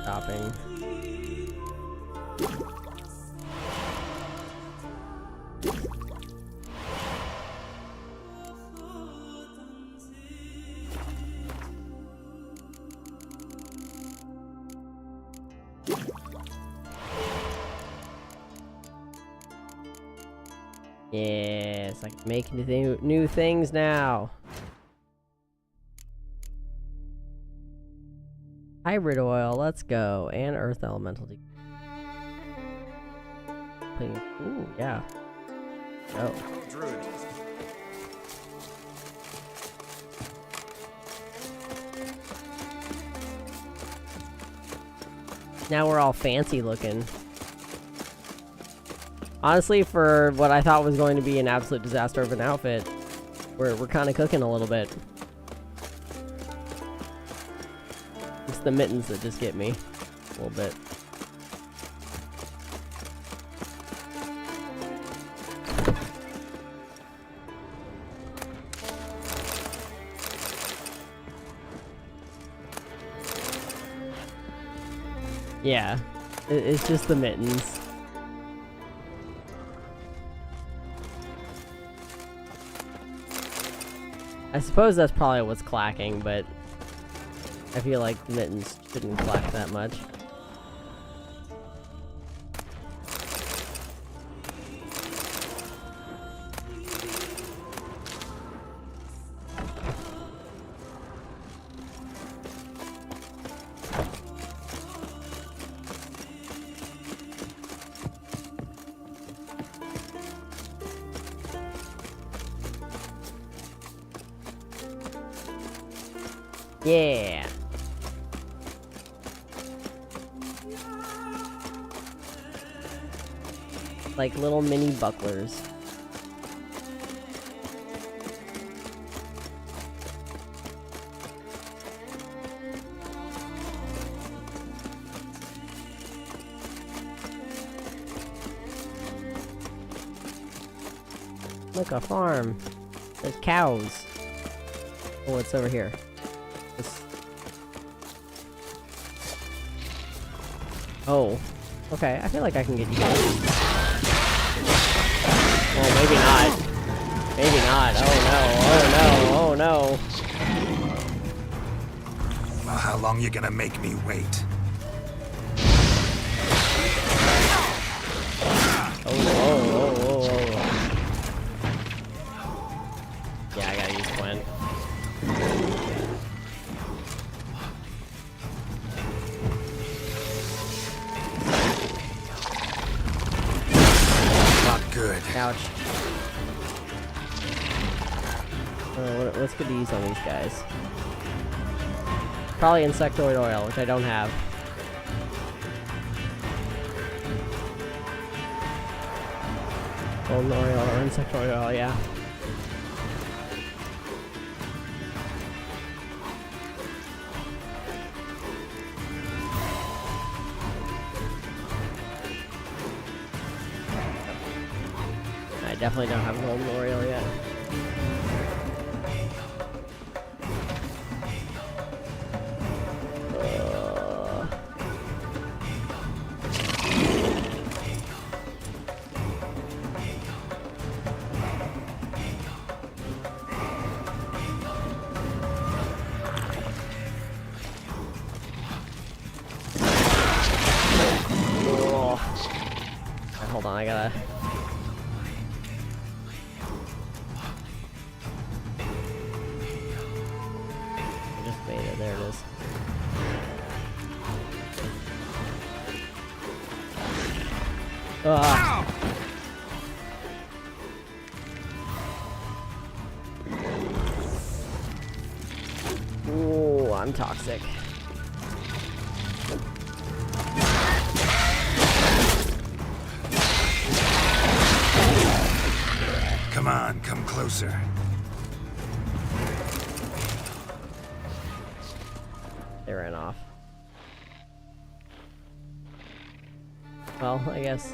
shopping. Yes, I can make new things now. Hybrid oil, let's go. And earth elemental. Ooh, yeah. Oh. Now we're all fancy looking. Honestly, for what I thought was going to be an absolute disaster of an outfit, we're kind of cooking a little bit. It's the mittens that just get me a little bit. Yeah, it's just the mittens. I suppose that's probably what's clacking, but I feel like the mittens shouldn't clack that much. Yeah. Like little mini bucklers. Look, a farm. There's cows. Oh, what's over here? Oh, okay. I feel like I can get you guys. Oh, maybe not. Maybe not. Oh no. Oh no. Oh no. Well, how long you gonna make me wait? Oh. Yeah, I gotta use Gwen. Good. Ouch. What's good to use on these guys? Probably insectoid oil, which I don't have. Golden oil or insectoid oil, yeah. I definitely don't have golden oil yet. Hold on, I gotta... There it is. Ooh, I'm toxic. Come on, come closer. They ran off. Well, I guess.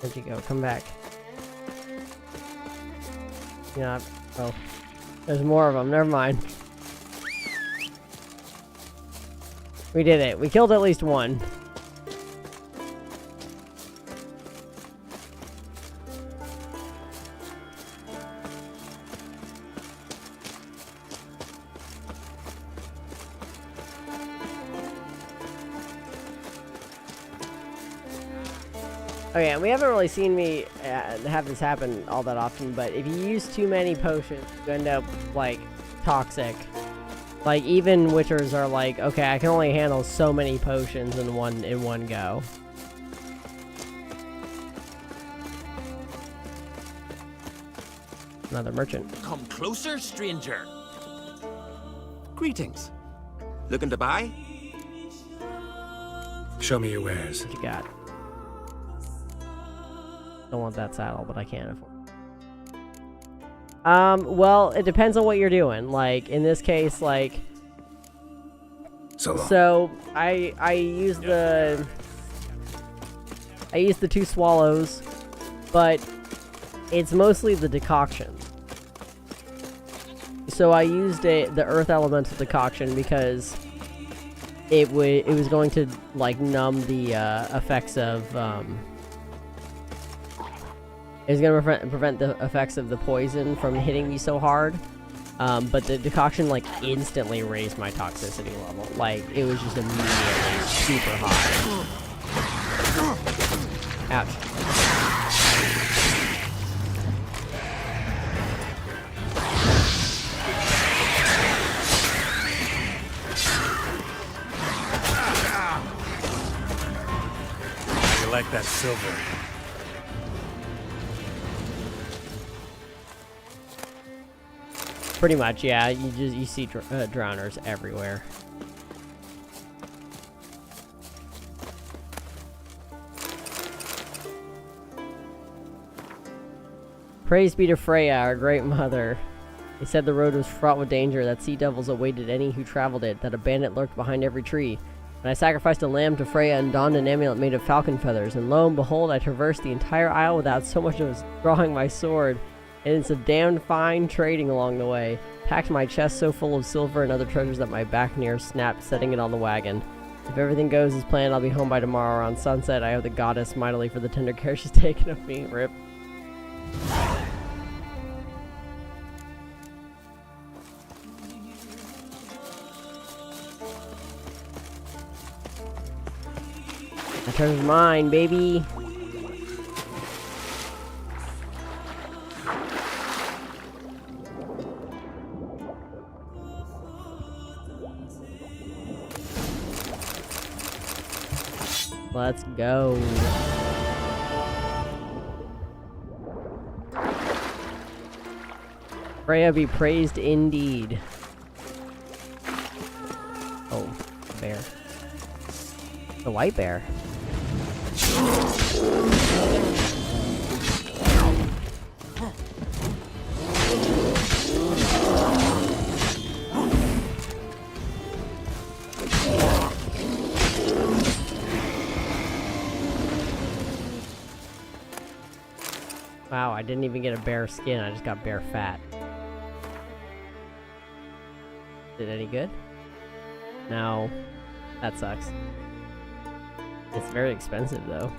Where'd you go? Come back. Yeah. Oh. There's more of them. Never mind. We did it. We killed at least one. Okay, and we haven't really seen me have this happen all that often, but if you use too many potions, you end up, like, toxic. Like, even witchers are like, okay, I can only handle so many potions in one go. Another merchant. Come closer, stranger. Greetings. Looking to buy? Show me your wares. What you got? Don't want that saddle, but I can't afford it. Well, it depends on what you're doing. Like, in this case, like... So, I use the... I use the 2 swallows, but it's mostly the decoction. So I used the earth elemental decoction because it was going to, like, numb the effects of... It was going to prevent the effects of the poison from hitting me so hard. But the decoction, like, instantly raised my toxicity level. Like, it was just immediately super high. Ouch. You like that silver? Pretty much, yeah. You see drowners everywhere. Praise be to Freya, our great mother. They said the road was fraught with danger, that sea devils awaited any who traveled it, that a bandit lurked behind every tree. And I sacrificed a lamb to Freya and donned an amulet made of falcon feathers, and lo and behold, I traversed the entire isle without so much as drawing my sword. And it's a damned fine trading along the way. Packed my chest so full of silver and other treasures that my back near snapped, setting it on the wagon. If everything goes as planned, I'll be home by tomorrow around sunset. I owe the goddess mightily for the tender care she's taken of me. Rip. My treasure's mine, baby. Let's go. Freya be praised indeed. Oh, bear. The white bear. Wow, I didn't even get a bear skin, I just got bear fat. Is it any good? No. That sucks. It's very expensive though.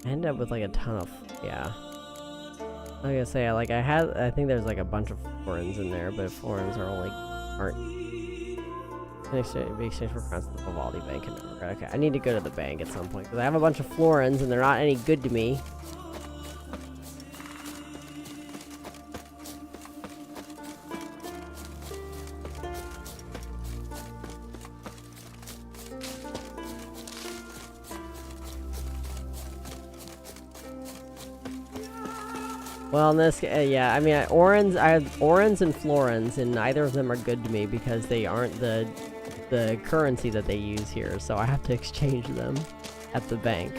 I ended up with like a ton of, yeah. I was gonna say, like, I think there's like a bunch of florins in there, but florins aren't in exchange for crowns at the Vivaldi Bank in Novigrad. Okay, I need to go to the bank at some point, because I have a bunch of florins and they're not any good to me. Well, in this, yeah, I mean, I have orans and florins, and neither of them are good to me because they aren't the currency that they use here, so I have to exchange them at the bank.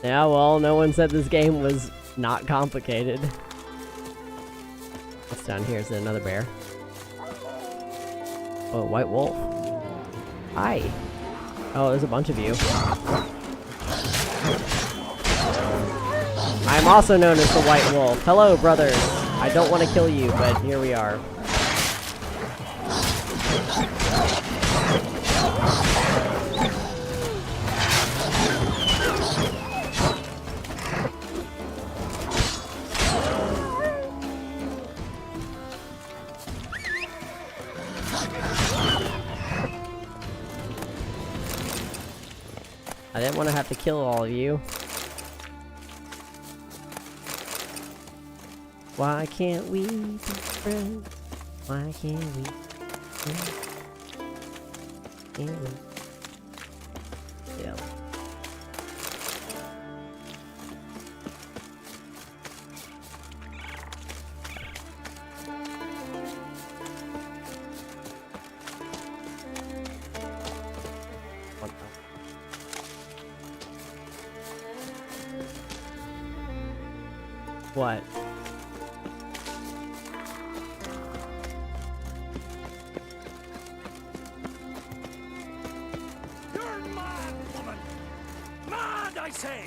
Yeah, well, no one said this game was not complicated. What's down here? Is there another bear? Oh, white wolf. Hi. Oh, there's a bunch of you. I'm also known as the White Wolf. Hello, brothers. I don't want to kill you, but here we are. I didn't want to have to kill all of you. Why can't we be friends? Why can't we be friends? Can't we? Yeah. What? You're mad, woman! Mad, I say!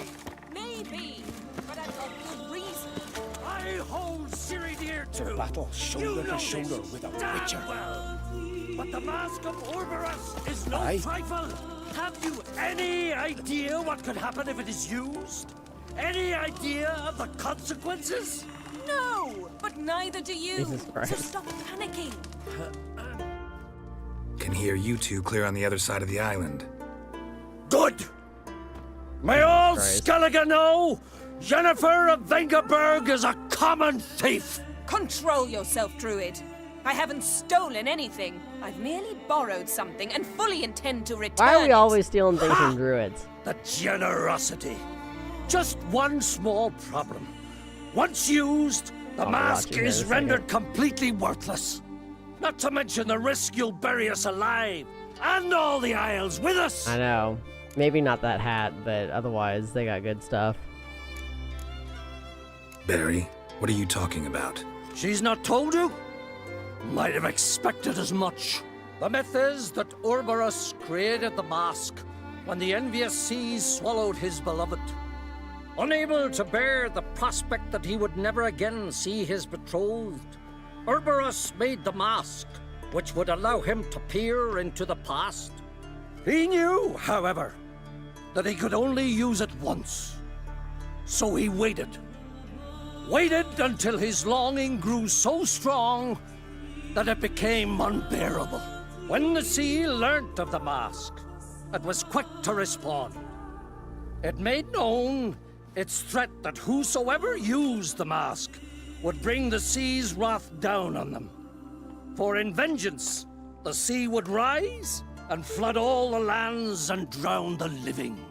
Maybe, but I've got good reason. I hold Ciri dear to Battle shoulder to shoulder with a witcher. Well. But the mask of Orberus is no Aye. trifle. Have you any idea what could happen if it is used? Any idea of the consequences? No, but neither do you. Jesus So Christ. stop panicking. Can hear you two clear on the other side of the island. Good! May all Christ. Skellige know Jennifer of Vengerberg is a common thief! Control yourself, Druid. I haven't stolen anything. I've merely borrowed something and fully intend to return Why are we it. always stealing things from druids? The generosity. Just one small problem. Once used, the I'll mask watch it here in is a rendered completely worthless. Not to mention the risk you'll bury us alive, and all the Isles with us! I know. Maybe not that hat, but otherwise they got good stuff. Barry, what are you talking about? She's not told you? Might have expected as much. The myth is that Orberus created the mask when the envious seas swallowed his beloved. Unable to bear the prospect that he would never again see his betrothed, Orberus made the mask, which would allow him to peer into the past. He knew, however, that he could only use it once. So he waited. Waited until his longing grew so strong that it became unbearable. When the sea learnt of the mask, it was quick to respond. It made known its threat that whosoever used the mask would bring the sea's wrath down on them. For in vengeance, the sea would rise and flood all the lands and drown the living.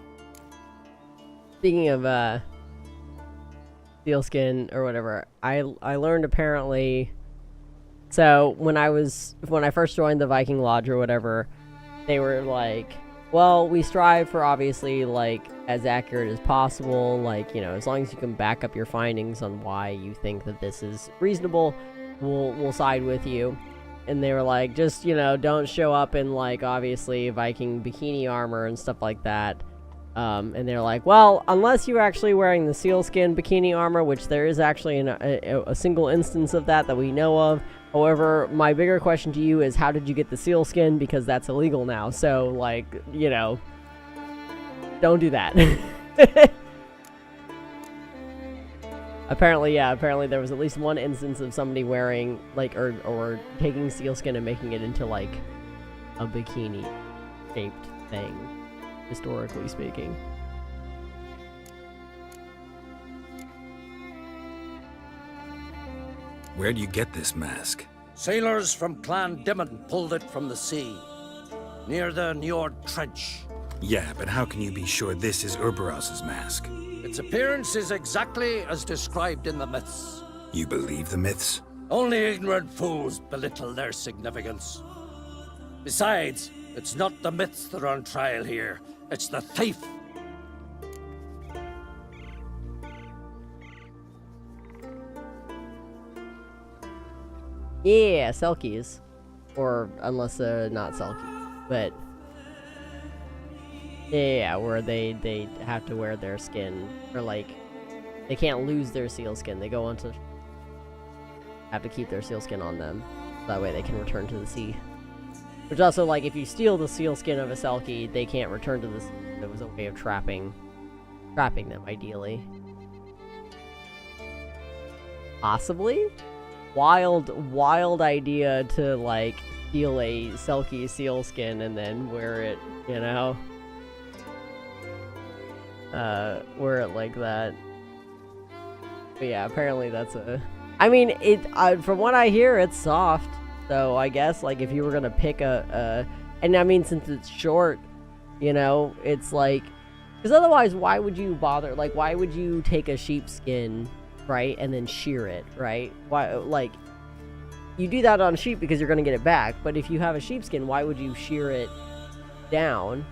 Speaking of sealskin or whatever, I learned apparently. So when I first joined the Viking Lodge or whatever, they were like, well, we strive for obviously like as accurate as possible, like, you know, as long as you can back up your findings on why you think that this is reasonable, we'll side with you. And they were like, just, you know, don't show up in like obviously Viking bikini armor and stuff like that. And they're like, well, unless you're actually wearing the sealskin bikini armor, which there is actually a single instance of that we know of. However, my bigger question to you is, how did you get the sealskin? Because that's illegal now. So, like, you know, don't do that. Apparently there was at least one instance of somebody wearing, like, or taking sealskin and making it into, like, a bikini-shaped thing, historically speaking. Where'd you get this mask? Sailors from Clan Dimon pulled it from the sea, near the Njord Trench. Yeah, but how can you be sure this is Urberos's mask? Its appearance is exactly as described in the myths. You believe the myths? Only ignorant fools belittle their significance. Besides, it's not the myths that are on trial here, it's the thief. Yeah, Selkies. Or unless they're not Selkies. But yeah, where they have to wear their skin, or like they can't lose their seal skin. They go onto have to keep their seal skin on them. That way they can return to the sea. Which also, like, if you steal the seal skin of a Selkie, they can't return to the sea. It was a way of trapping them, ideally. Possibly? Wild idea to, like, steal a Selkie seal skin and then wear it, you know? Wear it like that. But yeah, apparently that's a... I mean, from what I hear, it's soft. So I guess, like, if you were gonna pick and I mean, since it's short, you know, it's like... Because otherwise, why would you bother? Like, why would you take a sheepskin, right, and then shear it, right? Why, like, you do that on sheep because you're gonna get it back. But if you have a sheepskin, why would you shear it down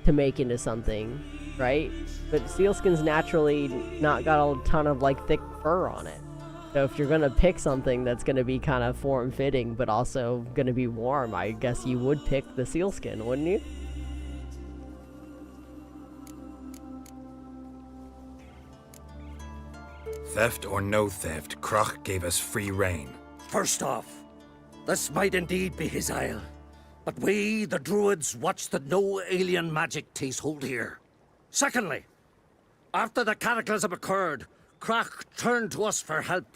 to make into something, right? But sealskin's naturally not got a ton of, like, thick fur on it. So if you're gonna pick something that's gonna be kind of form-fitting, but also gonna be warm, I guess you would pick the sealskin, wouldn't you? Theft or no theft, Krach gave us free rein. First off, this might indeed be his isle, but we, the Druids, watch that no alien magic takes hold here. Secondly, after the cataclysm occurred, Krach turned to us for help,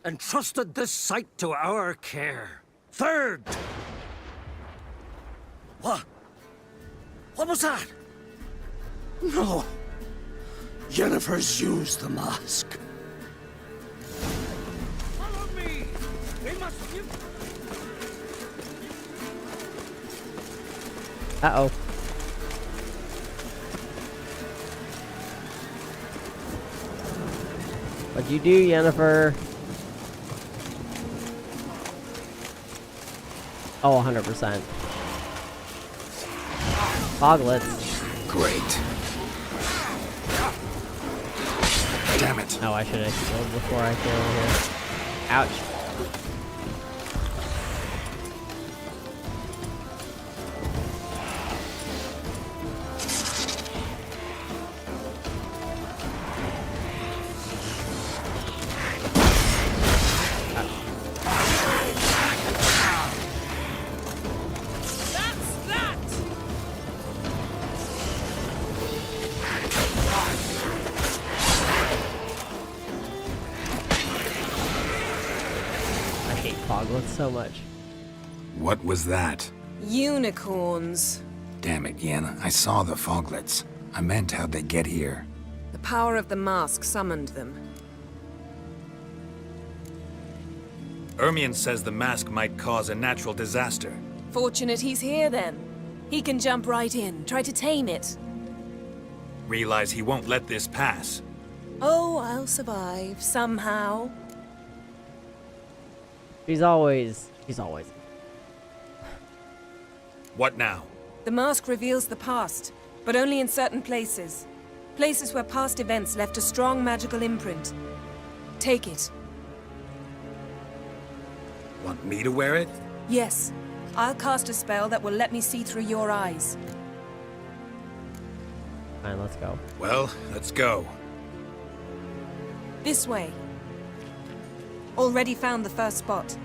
and trusted this site to our care. Third! What? What was that? No. Yennefer's used the mask. Follow me! We must... Uh-oh. What'd you do, Yennefer? Oh, 100%. Foglets. Great. Damn it. Oh, I should have killed before I killed here. Ouch. So much. What was that? Unicorns. Damn it, Yen. I saw the foglets. I meant how'd they get here? The power of the mask summoned them. Ermion says the mask might cause a natural disaster. Fortunate he's here, then. He can jump right in, try to tame it. Realize he won't let this pass. Oh, I'll survive, somehow. She's always... What now? The mask reveals the past, but only in certain places. Places where past events left a strong magical imprint. Take it. Want me to wear it? Yes. I'll cast a spell that will let me see through your eyes. Fine, let's go. Well, let's go. This way. Already found the first spot.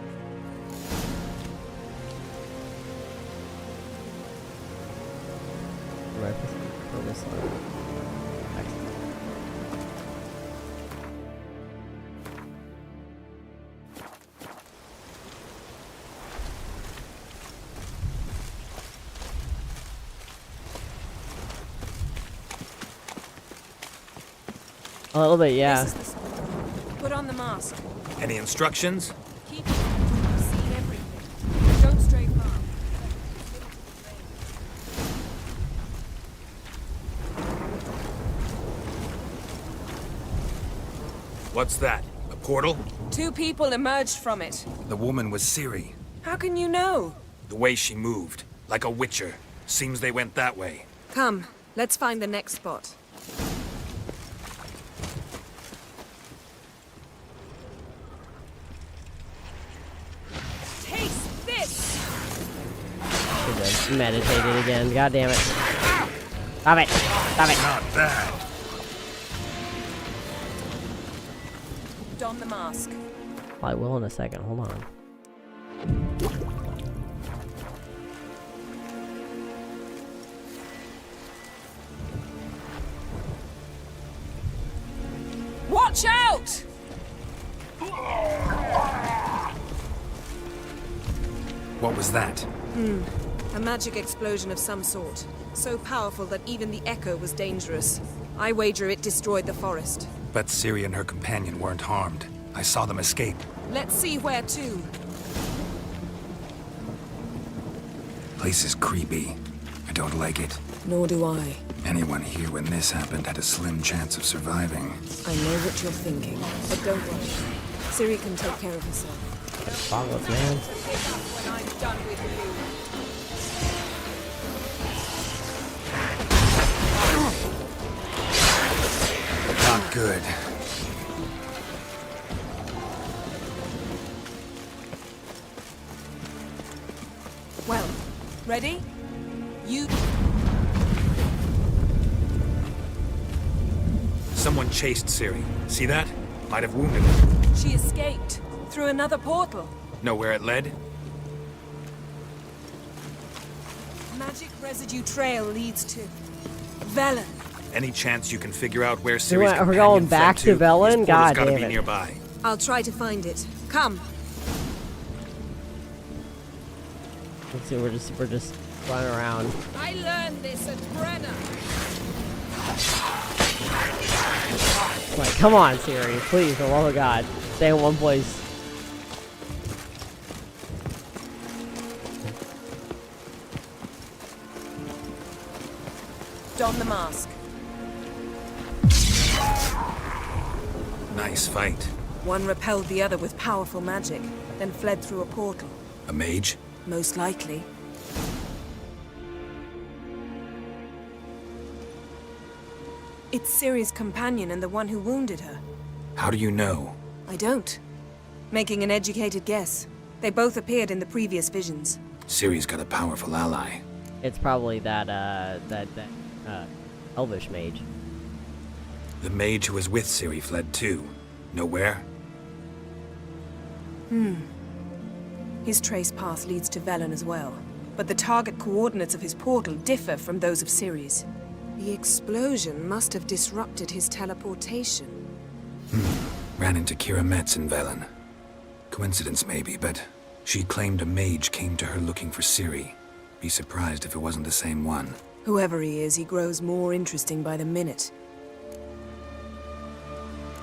A little bit, yeah. This is the spot. Put on the mask. Any instructions? Keep it. You've seen everything. Don't stray far. What's that? A portal? 2 people emerged from it. The woman was Ciri. How can you know? The way she moved. Like a witcher. Seems they went that way. Come, let's find the next spot. meditated again. God damn it. Stop it. Stop it. Not bad. Don the mask. I will in a second. Hold on. Watch out! What was that? A magic explosion of some sort. So powerful that even the echo was dangerous. I wager it destroyed the forest. But Ciri and her companion weren't harmed. I saw them escape. Let's see where to. Place is creepy. I don't like it. Nor do I. Anyone here when this happened had a slim chance of surviving. I know what you're thinking, but don't worry. Ciri can take care of herself. Follow us, man. When I'm done with you. Not good. Well, ready? You... Someone chased Ciri. See that? Might have wounded her. She escaped. Through another portal. Know where it led? Magic residue trail leads to... Velen. Any chance you can figure out where We Ciri's we're companion going back fled to Velen? This portal's God gotta damn be it. nearby. I'll try to find it. Come. Let's see, we're just running around. I learned this at Brenna. Like, come on, Ciri, please, for the love of God, stay in one place. Don the mask. Nice fight. One repelled the other with powerful magic, then fled through a portal. A mage? Most likely. It's Ciri's companion and the one who wounded her. How do you know? I don't. Making an educated guess. They both appeared in the previous visions. Ciri's got a powerful ally. It's probably that elvish mage. The mage who was with Ciri fled too. Know where? His trace path leads to Velen as well. But the target coordinates of his portal differ from those of Ciri's. The explosion must have disrupted his teleportation. Ran into Kira Metz in Velen. Coincidence maybe, but she claimed a mage came to her looking for Ciri. Be surprised if it wasn't the same one. Whoever he is, he grows more interesting by the minute.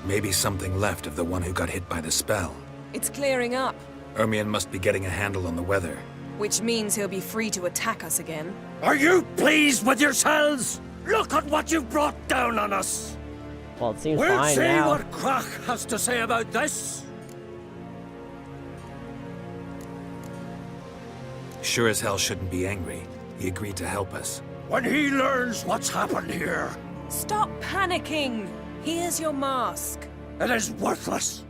Maybe something left of the one who got hit by the spell. It's clearing up, Ermion must be getting a handle on the weather. which means he'll be free to attack us again. Are you pleased with yourselves? Look at what you've brought down on us. Well, it seems We'll fine see now. what Crach has to say about this. Sure as hell shouldn't be angry. He agreed to help us. When he learns what's happened here, Stop panicking! Here's your mask. it is worthless.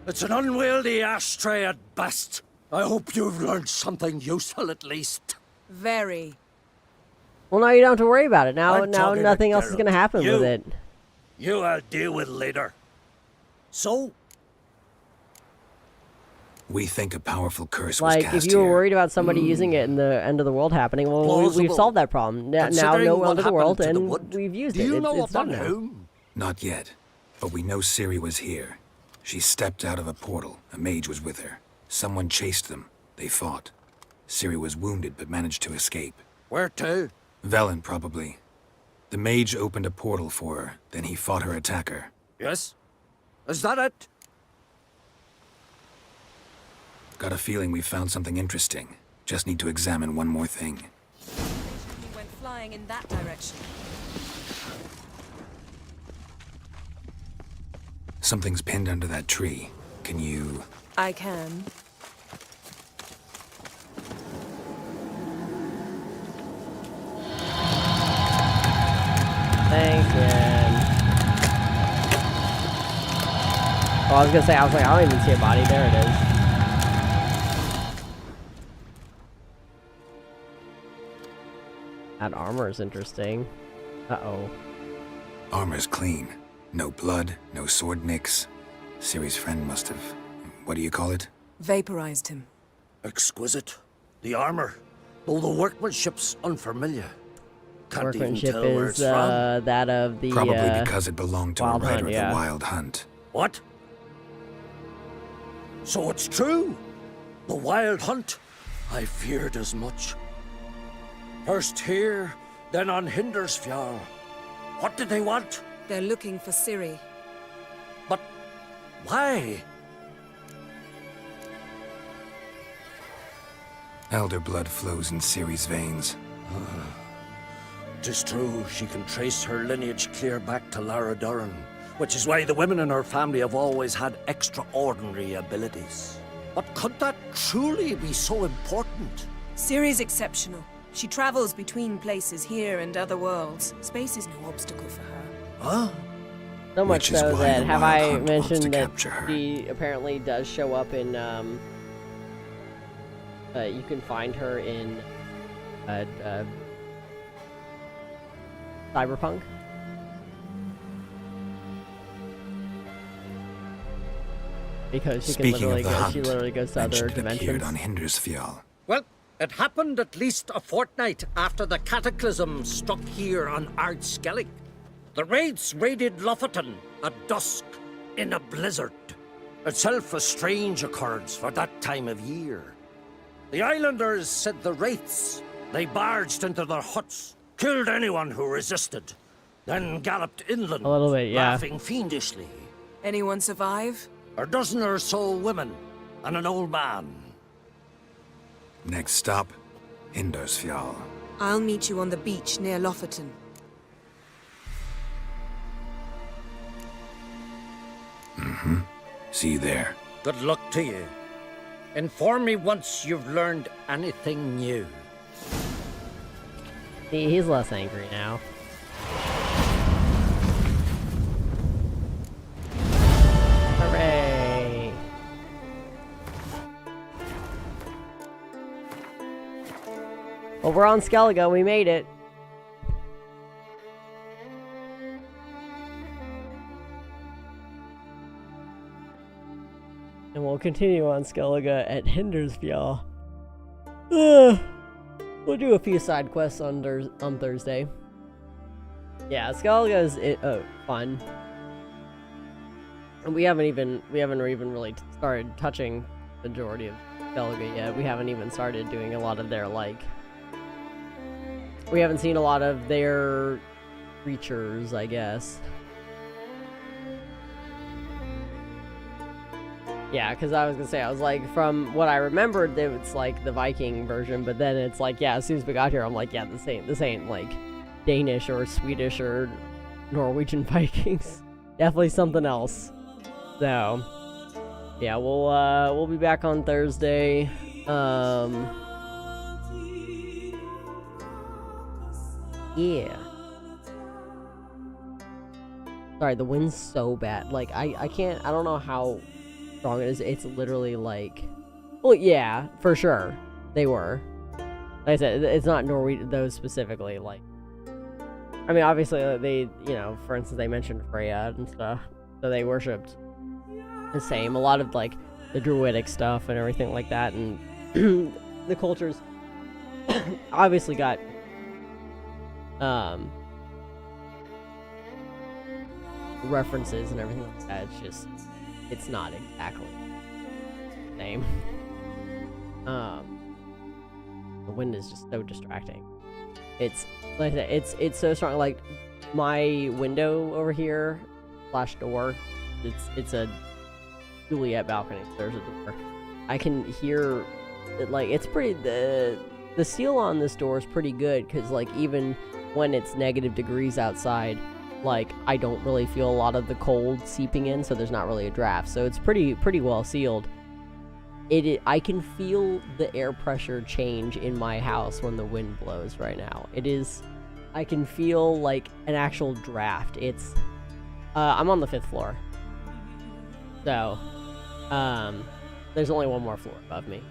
It's an unwieldy ashtray at best. I hope you've learned something useful at least. Very. Well, now you don't have to worry about it. Now, I'm talking to nothing else is Geralt. going to happen You. with it. You I'll deal with later. So, We think a powerful curse was Like, cast if you were here. worried about somebody using it in the end of the world happening, well, we've Plausible. solved that problem. Now Considering no what end of the world, happened to the and wood, we've used do it. you know It's done upon now. whom? Not yet, but we know Ciri was here. She stepped out of a portal. A mage was with her. Someone chased them. They fought. Ciri was wounded but managed to escape. Where to? Velen, probably. The mage opened a portal for her, then he fought her attacker. Yes? Is that it? Got a feeling we found something interesting. Just need to examine one more thing. He went flying in that direction. Something's pinned under that tree. Can you... I can. Thanks, man. Oh, I was gonna say, I don't even see a body. There it is. That armor is interesting. Uh-oh. Armor's clean. No blood, no sword nicks. Ciri's friend must have... what do you call it? Vaporized him. Exquisite. The armor, though the workmanship's unfamiliar. Can't even Workmanship tell where is it's from. that of the Probably because it belonged to a Wild rider Hunt, of yeah. the Wild Hunt. What? So it's true? The Wild Hunt? I feared as much. First here, then on Hindersfjall. What did they want? They're looking for Ciri. But why? Elder blood flows in Ciri's veins. 'Tis true, she can trace her lineage clear back to Lara Duran, which is why the women in her family have always had extraordinary abilities. But could that truly be so important? Ciri's exceptional. She travels between places here and other worlds. Space is no obstacle for her. Huh? So much Which is so why that the have Wild I Hunt wants to mentioned that capture her. she apparently does show up in you can find her in Cyberpunk. Because she Speaking can literally of the go, hunt, she literally goes to other mentioned it appeared dimensions. on Hindersfjall. Well, it happened at least a fortnight after the cataclysm struck here on Ardskellig. The raids raided Lofoten at dusk in a blizzard. Itself a strange occurrence for that time of year. The islanders said the wraiths. They barged into their huts, killed anyone who resisted, then galloped inland, A little bit, yeah. laughing fiendishly. Anyone survive? A dozen or so women and an old man. Next stop, Hindersfjall. I'll meet you on the beach near Lofoten. Mm-hmm. See you there. Good luck to you. Inform me once you've learned anything new. See, he's less angry now. Hooray! Well, we're on Skellige. We made it. And we'll continue on Skellige at Hindersfjall. We'll do a few side quests on Thursday. Yeah, Skellige is fun. And we haven't even really started touching the majority of Skellige yet. We haven't even started doing a lot of their we haven't seen a lot of their creatures, I guess. Yeah, because I was gonna say, I was like, from what I remembered, it's like the Viking version, but then it's like, yeah, as soon as we got here, I'm like, yeah, this ain't like Danish or Swedish or Norwegian Vikings. Definitely something else. So, yeah, we'll be back on Thursday. Yeah. Sorry, the wind's so bad. Like, I can't, I don't know how strong it is. It's literally like, well, yeah, for sure they were. Like I said, it's not Norwegian, those specifically. Like, I mean, obviously they, for instance, they mentioned Freya and stuff, so they worshipped the same. A lot of like the druidic stuff and everything like that, and the cultures obviously got references and everything like that. It's just, it's not exactly the same. The wind is just so distracting. It's like I said, it's so strong. Like my window over here / door, it's a Juliet balcony. There's a door. I can hear it, like it's pretty. The seal on this door is pretty good because like even when it's negative degrees outside, like I don't really feel a lot of the cold seeping in, so there's not really a draft. So it's pretty well sealed. I can feel the air pressure change in my house when the wind blows right now. I can feel like an actual draft. It's I'm on the 5th floor. So there's only one more floor above me.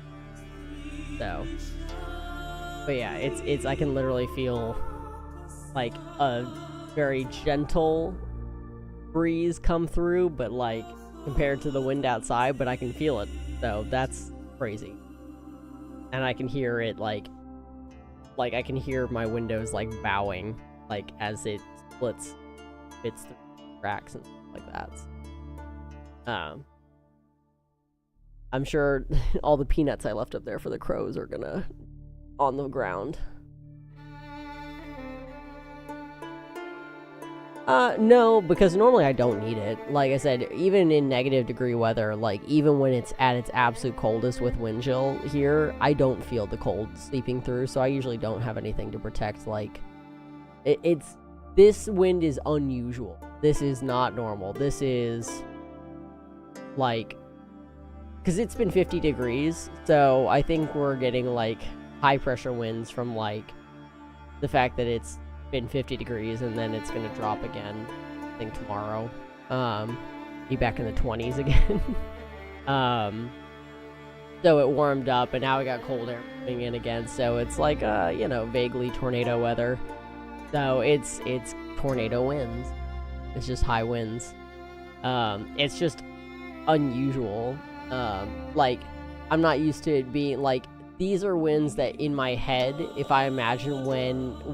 So But yeah, it's I can literally feel like a very gentle breeze come through, but like compared to the wind outside, but I can feel it. So that's crazy. And I can hear it like I can hear my windows like bowing like as it fits through cracks and stuff like that. I'm sure all the peanuts I left up there for the crows are gonna on the ground. No, because normally I don't need it. Like I said, even in negative degree weather, like even when it's at its absolute coldest with wind chill here, I don't feel the cold sleeping through, so I usually don't have anything to protect. Like, this wind is unusual. This is not normal. This is, like, because it's been 50 degrees, so I think we're getting, like, high pressure winds from, like, the fact that it's been 50 degrees and then it's gonna drop again, I think tomorrow. Be back in the 20s again. So it warmed up and now we got cold air coming in again, so it's like you know, vaguely tornado weather. So it's tornado winds. It's just high winds. It's just unusual. Like, I'm not used to it being like, these are winds that in my head, if I imagine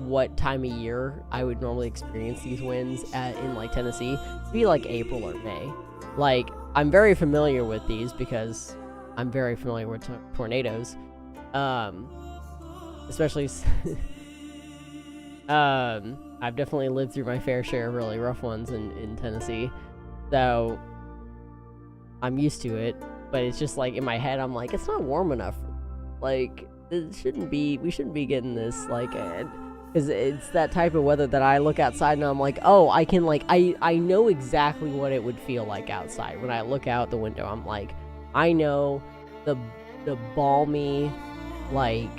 what time of year I would normally experience these winds in like Tennessee, it'd be like April or May. Like, I'm very familiar with these because I'm very familiar with tornadoes. Especially, I've definitely lived through my fair share of really rough ones in Tennessee. So, I'm used to it, but it's just like in my head, I'm like, it's not warm enough. Like, we shouldn't be getting this, like, because it's that type of weather that I look outside and I'm like, oh, I can, like, I know exactly what it would feel like outside. When I look out the window, I'm like, I know the balmy, like,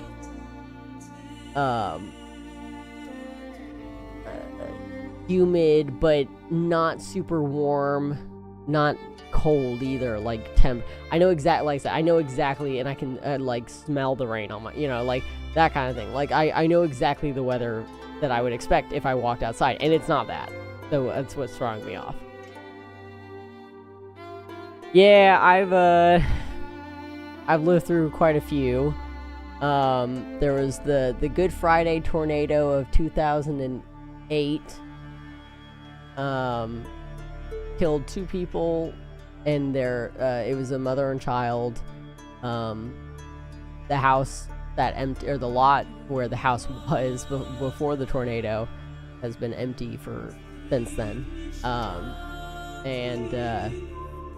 humid, but not super warm, not cold either, like temp. I know exactly, like I said, I know exactly, and I can like smell the rain on my, you know, like that kind of thing. Like I know exactly the weather that I would expect if I walked outside, and it's not that. So that's what's throwing me off. Yeah, I've lived through quite a few. There was the Good Friday tornado of 2008. Killed 2 people. And it was a mother and child. The house or the lot where the house was before the tornado has been empty since then.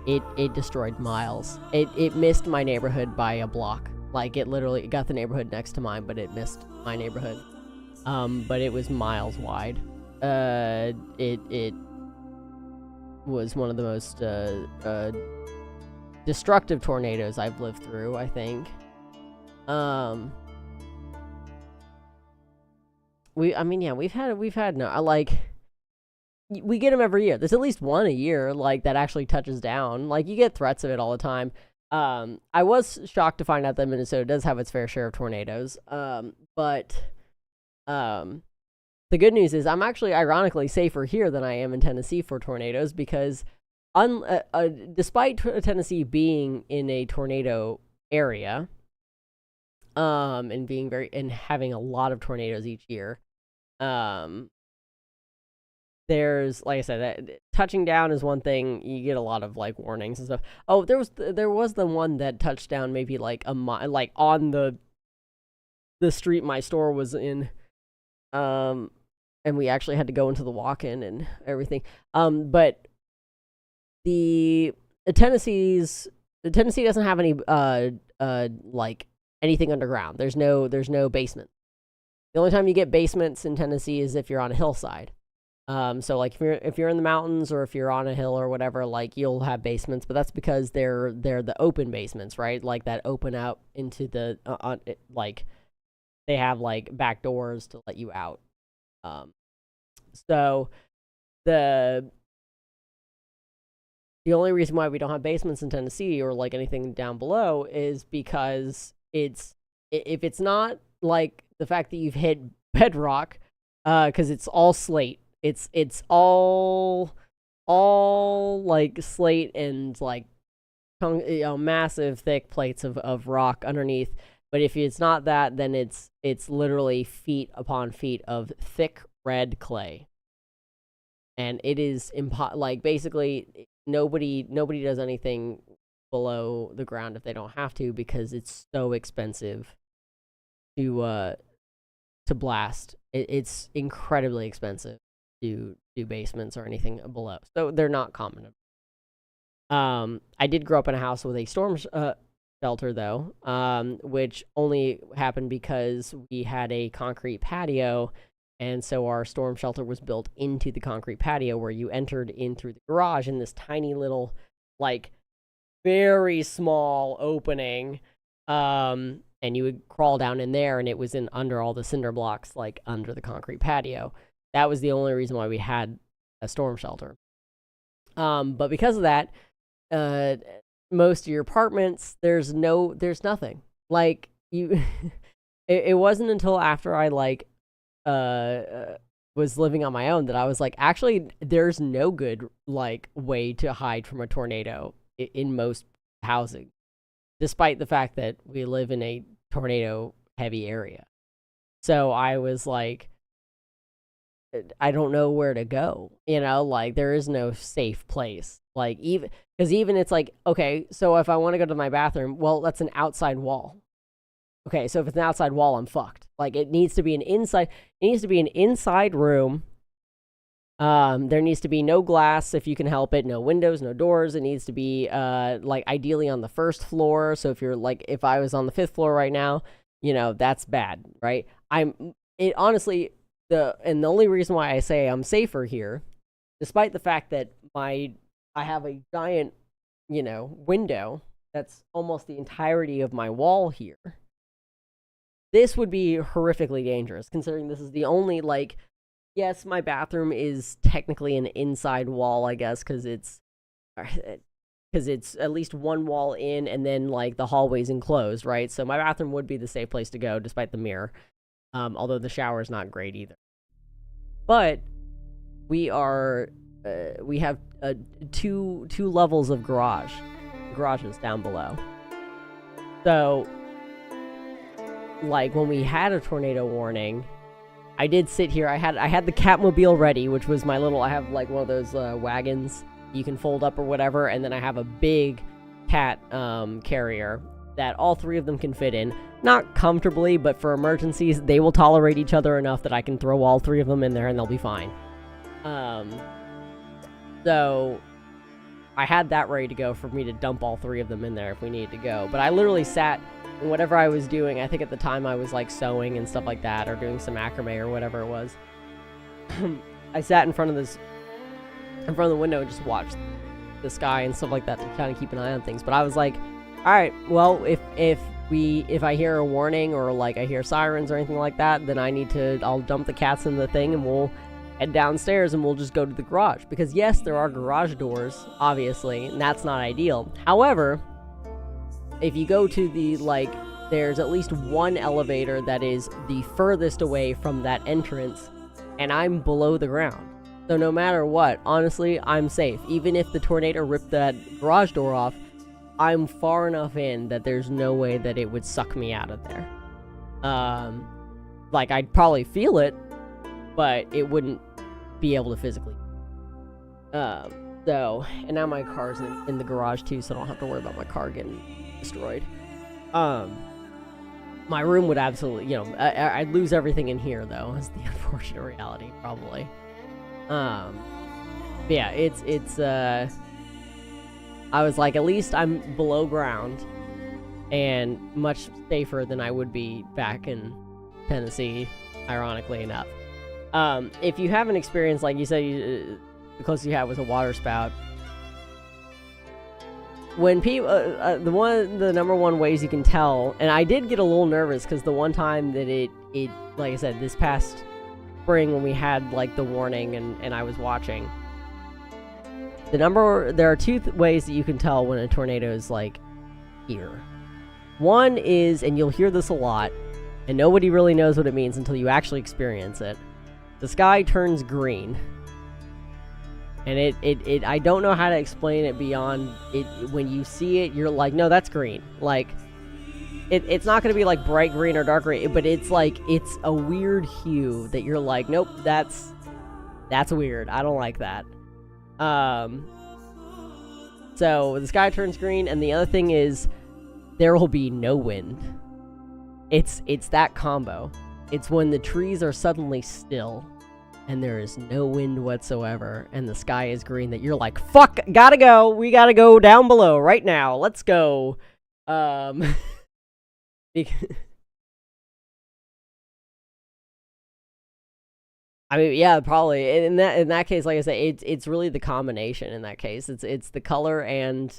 It destroyed miles. It missed my neighborhood by a block. Like, it got the neighborhood next to mine, but it missed my neighborhood. But it was miles wide. It was one of the most destructive tornadoes I've lived through, I think. We've had we get them every year. There's at least one a year, like, that actually touches down. Like, you get threats of it all the time. I was shocked to find out that Minnesota does have its fair share of tornadoes. But the good news is I'm actually ironically safer here than I am in Tennessee for tornadoes because despite Tennessee being in a tornado area and having a lot of tornadoes each year, there's, like I said, touching down is one thing. You get a lot of like warnings and stuff. Oh, there was the one that touched down maybe like like on the street my store was in. And we actually had to go into the walk-in and everything. But Tennessee doesn't have any like anything underground. There's no basement. The only time you get basements in Tennessee is if you're on a hillside. So like if you're in the mountains or if you're on a hill or whatever, like you'll have basements, but that's because they're the open basements, right? Like that open out into the like they have like back doors to let you out. So the only reason why we don't have basements in Tennessee or like anything down below is because if it's not like the fact that you've hit bedrock, because it's all slate. It's all like slate and like massive thick plates of rock underneath. But if it's not that, then it's literally feet upon feet of thick red clay. And it is like basically nobody does anything below the ground if they don't have to, because it's so expensive to blast. It's incredibly expensive to do basements or anything below. So they're not common. I did grow up in a house with a storm shelter though, which only happened because we had a concrete patio, and so our storm shelter was built into the concrete patio where you entered in through the garage in this tiny little, like, very small opening, and you would crawl down in there, and it was in under all the cinder blocks, like under the concrete patio. That was the only reason why we had a storm shelter. But because of that, most of your apartments, there's nothing. Like, you, it wasn't until after I, like, was living on my own that I was like, actually, there's no good, like, way to hide from a tornado in most housing, despite the fact that we live in a tornado-heavy area. So I was like, I don't know where to go, you know, like, there is no safe place. Like, even it's like, okay, so if I want to go to my bathroom, well, that's an outside wall. Okay, so if it's an outside wall, I'm fucked. Like, it needs to be an inside room. There needs to be no glass if you can help it, no windows, no doors. It needs to be like ideally on the first floor. So if you're like, if I was on the 5th floor right now, you know, that's bad, right? Honestly, the only reason why I say I'm safer here, despite the fact that I have a giant, you know, window that's almost the entirety of my wall here. This would be horrifically dangerous, considering this is the only, like, yes, my bathroom is technically an inside wall, I guess, because it's at least one wall in, and then, like, the hallway's enclosed, right? So my bathroom would be the safe place to go, despite the mirror, although the shower is not great either. But we have two levels of garages down below. So, like, when we had a tornado warning, I did sit here. I had the Catmobile ready, which was my little, I have like one of those wagons you can fold up or whatever, and then I have a big cat carrier that all three of them can fit in. Not comfortably, but for emergencies, they will tolerate each other enough that I can throw all three of them in there and they'll be fine. So I had that ready to go for me to dump all three of them in there if we needed to go. But I literally sat, and whatever I was doing, I think at the time I was like sewing and stuff like that, or doing some macrame or whatever it was. I sat in front of the window and just watched the sky and stuff like that to kind of keep an eye on things. But I was like, all right, well, if I hear a warning or like I hear sirens or anything like that, then I'll dump the cats in the thing and we'll head downstairs and we'll just go to the garage. Because yes, there are garage doors, obviously, and that's not ideal. However, if you go to the, like, there's at least one elevator that is the furthest away from that entrance, and I'm below the ground. So no matter what, honestly, I'm safe. Even if the tornado ripped that garage door off, I'm far enough in that there's no way that it would suck me out of there. Like, I'd probably feel it, but it wouldn't be able to physically. So, and now my car's in the garage too, so I don't have to worry about my car getting destroyed. My room would absolutely, you know, I'd lose everything in here, though, is the unfortunate reality, probably. But yeah, it's I was like, at least I'm below ground, and much safer than I would be back in Tennessee, ironically enough. If you haven't experienced, like you said, the closest you had was a water spout. When people, the number one ways you can tell, and I did get a little nervous because the one time that it, like I said, this past spring when we had like the warning and I was watching, there are two ways that you can tell when a tornado is like here. One is, and you'll hear this a lot, and nobody really knows what it means until you actually experience it. The sky turns green. And it I don't know how to explain it beyond it. When you see it, you're like, no, that's green. Like, it's not going to be like bright green or dark green, but it's like, it's a weird hue that you're like, nope, that's weird. I don't like that. So the sky turns green, and the other thing is there will be no wind. It's that combo. It's when the trees are suddenly still and there is no wind whatsoever and the sky is green that you're like, fuck, gotta go. We gotta go down below right now. Let's go. I mean, yeah, probably. In that case, like I said, it's really the combination. In that case, it's the color and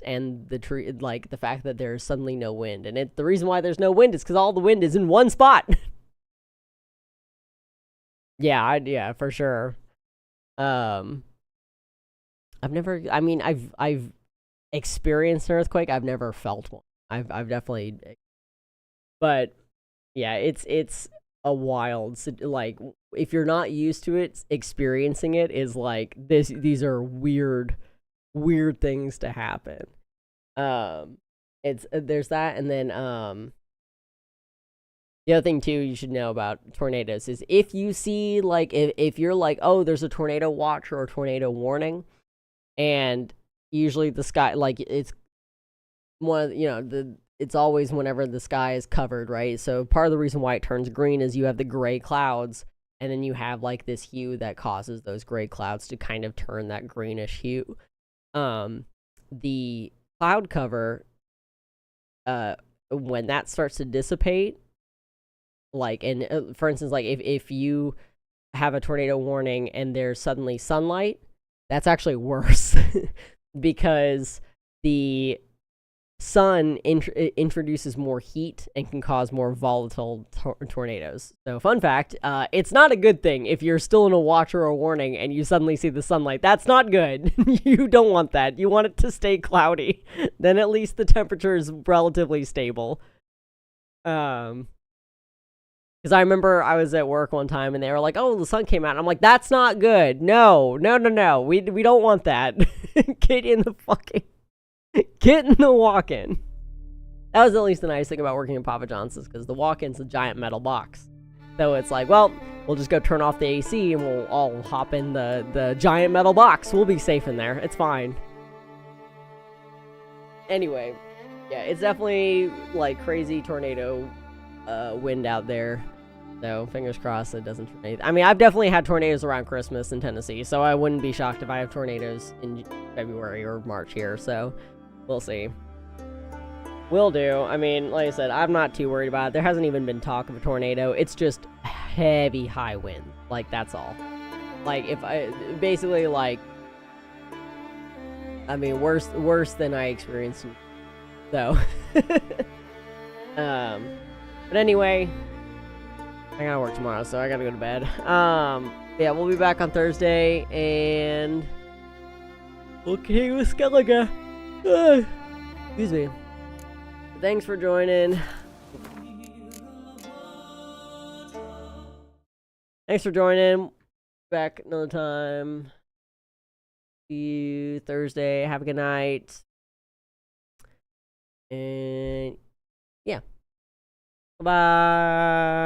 the tree, like the fact that there's suddenly no wind, and the reason why there's no wind is because all the wind is in one spot. Yeah, for sure. I've experienced an earthquake. I've never felt one. I've definitely, but yeah, it's a wild, like, if you're not used to it, experiencing it is like this. These are weird things to happen. There's that, and then the other thing too you should know about tornadoes is if you see, like, if you're like, oh, there's a tornado watch or a tornado warning, and usually the sky, like, it's one of, it's always whenever the sky is covered, right? So part of the reason why it turns green is you have the gray clouds, and then you have like this hue that causes those gray clouds to kind of turn that greenish hue. The cloud cover, when that starts to dissipate, like, and for instance, like if you have a tornado warning and there's suddenly sunlight, that's actually worse because the sun introduces more heat and can cause more volatile tornadoes. So fun fact, it's not a good thing if you're still in a watch or a warning and you suddenly see the sunlight. That's not good. You don't want that. You want it to stay cloudy. Then at least the temperature is relatively stable. Because I remember I was at work one time and they were like, oh, the sun came out. And I'm like, that's not good. No. We don't want that. Get in the walk-in. That was at least the nice thing about working in Papa John's, because the walk-in's a giant metal box. So it's like, well, we'll just go turn off the AC and we'll all hop in the giant metal box. We'll be safe in there. It's fine. Anyway, yeah, it's definitely like crazy tornado wind out there. So fingers crossed it doesn't tornado. I mean, I've definitely had tornadoes around Christmas in Tennessee, so I wouldn't be shocked if I have tornadoes in February or March here. So we'll see. Will do. I mean, like I said, I'm not too worried about it. There hasn't even been talk of a tornado. It's just heavy high wind. Like, that's all. Like, basically, like, I mean, worse than I experienced. So, but anyway, I gotta work tomorrow, so I gotta go to bed. Yeah, we'll be back on Thursday, and we'll continue with Skellige. Excuse me. Thanks for joining. Back another time. See you Thursday. Have a good night. And yeah. Bye.